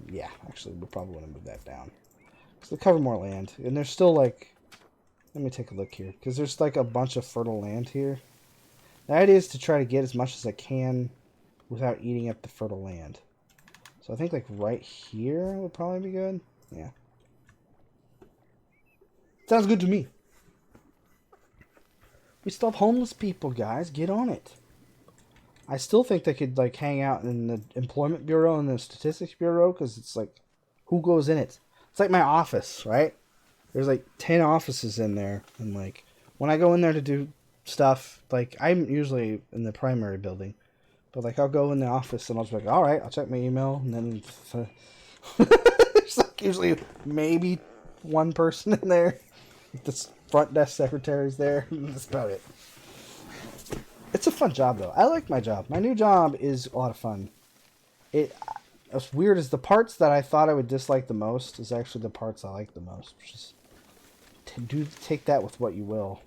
Yeah, actually, we probably want to move that down. So they cover more land. And there's still, like... Let me take a look here. Because there's, like, a bunch of fertile land here. The idea is to try to get as much as I can without eating up the fertile land. So I think, like, right here would probably be good. Yeah. Sounds good to me. We still have homeless people, guys. Get on it. I still think they could, like, hang out in the Employment Bureau and the Statistics Bureau, because it's, like, who goes in it? It's like my office, right? There's, like, 10 offices in there, and, like, when I go in there to do stuff, like, I'm usually in the primary building, but, like, I'll go in the office, and I'll just be like, alright, I'll check my email, and then, there's, like, usually maybe one person in there. The front desk secretary's there. That's about it. It's a fun job, though. I like my job. My new job is a lot of fun. As weird as the parts that I thought I would dislike the most is actually the parts I like the most. Which is, take that with what you will.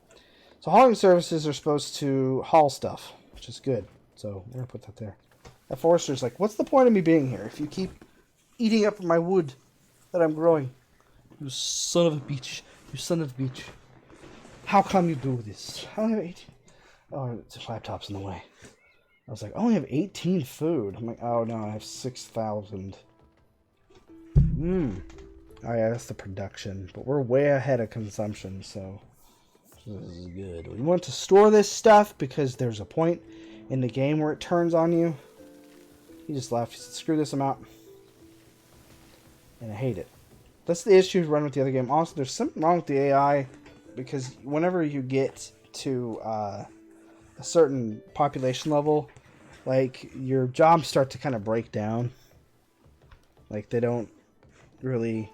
So hauling services are supposed to haul stuff, which is good. So we're going to put that there. That forester's like, what's the point of me being here if you keep eating up my wood that I'm growing? You son of a bitch. You son of a bitch. How come you do this? I only have 18. Oh, the laptop's in the way. I was like, I only have 18 food. I'm like, oh no, I have 6,000. Oh yeah, that's the production. But we're way ahead of consumption, so this is good. We want to store this stuff because there's a point in the game where it turns on you. He just left. He said, screw this amount. And I hate it. That's the issue run with the other game. Also, there's something wrong with the AI because whenever you get to a certain population level, like your jobs start to kind of break down. Like they don't really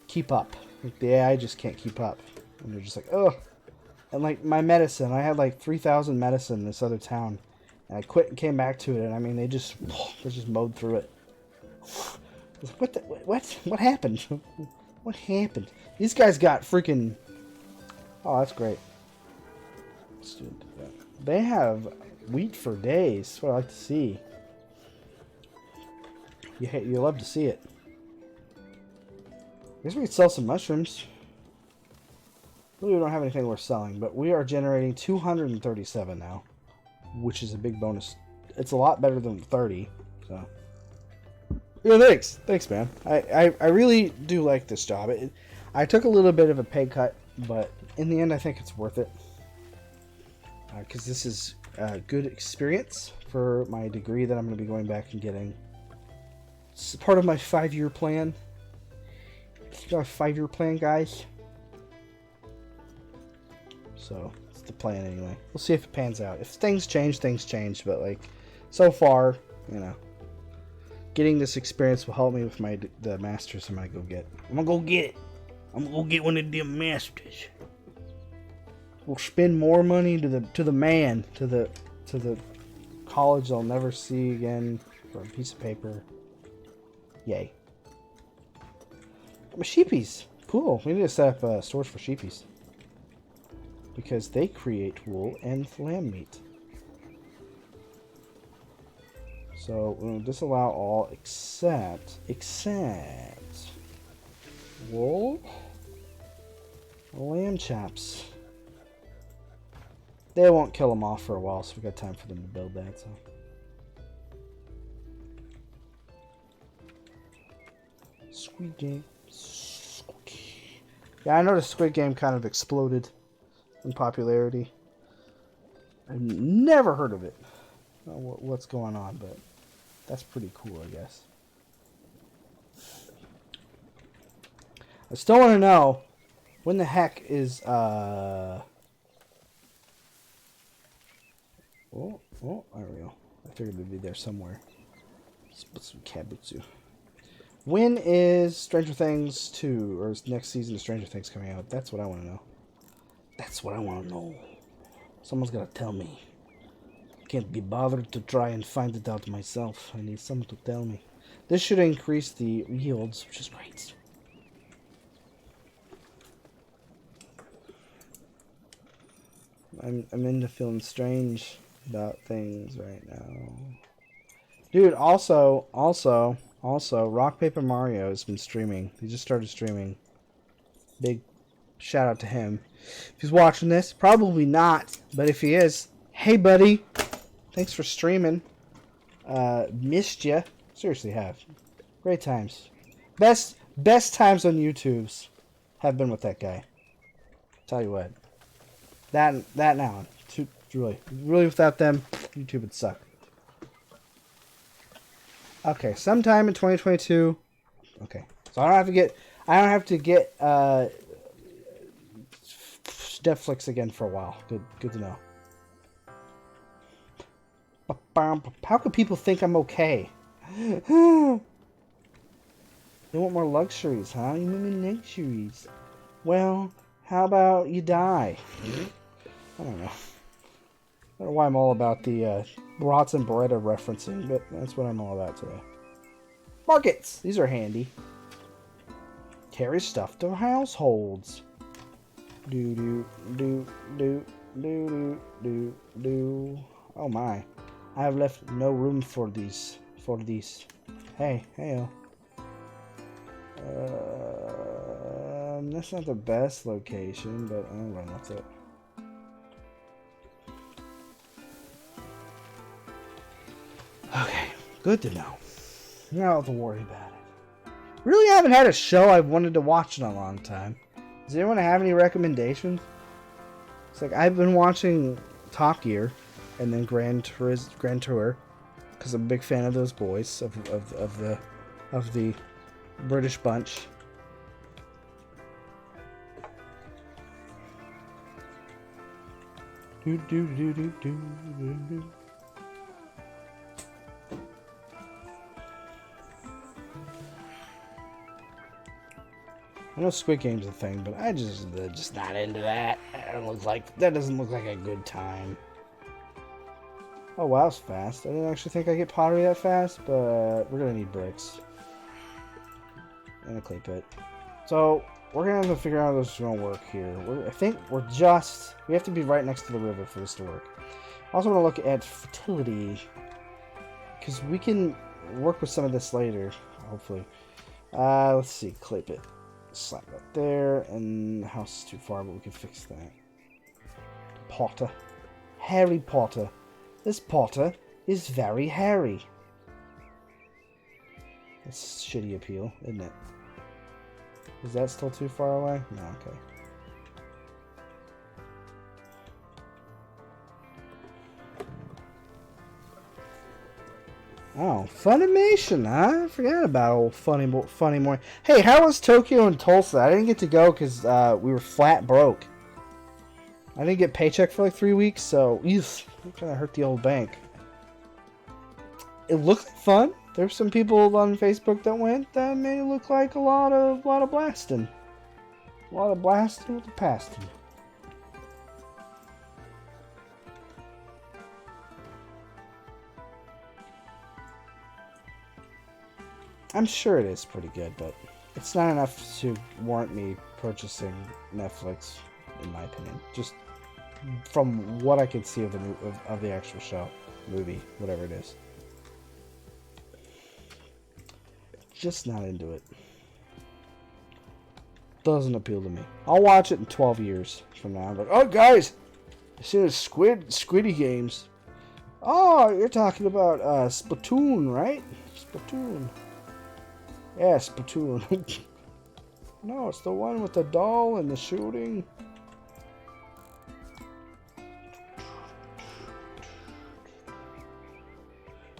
keep up. Like the AI just can't keep up. And they're just like, oh. And like my medicine, I had like 3,000 medicine in this other town. And I quit and came back to it, and I mean, they just mowed through it. What happened? What happened? These guys got freaking... Oh, that's great. They have wheat for days. That's what I like to see. You love to see it. I guess we could sell some mushrooms. Really, we don't have anything worth selling, but we are generating 237 now, which is a big bonus. It's a lot better than 30, so... Yeah, thanks, man. I really do like this job. I took a little bit of a pay cut, but in the end, I think it's worth it. Because this is a good experience for my degree that I'm going to be going back and getting. It's part of my 5-year plan. It's got a 5-year plan, guys. So, it's the plan anyway. We'll see if it pans out. If things change, but like, so far, you know. Getting this experience will help me with the masters I'm gonna go get. I'm gonna go get it. I'm gonna go get one of them masters. We'll spend more money to the college I'll never see again for a piece of paper. Yay. Sheepies. Cool. We need to set up stores for sheepies. Because they create wool and lamb meat. So we'll disallow all except wool, lamb chops. They won't kill them off for a while, so we got time for them to build that. So Squid Game. Yeah, I noticed Squid Game kind of exploded in popularity. I've never heard of it. I don't know what's going on, but that's pretty cool, I guess. I still want to know when the heck is oh, there we go. I figured it'd be there somewhere. Let's put some kabutsu. When is Stranger Things 2 or is next season of Stranger Things coming out? That's what I want to know. That's what I want to know. Someone's got to tell me. Can't be bothered to try and find it out myself. I need someone to tell me. This should increase the yields, which is great. I'm into feeling strange about things right now. Dude, also, Rock Paper Mario has been streaming. He just started streaming. Big shout out to him. If he's watching this, probably not, but if he is, hey buddy. Thanks for streaming. Missed ya. Seriously have. Great times. Best times on YouTube's have been with that guy. Tell you what. That now. Really without them, YouTube would suck. Okay, sometime in 2022. Okay. So I don't have to get Netflix again for a while. Good to know. How could people think I'm okay? You want more luxuries, huh? You want more luxuries? Well, how about you die? I don't know. I don't know why I'm all about the Brats and Beretta referencing, but that's what I'm all about today. Markets! These are handy. Carry stuff to households. Do do do do do do do. Oh my! I have left no room for these. Hey, hey. That's not the best location, but I'll run with it. Okay, good to know. Now I don't have to worry about it. Really haven't had a show I've wanted to watch in a long time. Does anyone have any recommendations? It's like I've been watching Top Gear and then Grand Tour because I'm a big fan of those boys of the British bunch. Do do do do do do do. I know Squid Game's a thing, but I just not into that. That doesn't look like a good time. Oh wow, it's fast. I didn't actually think I'd get pottery that fast, but we're gonna need bricks and a clay pit. So we're gonna have to figure out how this is gonna work here. I think we have to be right next to the river for this to work. I also want to look at fertility because we can work with some of this later, hopefully. Let's see, clay pit. Slap that there, and the house is too far, but we can fix that. Potter. Harry Potter. This Potter is very hairy. That's shitty appeal, isn't it? Is that still too far away? No, okay. Oh, Funimation, huh? I forgot about old Funny More. Hey, how was Tokyo and Tulsa? I didn't get to go because we were flat broke. I didn't get paycheck for like 3 weeks, so it kind of hurt the old bank. It looked fun. There's some people on Facebook that went that made it look like a lot of blasting. A lot of blasting with the pasting. I'm sure it is pretty good, but it's not enough to warrant me purchasing Netflix, in my opinion. Just from what I can see of the actual show, movie, whatever it is. Just not into it. Doesn't appeal to me. I'll watch it in 12 years from now. I'm like, oh guys, I see the Squiddy games. Oh, you're talking about Splatoon, right? Splatoon. Yeah, Splatoon. No, it's the one with the doll and the shooting.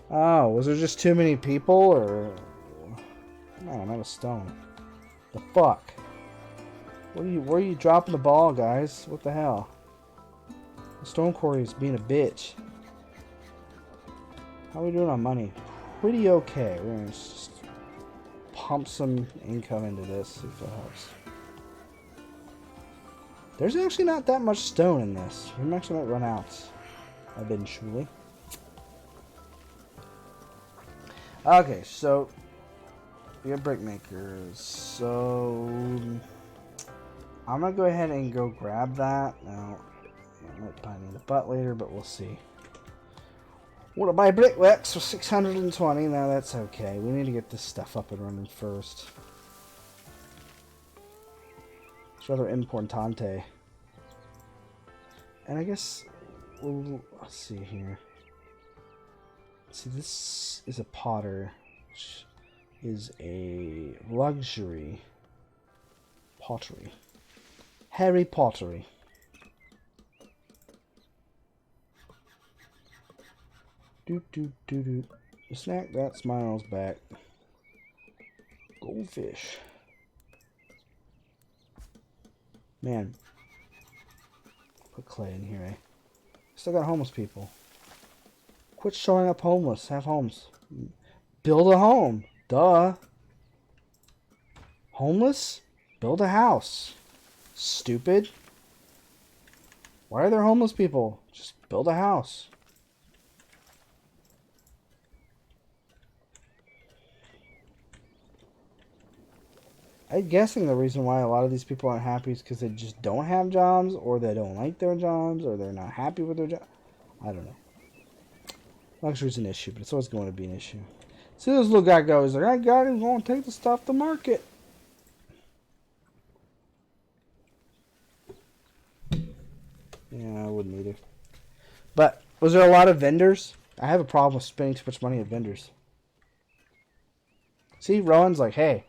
Oh, was there just too many people, or... Man, I'm out of stone. The fuck? Where are you dropping the ball, guys? What the hell? The stone quarry is being a bitch. How are we doing on money? Pretty okay. We're gonna just pump some income into this, see if that helps. There's actually not that much stone in this. We actually might run out eventually. Okay, so we have brick makers. So I'm gonna go ahead and go grab that. Now I might probably need a butt later, but we'll see. Want to buy brickworks for 620? No, that's okay. We need to get this stuff up and running first. It's rather importante. And I guess let's see here. See, this is a potter, which is a luxury pottery. Harry Pottery. Do do do do. Snack that smiles back. Goldfish. Man. Put clay in here, eh? Still got homeless people. Quit showing up homeless. Have homes. Build a home. Duh. Homeless? Build a house. Stupid. Why are there homeless people? Just build a house. I'm guessing the reason why a lot of these people aren't happy is because they just don't have jobs, or they don't like their jobs, or they're not happy with their job. I don't know. Luxury's an issue, but it's always going to be an issue. See this little guy go, he's like, I got it, I'm going to take the stuff to market. Yeah, I wouldn't either. But, was there a lot of vendors? I have a problem with spending too much money at vendors. See, Rowan's like, hey,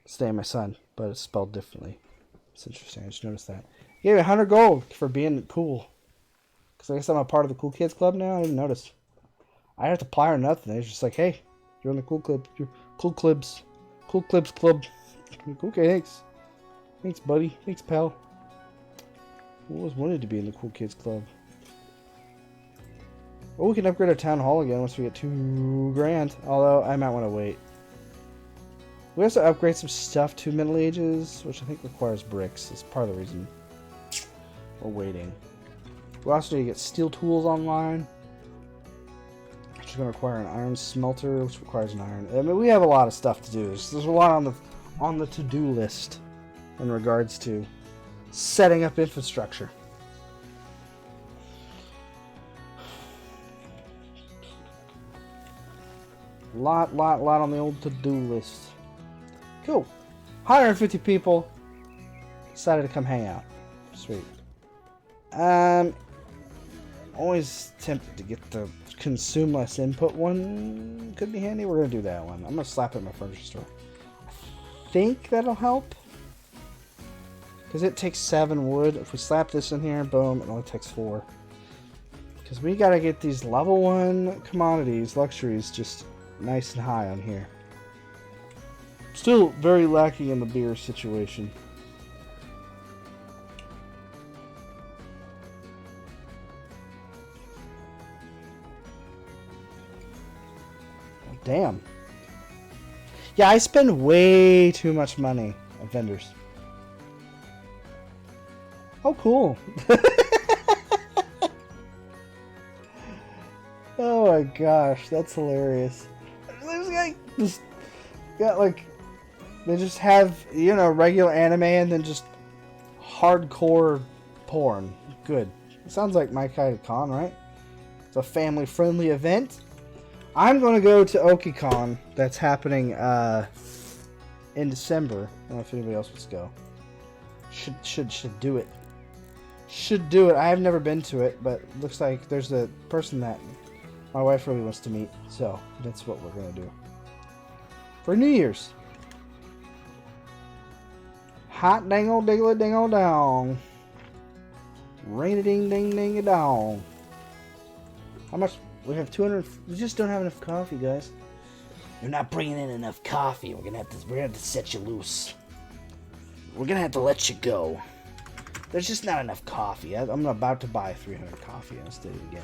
stay my son, but it's spelled differently. It's interesting, I just noticed that. He gave me 100 gold for being cool. Because I guess I'm a part of the Cool Kids Club now, I didn't notice. I didn't have to apply or nothing, it's just like, hey, you're on the Cool Club, you're Cool Clibs. Cool Clibs Club. Okay, thanks. Thanks, buddy. Thanks, pal. I always wanted to be in the Cool Kids Club. Well, we can upgrade our town hall again once we get 2 grand. Although, I might want to wait. We also upgrade some stuff to Middle Ages, which I think requires bricks. That's part of the reason we're waiting. We also need to get steel tools online, which is going to require an iron smelter, which requires an iron. I mean, we have a lot of stuff to do. There's a lot on the to-do list in regards to setting up infrastructure. Lot on the old to-do list. Cool. 150 people decided to come hang out. Sweet. Always tempted to get the consume less input one. Could be handy. We're gonna do that one. I'm gonna slap it in my furniture store. I think that'll help. Because it takes 7 wood. If we slap this in here, boom, it only takes 4. Because we gotta get these level 1 commodities, luxuries, just nice and high on here. Still very lacking in the beer situation. Damn. Yeah, I spend way too much money at vendors. Oh, cool. Oh my gosh, that's hilarious. This guy just got like, they just have, you know, regular anime and then just hardcore porn. Good. It sounds like my kind of con, right? It's a family-friendly event. I'm going to go to OkiCon. That's happening in December. I don't know if anybody else wants to go. Should do it. Should do it. I have never been to it, but it looks like there's a person that my wife really wants to meet. So that's what we're going to do. For New Year's. Hot dangle diggly dingle dong. Rain a ding ding ding a dong. How much? We have 200. We just don't have enough coffee, guys. You're not bringing in enough coffee. We're gonna have to set you loose. We're gonna have to let you go. There's just not enough coffee. I'm about to buy 300 coffee. I'll state it again.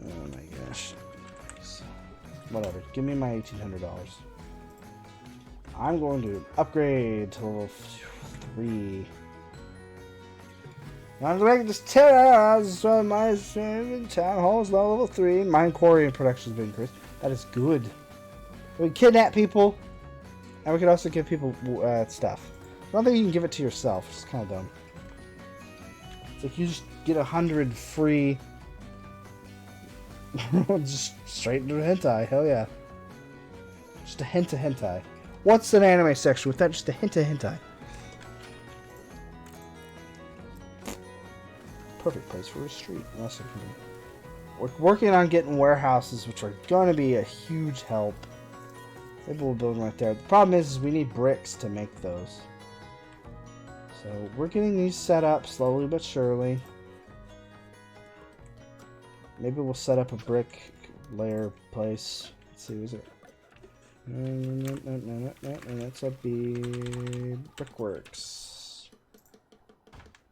Oh my gosh. Whatever. Give me my $1,800. I'm going to upgrade to level 3. I'm going to terraria. My town hall is level 3. Mine quarry and production has been increased. That is good. We can kidnap people, and we can also give people stuff. I don't think you can give it to yourself. It's kind of dumb. It's like you just get 100 free. Just straight into hentai. Hell yeah. Just a hint of hentai. What's an anime section without just a hint of hentai? Perfect place for a street. We're working on getting warehouses, which are going to be a huge help. Maybe we'll build one right there. The problem is we need bricks to make those. So we're getting these set up slowly but surely. Maybe we'll set up a brick layer place. Let's see, is it? That's a big brickworks.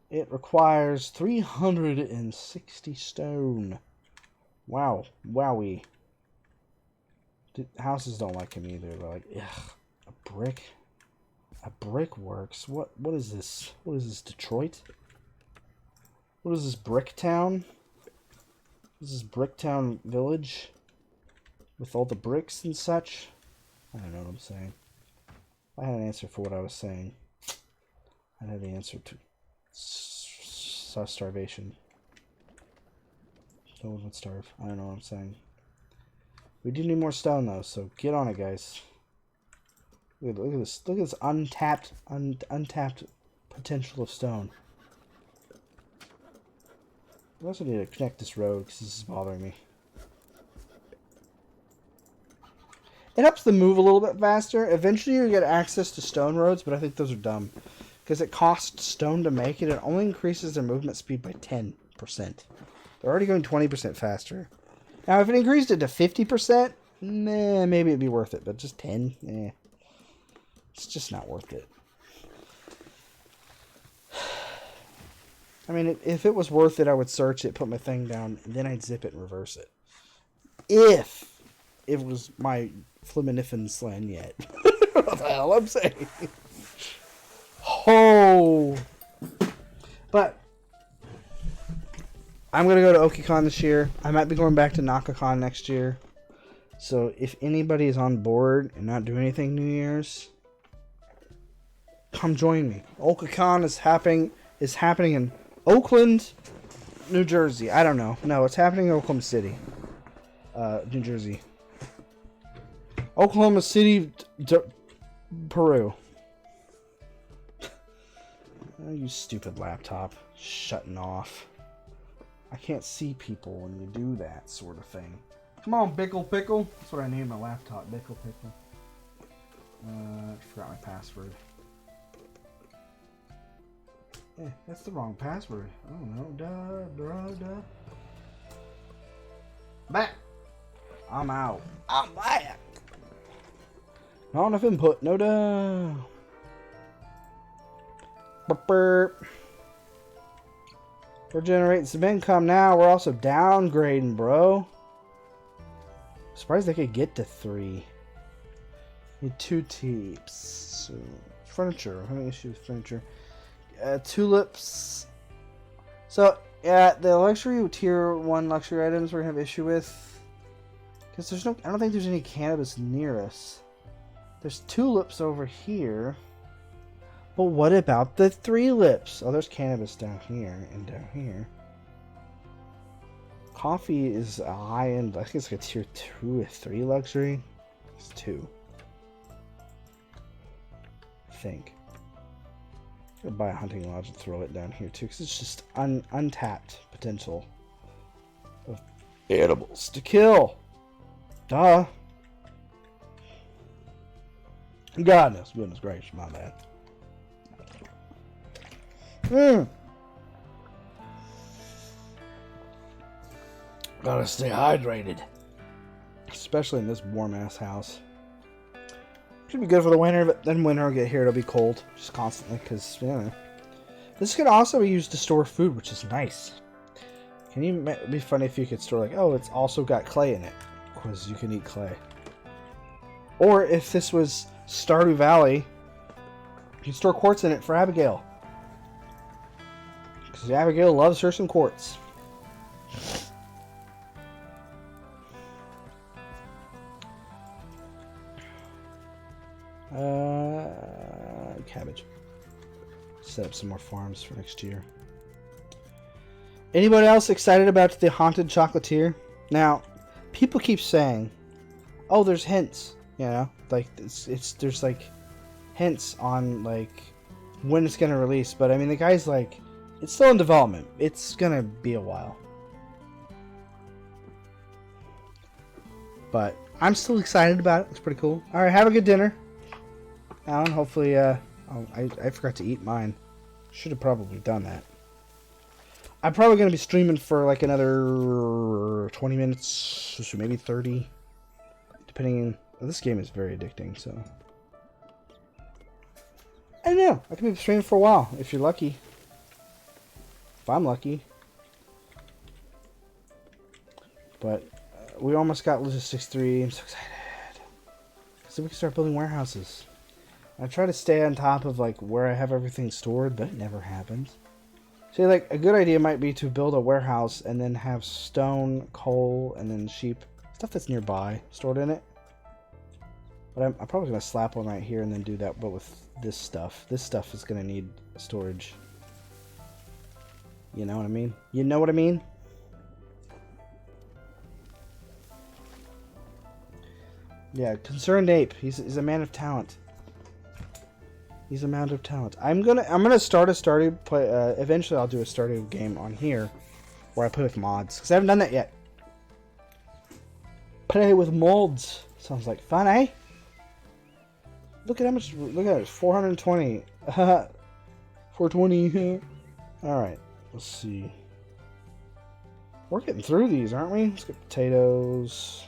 It requires 360 stone. Wow. Wowie. Houses don't like him either. They're like, ugh, a brick? A brick works? What is this? What is this, Detroit? What is this, Bricktown? This is Bricktown Village? With all the bricks and such? I don't know what I'm saying. I had an answer for what I was saying. I had the answer to starvation. No one would starve. I don't know what I'm saying. We do need more stone though, so get on it, guys. Look at this. Look at this untapped potential of stone. We also need to connect this road because this is bothering me. It helps them move a little bit faster. Eventually you get access to stone roads, but I think those are dumb. Because it costs stone to make it. It only increases their movement speed by 10%. They're already going 20% faster. Now, if it increased it to 50%, maybe it'd be worth it. But just 10, it's just not worth it. I mean, if it was worth it, I would search it, put my thing down, and then I'd zip it and reverse it. If it was my Fliminifin slan yet. What the hell I'm saying? Oh! But I'm going to go to OkiCon this year. I might be going back to NakaCon next year. So if anybody is on board and not doing anything New Year's, come join me. OkiCon is happening in Oakland, New Jersey. I don't know. No, it's happening in Oklahoma City, New Jersey. Oklahoma City, Peru. Oh, you stupid laptop. Shutting off. I can't see people when you do that sort of thing. Come on, Bickle Pickle. That's what I named my laptop, Bickle Pickle. I forgot my password. That's the wrong password. Oh no, Back. I'm out. I'm back. Not enough input. No duh. Burp. We're generating some income now. We're also downgrading, bro. Surprised they could get to 3. Need 2 tips. So, furniture. I'm having issues with furniture. Tulips. So, yeah, the luxury tier 1 luxury items we're gonna have issue with. Because there's no, I don't think there's any cannabis near us. There's tulips over here. But what about the 3 lips? Oh, there's cannabis down here and down here. Coffee is a high-end, I think it's like a tier 2 or 3 luxury. It's 2. I think. I'm gonna buy a hunting lodge and throw it down here too, because it's just untapped potential of animals to kill. Duh. Goodness gracious, my bad. Gotta stay hydrated. Especially in this warm-ass house. Should be good for the winter, but then winter will get here, it'll be cold. Just constantly, because, you know. This could also be used to store food, which is nice. It'd be funny if you could store, like, oh, it's also got clay in it. Because you can eat clay. Or if this was Stardew Valley, you can store quartz in it for Abigail. Because Abigail loves her some quartz. Cabbage. Set up some more farms for next year. Anybody else excited about the Haunted Chocolatier? Now, people keep saying, "Oh, there's hints." You know, like there's like hints on like when it's gonna release. But I mean, the guy's like, it's still in development. It's gonna be a while. But I'm still excited about it. It's pretty cool. All right, have a good dinner, Alan. Hopefully, I forgot to eat mine. Should have probably done that. I'm probably going to be streaming for like another 20 minutes, so maybe 30, depending. Well, this game is very addicting, so I don't know. I can be streaming for a while if you're lucky. If I'm lucky. But we almost got Logistics 3. I'm so excited. So we can start building warehouses. I try to stay on top of like where I have everything stored, but it never happens. See, like a good idea might be to build a warehouse and then have stone, coal, and then sheep, stuff that's nearby stored in it. But I'm probably going to slap one right here and then do that, but with this stuff. This stuff is going to need storage. You know what I mean? You know what I mean? Yeah, Concerned Ape. He's a man of talent. He's a man of talent. I'm gonna start a Stardew play. Eventually, I'll do a Stardew game on here where I play with mods because I haven't done that yet. Play with mods sounds like fun, eh? Look at how much. Look at it, 420. 420. All right, let's see. We're getting through these, aren't we? Let's get potatoes.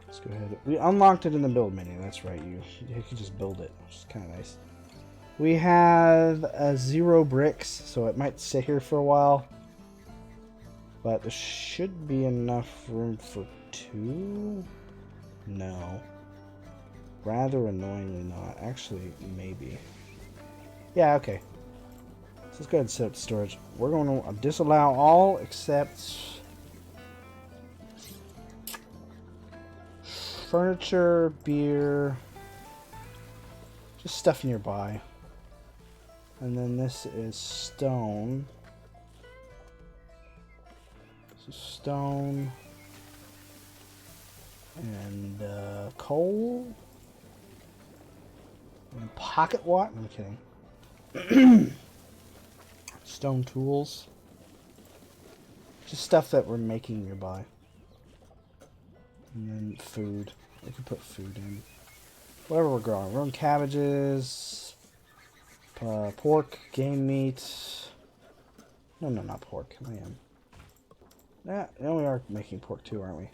Let's go ahead. We unlocked it in the build menu. That's right. You can just build it, which is kind of nice. We have 0 bricks, so it might sit here for a while. But there should be enough room for 2. No. Rather annoyingly not. Actually, maybe. Yeah, okay. So let's go ahead and set up storage. We're going to disallow all except furniture, beer, just stuff nearby. And then this is stone. This is stone. And coal. And pocket watch. I'm kidding. Stone tools. Just stuff that we're making nearby. And then food. We can put food in. Whatever we're growing. We're growing cabbages. Pork. Game meat. No, not pork. Lamb. Yeah, we are making pork too, aren't we?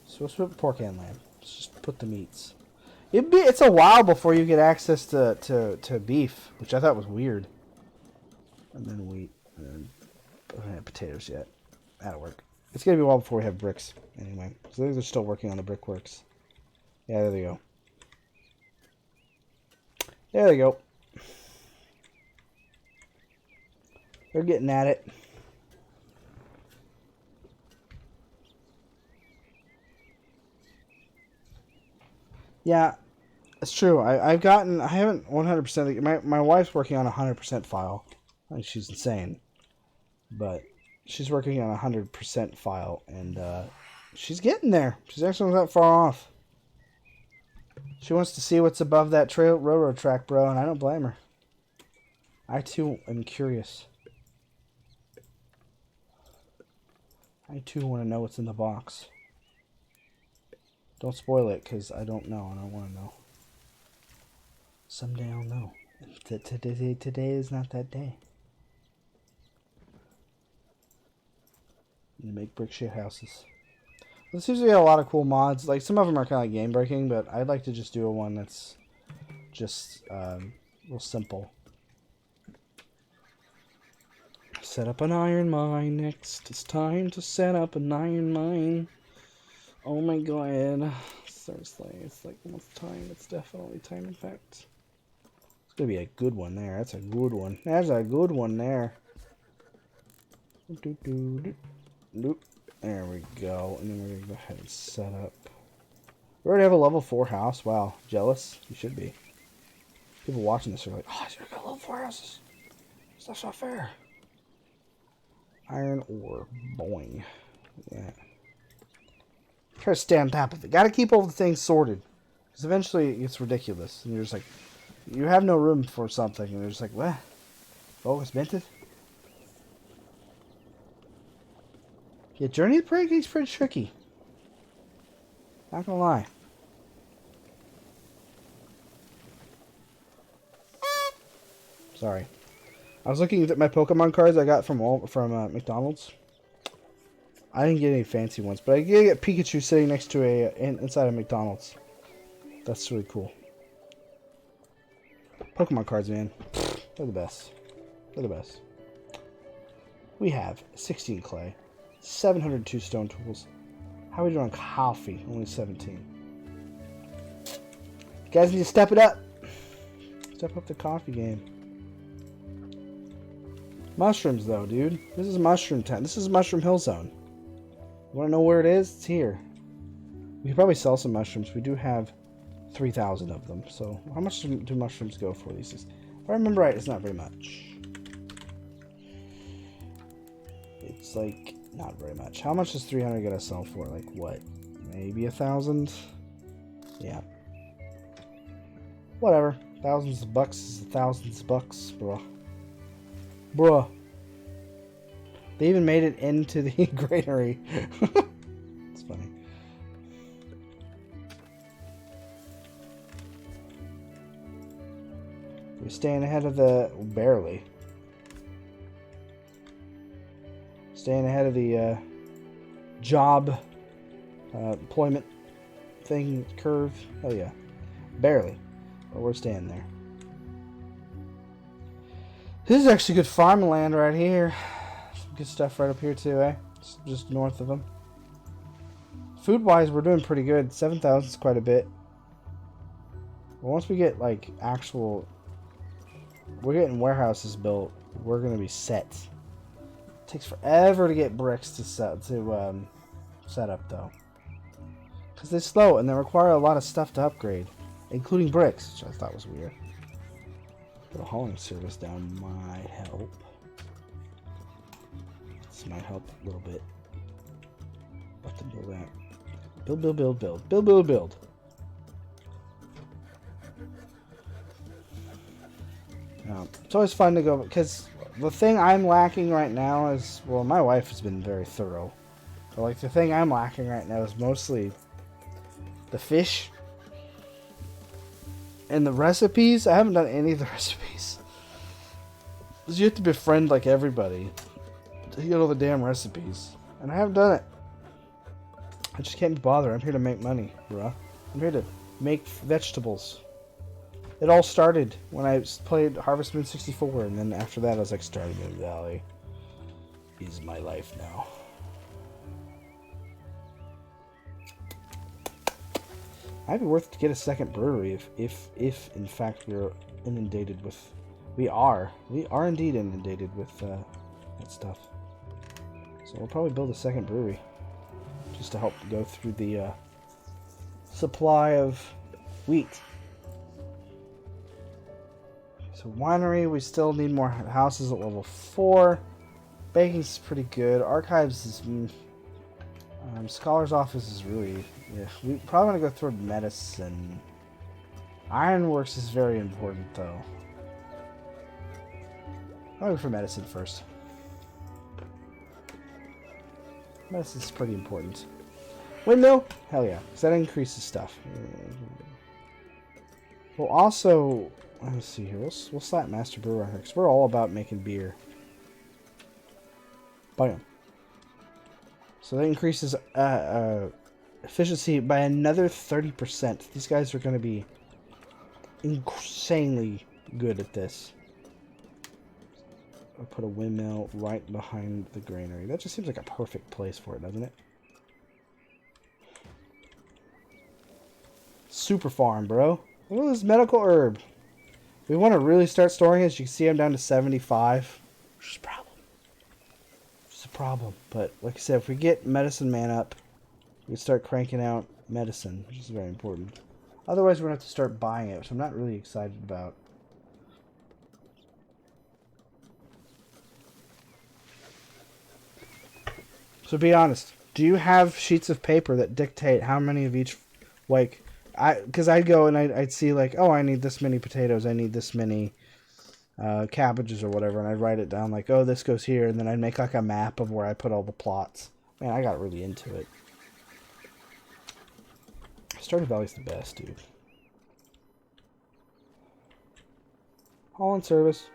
So let's put pork and lamb. Let's just put the meats. It's a while before you get access to beef, which I thought was weird. And then wheat. And then I don't have potatoes yet. That'll work. It's going to be a while before we have bricks, anyway. So they're still working on the brickworks. Yeah, there they go. There they go. They're getting at it. Yeah, it's true. I haven't 100%. My wife's working on a 100% file. I think she's insane. But she's working on a 100% file, and she's getting there. She's actually not that far off. She wants to see what's above that railroad track, bro, and I don't blame her. I, too, am curious. I, too, want to know what's in the box. Don't spoil it, because I don't know, and I want to know. Someday I'll know. Today is not that day. You make brick shit houses. There seems to be a lot of cool mods. Like, some of them are kind of like game breaking, but I'd like to just do a one that's just real simple. Set up an iron mine next. It's time to set up an iron mine. Oh my god. Seriously, it's like almost time. It's definitely time, in fact. It's gonna be a good one there. That's a good one. That's a good one there. There we go. And then we're going to go ahead and set up. We already have a level 4 house. Wow. Jealous? You should be. People watching this are like, oh, you got level 4 houses. That's not fair. Iron ore. Boing. Yeah. Try to stay on top of it. Got to keep all the things sorted. Because eventually it gets ridiculous. And you're just like, you have no room for something. And you're just like, what? Oh, it's minted? Yeah, Journey to the Prairie is pretty tricky. Not gonna lie. Sorry. I was looking at my Pokemon cards I got from McDonald's. I didn't get any fancy ones, but I did get Pikachu sitting next to inside a McDonald's. That's really cool. Pokemon cards, man. They're the best. They're the best. We have 16 clay. 702 stone tools. How are we doing on coffee? Only 17. You guys need to step it up. Step up the coffee game. Mushrooms, though, dude. This is mushroom time. This is Mushroom Hill Zone. You want to know where it is? It's here. We could probably sell some mushrooms. We do have 3,000 of them. So how much do mushrooms go for these days? If I remember right, it's not very much. It's like not very much. How much is 300 gonna sell for? Like what? Maybe 1,000? Yeah. Whatever. Thousands of bucks is thousands of bucks, bro. Bruh. They even made it into the granary. It's funny. We're staying ahead of the... barely. Staying ahead of the job employment thing curve. Oh yeah. Barely. But we're staying there. This is actually good farmland right here. Some good stuff right up here too, eh? Just north of them. Food-wise, we're doing pretty good. 7,000 is quite a bit. But once we get like actual... we're getting warehouses built, we're going to be set. It takes forever to get bricks to set up though. Because they're slow and they require a lot of stuff to upgrade. Including bricks, which I thought was weird. Put a hauling service down might help. This might help a little bit. What to build that? Build, build, build, build. Build, build, build. It's always fun to go, because the thing I'm lacking right now is, well, my wife has been very thorough. But like the thing I'm lacking right now is mostly the fish. And the recipes, I haven't done any of the recipes. Because you have to befriend like everybody to get all the damn recipes. And I haven't done it. I just can't be bothered. I'm here to make money, bruh. I'm here to make vegetables. It all started when I played Harvest Moon 64. And then after that I was like, Stardew Valley is my life now. Might be worth it to get a second brewery if in fact we're inundated with... We are indeed inundated with that stuff. So we'll probably build a second brewery. Just to help go through the supply of wheat. So winery, we still need more houses at level 4. Baking's pretty good. Archives is... Scholar's office is really... yeah, we probably want to go through medicine. Ironworks is very important, though. I'll go for medicine first. Medicine's pretty important. Windmill? Hell yeah, because that increases stuff. We'll also... let's see here. We'll slap Master Brewer on her, because we're all about making beer. Bam. So that increases efficiency by another 30%. These guys are going to be insanely good at this. I'll put a windmill right behind the granary. That just seems like a perfect place for it, doesn't it? Super farm, bro. Look at this medical herb. We want to really start storing it. As you can see, I'm down to 75. Which is a problem. It's a problem. But like I said, if we get Medicine Man up, we can start cranking out medicine, which is very important. Otherwise, we're going to have to start buying it, which I'm not really excited about. So be honest. Do you have sheets of paper that dictate how many of each, like, because I'd go and I'd see like, oh, I need this many potatoes, I need this many cabbages or whatever, and I'd write it down like, oh, this goes here, and then I'd make like a map of where I put all the plots. Man, I got really into it. Stardew Valley's the best, dude. Hauling service.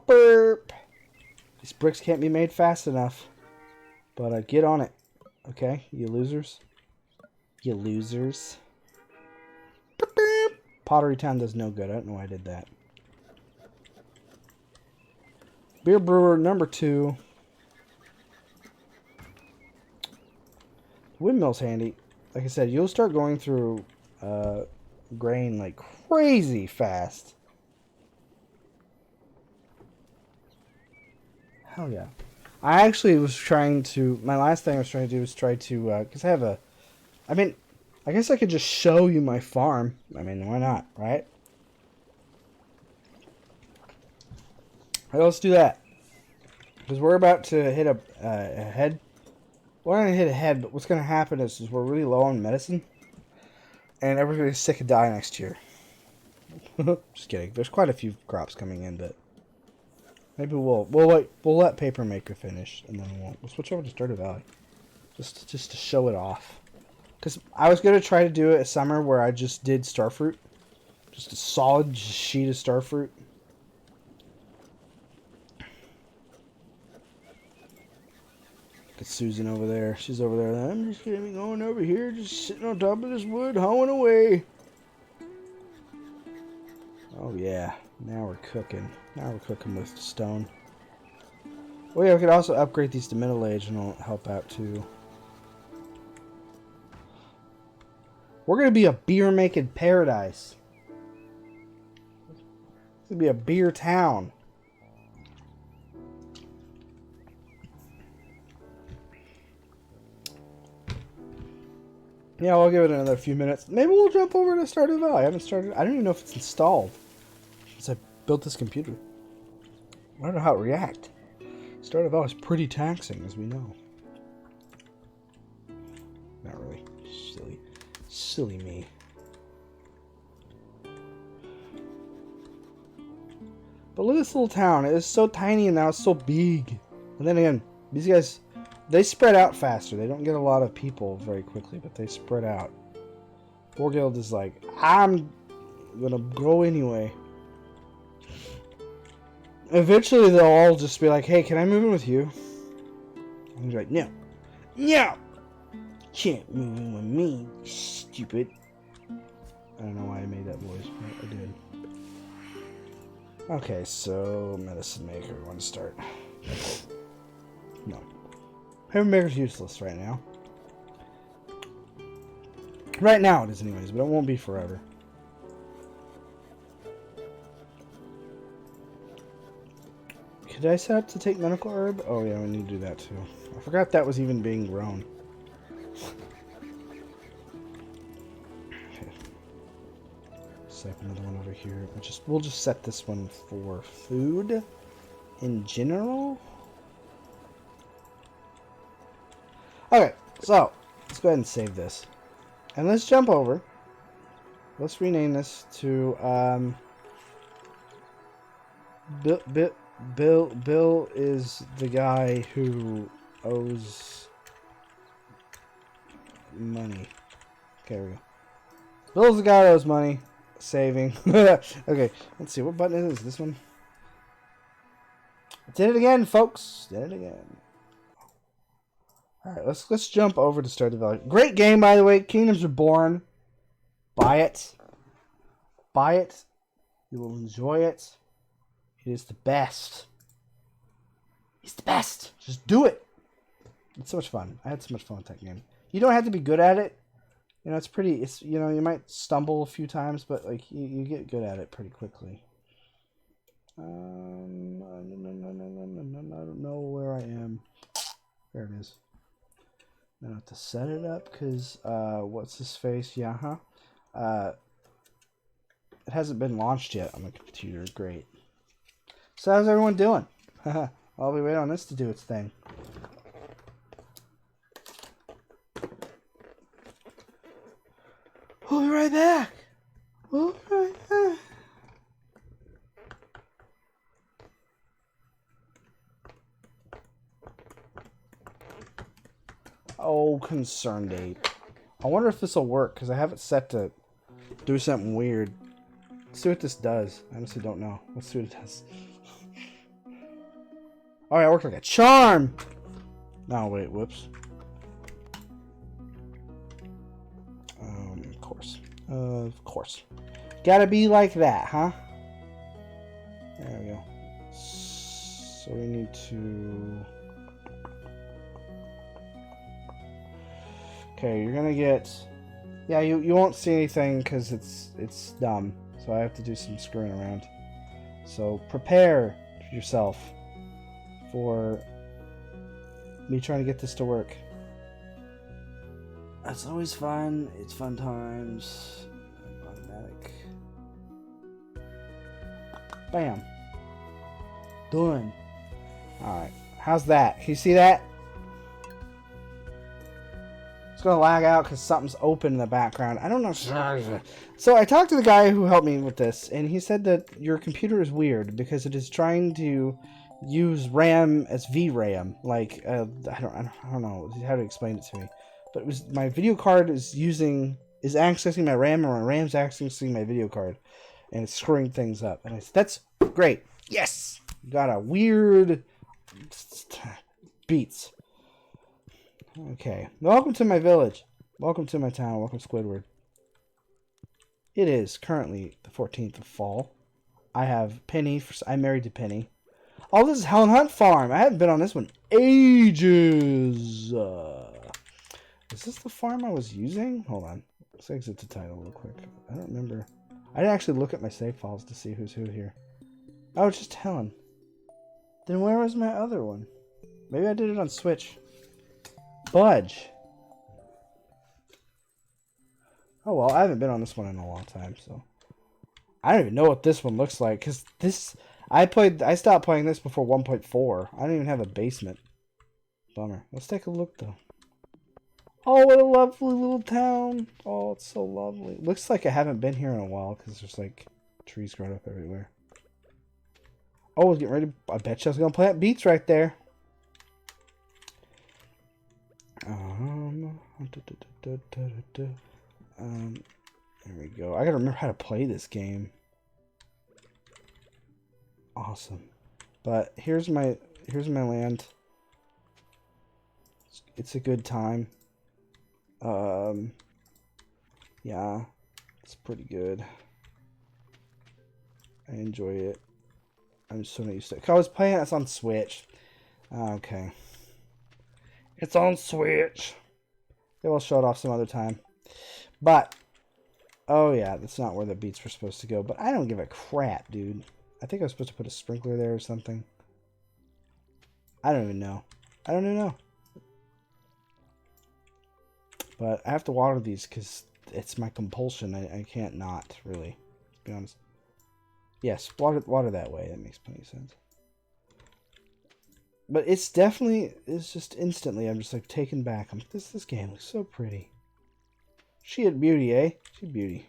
Burp. These bricks can't be made fast enough. But get on it. Okay, you losers. You losers. Pottery Town does no good. I don't know why I did that. Beer brewer number 2. Windmill's handy. Like I said, you'll start going through grain like crazy fast. Hell yeah. I actually was trying to... my last thing I was trying to do was try to... because I have a I mean, I guess I could just show you my farm. I mean, why not, right? Let's do that. Because we're about to hit a head. We're not going to hit a head, but what's going to happen is we're really low on medicine. And everybody's sick and die next year. Just kidding. There's quite a few crops coming in, but maybe we'll let Papermaker finish, and then we'll switch over to Stardew Valley. Just to show it off. Because I was going to try to do it a summer where I just did starfruit. Just a solid sheet of starfruit. Get Susan over there. She's over there. I'm just going to be going over here, just sitting on top of this wood, hoeing away. Oh yeah, now we're cooking. Now we're cooking with stone. Oh yeah, we could also upgrade these to middle age and it'll help out too. We're going to be a beer making paradise. It's going to be a beer town. Yeah, we'll give it another few minutes. Maybe we'll jump over to Stardew Valley. I haven't started. I don't even know if it's installed since I built this computer. I don't know how it reacts. Stardew Valley is pretty taxing, as we know. Not really. Silly me. But look at this little town. It is so tiny and now it's so big. And then again, these guys, they spread out faster. They don't get a lot of people very quickly, but they spread out. Warguild is like, I'm gonna grow anyway. Eventually they'll all just be like, hey, can I move in with you? And he's like, no. No! Can't move in with me, stupid. I don't know why I made that voice, but I did. Okay, so medicine maker, we want to start. No. Paper maker's useless right now. Right now it is anyways, but it won't be forever. Could I set up to take medical herb? Oh yeah, we need to do that too. I forgot that was even being grown. Okay. Set another one over here. We'll just set this one for food in general. Okay, so let's go ahead and save this. And let's jump over. Let's rename this to Bill is the guy who owes money. Okay, there we go. Bill's the guy who owes money. Saving. Okay, let's see. What button is this one? Did it again, folks. Did it again. Alright, let's jump over to Stardew Valley. Great game, by the way. Kingdoms Reborn. Buy it. Buy it. You will enjoy it. It is the best. It's the best. Just do it. It's so much fun. I had so much fun with that game. You don't have to be good at it. You know, it's you know, you might stumble a few times, but like you get good at it pretty quickly. I don't know where I am. There it is. I have to set it up because what's his face? Yeah, huh? It hasn't been launched yet on the computer. Great. So how's everyone doing? I'll be waiting on this to do its thing. We'll be right back. We'll be right back. Oh, concerned ape. I wonder if this will work because I have it set to do something weird. Let's see what this does. I honestly don't know. Let's see what it does. Alright, it worked like a charm! No, wait, whoops. Of course. Of course. Gotta be like that, huh? There we go. So we need to... Okay, you're gonna get... Yeah, you won't see anything because it's dumb. So I have to do some screwing around. So prepare yourself for me trying to get this to work. That's always fun. It's fun times. Automatic. Bam. Done. Alright. How's that? Can you see that? It's going to lag out because something's open in the background. I don't know. So I talked to the guy who helped me with this, and he said that your computer is weird because it is trying to use RAM as VRAM. Like, I don't know how to explain it to me. But it was my video card is accessing my RAM, or my RAM's accessing my video card, and it's screwing things up. And I said, that's great. Yes! Got a weird beats. Okay. Welcome to my village. Welcome to my town. Welcome, Squidward. It is currently the 14th of fall. I have Penny. I'm married to Penny. Oh, this is Helen Hunt Farm. I haven't been on this one ages. Is this the farm I was using? Hold on. Let's exit the title real quick. I don't remember. I didn't actually look at my save files to see who's who here. Oh, it's just Helen. Then where was my other one? Maybe I did it on Switch. Budge. Oh well, I haven't been on this one in a long time, so I don't even know what this one looks like, because this I stopped playing this before 1.4. I don't even have a basement. Bummer. Let's take a look though. Oh, what a lovely little town. Oh, it's so lovely. Looks like I haven't been here in a while because there's like trees growing up everywhere. Oh, getting ready. I bet you I was gonna plant beets right there. There we go. I gotta remember how to play this game. Awesome. But here's my land. It's a good time. Yeah, it's pretty good. I enjoy it. I'm so not used to it. I was playing this on Switch. Okay. It's on Switch. They will show it off some other time. But, oh yeah, that's not where the beats were supposed to go. But I don't give a crap, dude. I think I was supposed to put a sprinkler there or something. I don't even know. I don't even know. But I have to water these because it's my compulsion. I can't not, really, to be honest. Yes, water that way. That makes plenty of sense. But it's just instantly, I'm just like taken back. This game looks so pretty. She had beauty, eh? She beauty.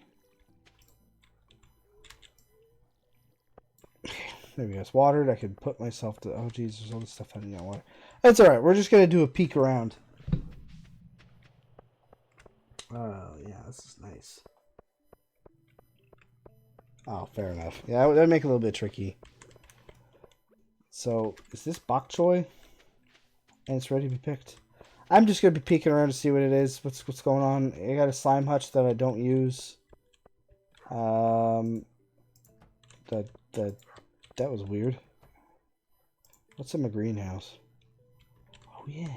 There we go. It's watered. I could put myself to... Oh, geez. There's all this stuff I didn't water. That's alright. We're just going to do a peek around. Oh, yeah. This is nice. Oh, fair enough. Yeah, that would make it a little bit tricky. So, is this bok choy? And it's ready to be picked. I'm just going to be peeking around to see what it is. What's going on. I got a slime hutch that I don't use. That was weird. What's in my greenhouse? Oh, yeah.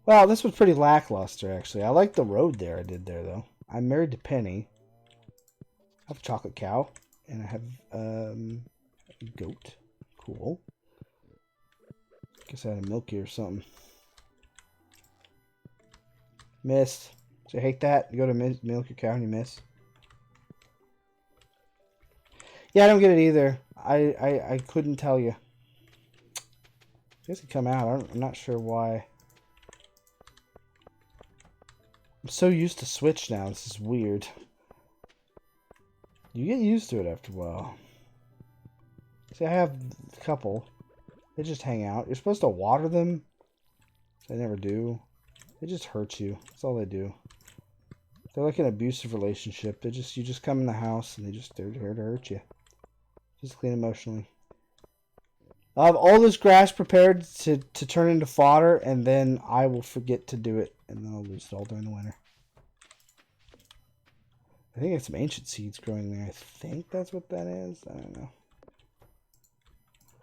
Well, this was pretty lackluster, actually. I like the road there I did there, though. I'm married to Penny. I have a chocolate cow. And I have a goat. Cool. Guess I had a milky or something. Missed. Do you hate that? You go to milk your cow and you miss? Yeah, I don't get it either. I couldn't tell you. I guess it come out. I'm not sure why. I'm so used to Switch now. This is weird. You get used to it after a while. See, I have a couple. They just hang out. You're supposed to water them. They never do. They just hurt you. That's all they do. They're like an abusive relationship. You just come in the house and they're here to hurt you. Physically and emotionally. I'll have all this grass prepared to turn into fodder, and then I will forget to do it, and then I'll lose it all during the winter. I think I have some ancient seeds growing there. I think that's what that is. I don't know.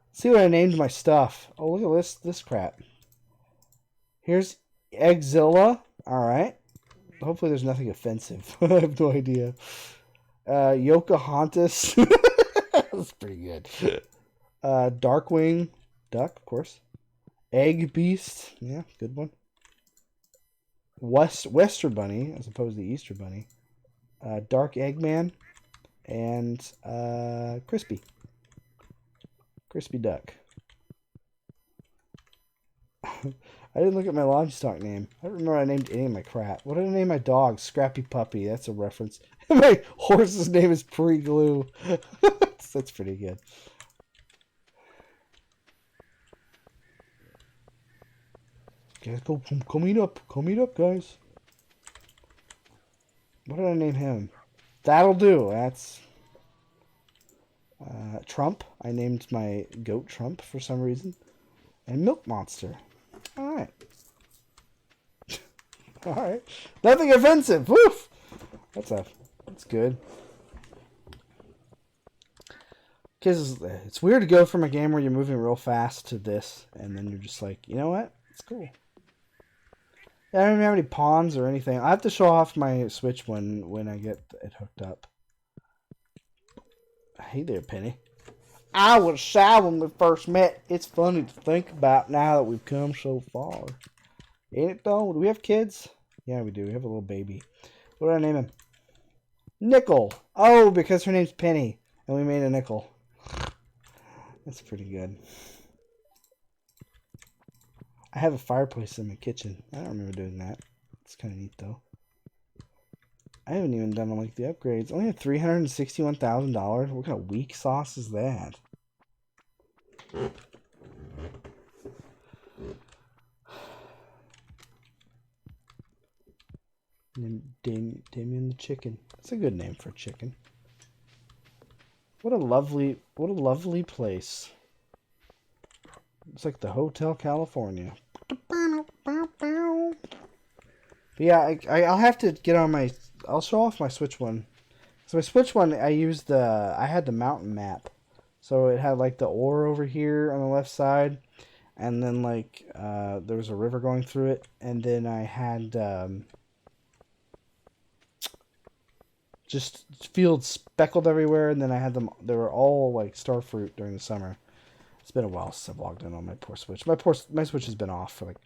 Let's see what I named my stuff. Oh, look at this crap. Here's Eggzilla. Alright. Hopefully there's nothing offensive. I have no idea. Yokohantas. That's pretty good. Darkwing Duck, of course. Egg Beast. Yeah, good one. Wester Bunny, as opposed to the Easter Bunny. Dark Eggman, and Crispy Duck. I didn't look at my livestock name. I don't remember I named any of my crap. What did I name my dog? Scrappy Puppy. That's a reference. My horse's name is Pre-Glue. That's pretty good. Guys, come eat up. Come eat up, guys. What did I name him? That'll do. That's Trump. I named my goat Trump for some reason. And Milk Monster. Alright. Alright. Nothing offensive. Woof! That's good. Because it's weird to go from a game where you're moving real fast to this, and then you're just like, you know what? It's cool. Yeah, I don't even have any pawns or anything. I have to show off my Switch when I get it hooked up. Hey there, Penny. I was shy when we first met. It's funny to think about now that we've come so far. Ain't it though? Do we have kids? Yeah, we do. We have a little baby. What did I name him? Nickel. Oh, because her name's Penny. And we made a nickel. That's pretty good. I have a fireplace in my kitchen. I don't remember doing that. It's kind of neat though. I haven't even done like the upgrades. Only have $361,000. What kind of weak sauce is that? Damien the chicken. That's a good name for a chicken. What a lovely place. It's like the Hotel California. But yeah, I'll have to get on my. I'll show off my Switch one. So my Switch one, I had the mountain map. So it had like the ore over here on the left side, and then like there was a river going through it, and then I had just fields speckled everywhere, and then I had them. They were all like star fruit during the summer. It's been a while since I've logged in on my poor Switch. My Switch has been off for like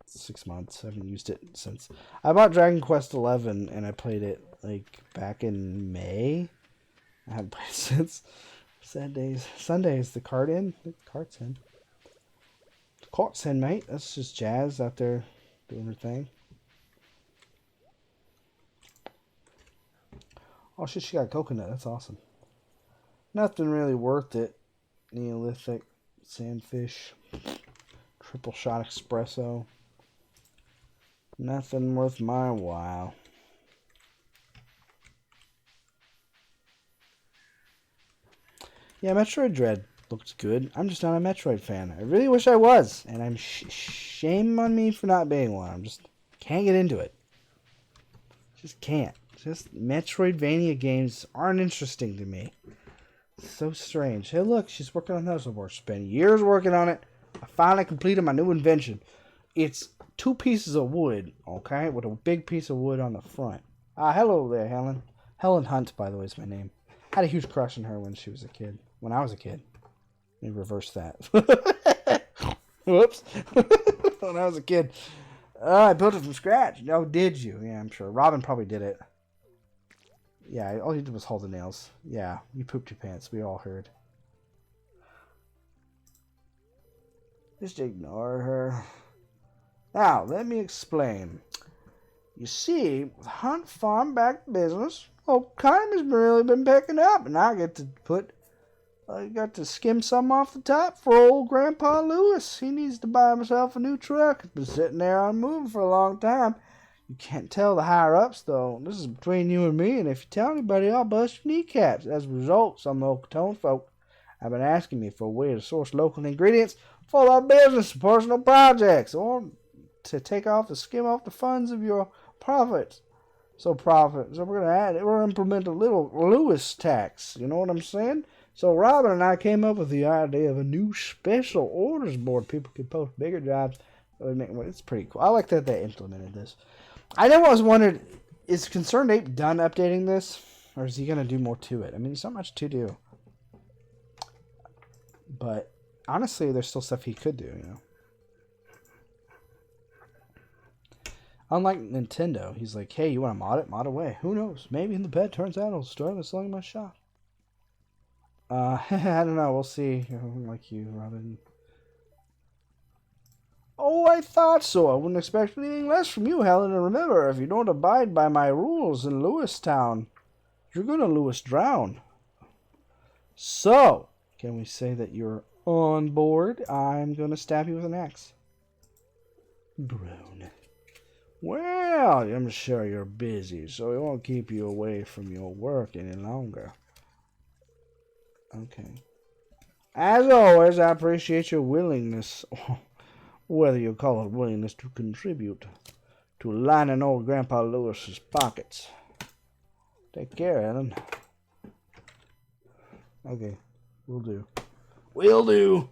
6 months. I haven't used it since. I bought Dragon Quest XI and I played it like back in May. I haven't played it since. Sad days. Sunday is the cart in. The cart's in. The cart's in, mate. That's just Jazz out there doing her thing. Oh shit, she got coconut. That's awesome. Nothing really worth it. Neolithic, sandfish, triple shot espresso. Nothing worth my while. Yeah, Metroid Dread looks good. I'm just not a Metroid fan. I really wish I was, and I'm shame on me for not being one. I'm just can't get into it. Just can't. Just Metroidvania games aren't interesting to me. So strange. Hey, look, she's working on those board. Spent years working on it. I finally completed my new invention. It's 2 pieces of wood, okay, with a big piece of wood on the front. Hello there, Helen. Helen Hunt, by the way, is my name. I had a huge crush on her when she was a kid. When I was a kid. Let me reverse that. Whoops. When I was a kid. I built it from scratch. Oh, did you? Yeah, I'm sure. Robin probably did it. Yeah, all you did was hold the nails. Yeah, you pooped your pants. We all heard. Just ignore her. Now, let me explain. You see, with Hunt Farm back business, time has really been picking up, and I got to skim some off the top for old Grandpa Lewis. He needs to buy himself a new truck. It's been sitting there unmoved for a long time. You can't tell the higher-ups, though. This is between you and me, and if you tell anybody, I'll bust your kneecaps. As a result, some local town folk have been asking me for a way to source local ingredients for their business and personal projects, or to take off the skim off the funds of your profits. So we're implement a little Lewis tax. You know what I'm saying? So Robin and I came up with the idea of a new special orders board. People could post bigger jobs. It's pretty cool. I like that they implemented this. I never was wondered, is Concerned Ape done updating this? Or is he going to do more to it? I mean, there's not much to do. But honestly, there's still stuff he could do, you know. Unlike Nintendo, he's like, hey, you want to mod it? Mod away. Who knows? Maybe in the bed, turns out I'll start selling my shop. I don't know. We'll see. Like you, Robin. Oh, I thought so. I wouldn't expect anything less from you, Helen. And remember, if you don't abide by my rules in Lewistown, you're gonna Lewis drown. So, can we say that you're on board? I'm gonna stab you with an axe. Groan. Well, I'm sure you're busy, so we won't keep you away from your work any longer. Okay. As always, I appreciate your willingness, whether you call it willingness to contribute, to lining old Grandpa Lewis's pockets. Take care, Ellen. Okay, will do. Will do!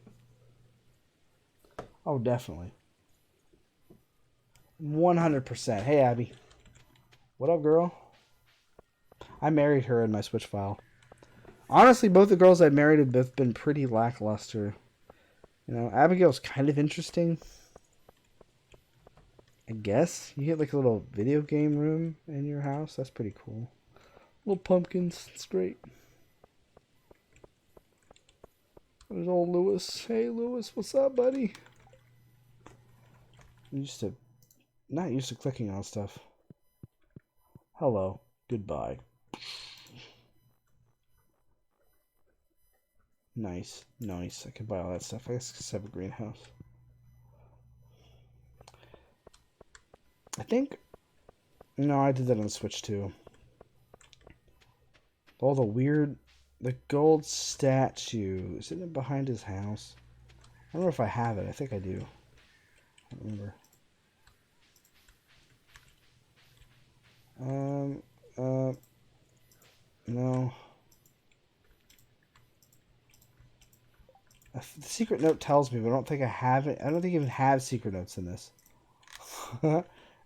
Oh, definitely. 100%. Hey, Abby. What up, girl? I married her in my Switch file. Honestly, both the girls I married have both been pretty lackluster. You know, Abigail's kind of interesting. I guess. You get like a little video game room in your house. That's pretty cool. Little pumpkins. It's great. There's old Lewis. Hey, Lewis. What's up, buddy? Not used to clicking on stuff. Hello. Goodbye. Nice. Nice. I can buy all that stuff. I guess I have a greenhouse. I think... No, I did that on the Switch too. All the weird... The gold statue. Isn't it behind his house? I don't know if I have it. I think I do. I don't remember. No. The secret note tells me, but I don't think I have it. I don't think I even have secret notes in this.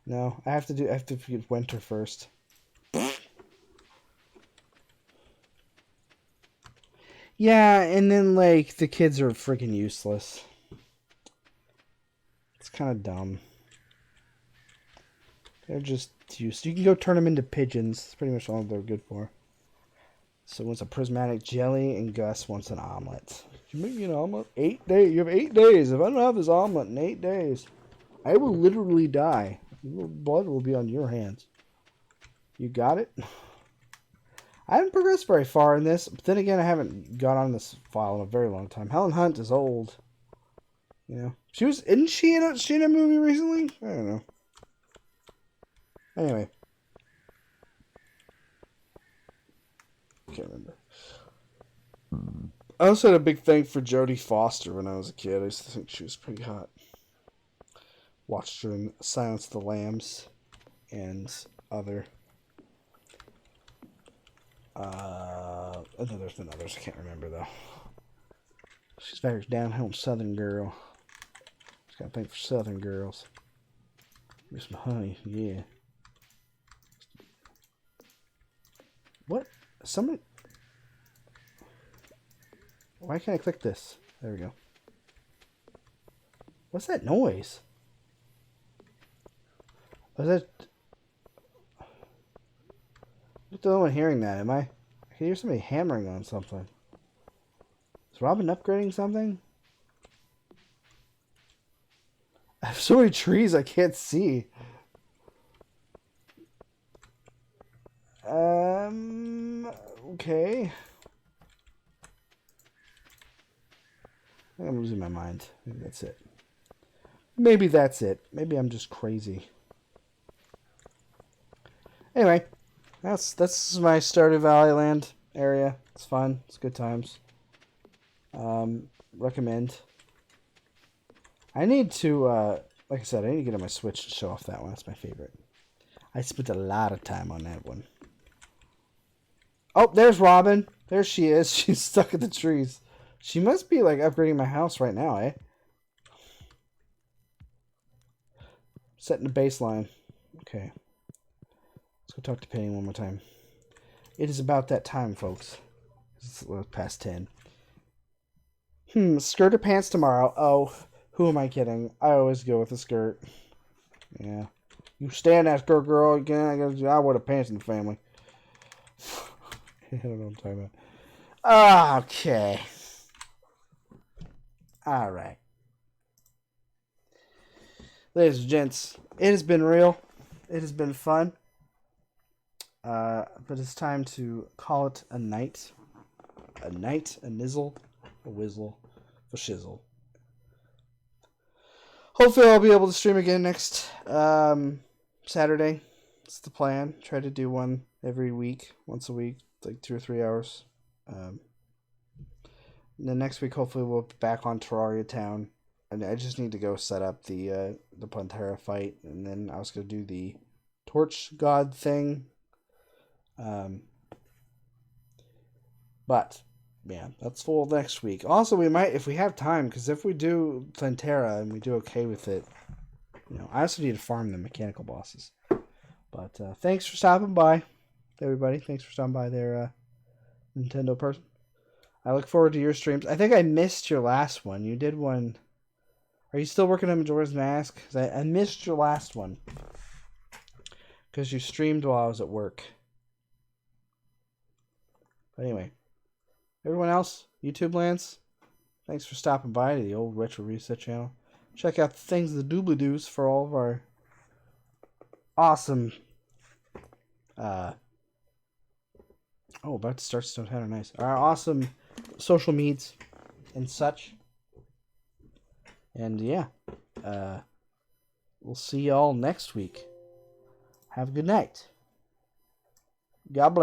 No, I have to get winter first. Yeah, and then like the kids are freaking useless. It's kind of dumb. They're just used. You can go turn them into pigeons. That's pretty much all they're good for. So one's a prismatic jelly, and Gus wants an omelet. You make me an omelet? 8 days. You have 8 days. If I don't have this omelet in 8 days, I will literally die. Blood will be on your hands. You got it? I haven't progressed very far in this, but then again, I haven't got on this file in a very long time. Helen Hunt is old. You know, isn't she in a movie recently? I don't know. Anyway. Can't remember. I also had a big thing for Jodie Foster when I was a kid. I used to think she was pretty hot. Watched her in Silence of the Lambs and other. There's been others. I can't remember though. She's very down home Southern girl. She's got a thing for Southern girls. Give me some honey, yeah. What? Somebody. Why can't I click this? There we go. What's that noise? Was that? I'm the only one hearing that, am I? I can hear somebody hammering on something. Is Robin upgrading something? I have so many trees I can't see. Okay. I think I'm losing my mind. Maybe that's it. Maybe that's it. Maybe I'm just crazy. Anyway, that's my Stardew Valley land area. It's fun. It's good times. Recommend. I need to, like I said, I need to get on my Switch to show off that one. That's my favorite. I spent a lot of time on that one. Oh, there's Robin. There she is. She's stuck in the trees. She must be, like, upgrading my house right now, eh? Setting the baseline. Okay. Let's go talk to Penny one more time. It is about that time, folks. It's past 10. Skirt or pants tomorrow? Oh, who am I kidding? I always go with a skirt. Yeah. You stand that skirt, girl. Again, I wear the pants in the family. I don't know what I'm talking about. Okay. All right. Ladies and gents, it has been real. It has been fun. But it's time to call it a night. A night, a nizzle, a whizzle, a shizzle. Hopefully I'll be able to stream again next Saturday. That's the plan. Try to do one every week, once a week, like 2 or 3 hours. And then next week, hopefully we'll be back on Terraria Town. And I just need to go set up the Pantera fight. And then I was going to do the Torch God thing. But yeah, that's full next week. Also, we might, if we have time, because if we do Plantera and we do okay with it, I also need to farm the mechanical bosses. But thanks for stopping by, everybody. Thanks for stopping by there, Nintendo person. I look forward to your streams. I think I missed your last one. You did one. Are you still working on Majora's Mask? 'Cause I missed your last one. Because you streamed while I was at work. But anyway. Everyone else, YouTube lands, thanks for stopping by to the old Retro Reset channel. Check out the things, the doobly-doos for all of our awesome, about to start Stone Town, nice. Our awesome social medias and such. And yeah, we'll see y'all next week. Have a good night. God bless.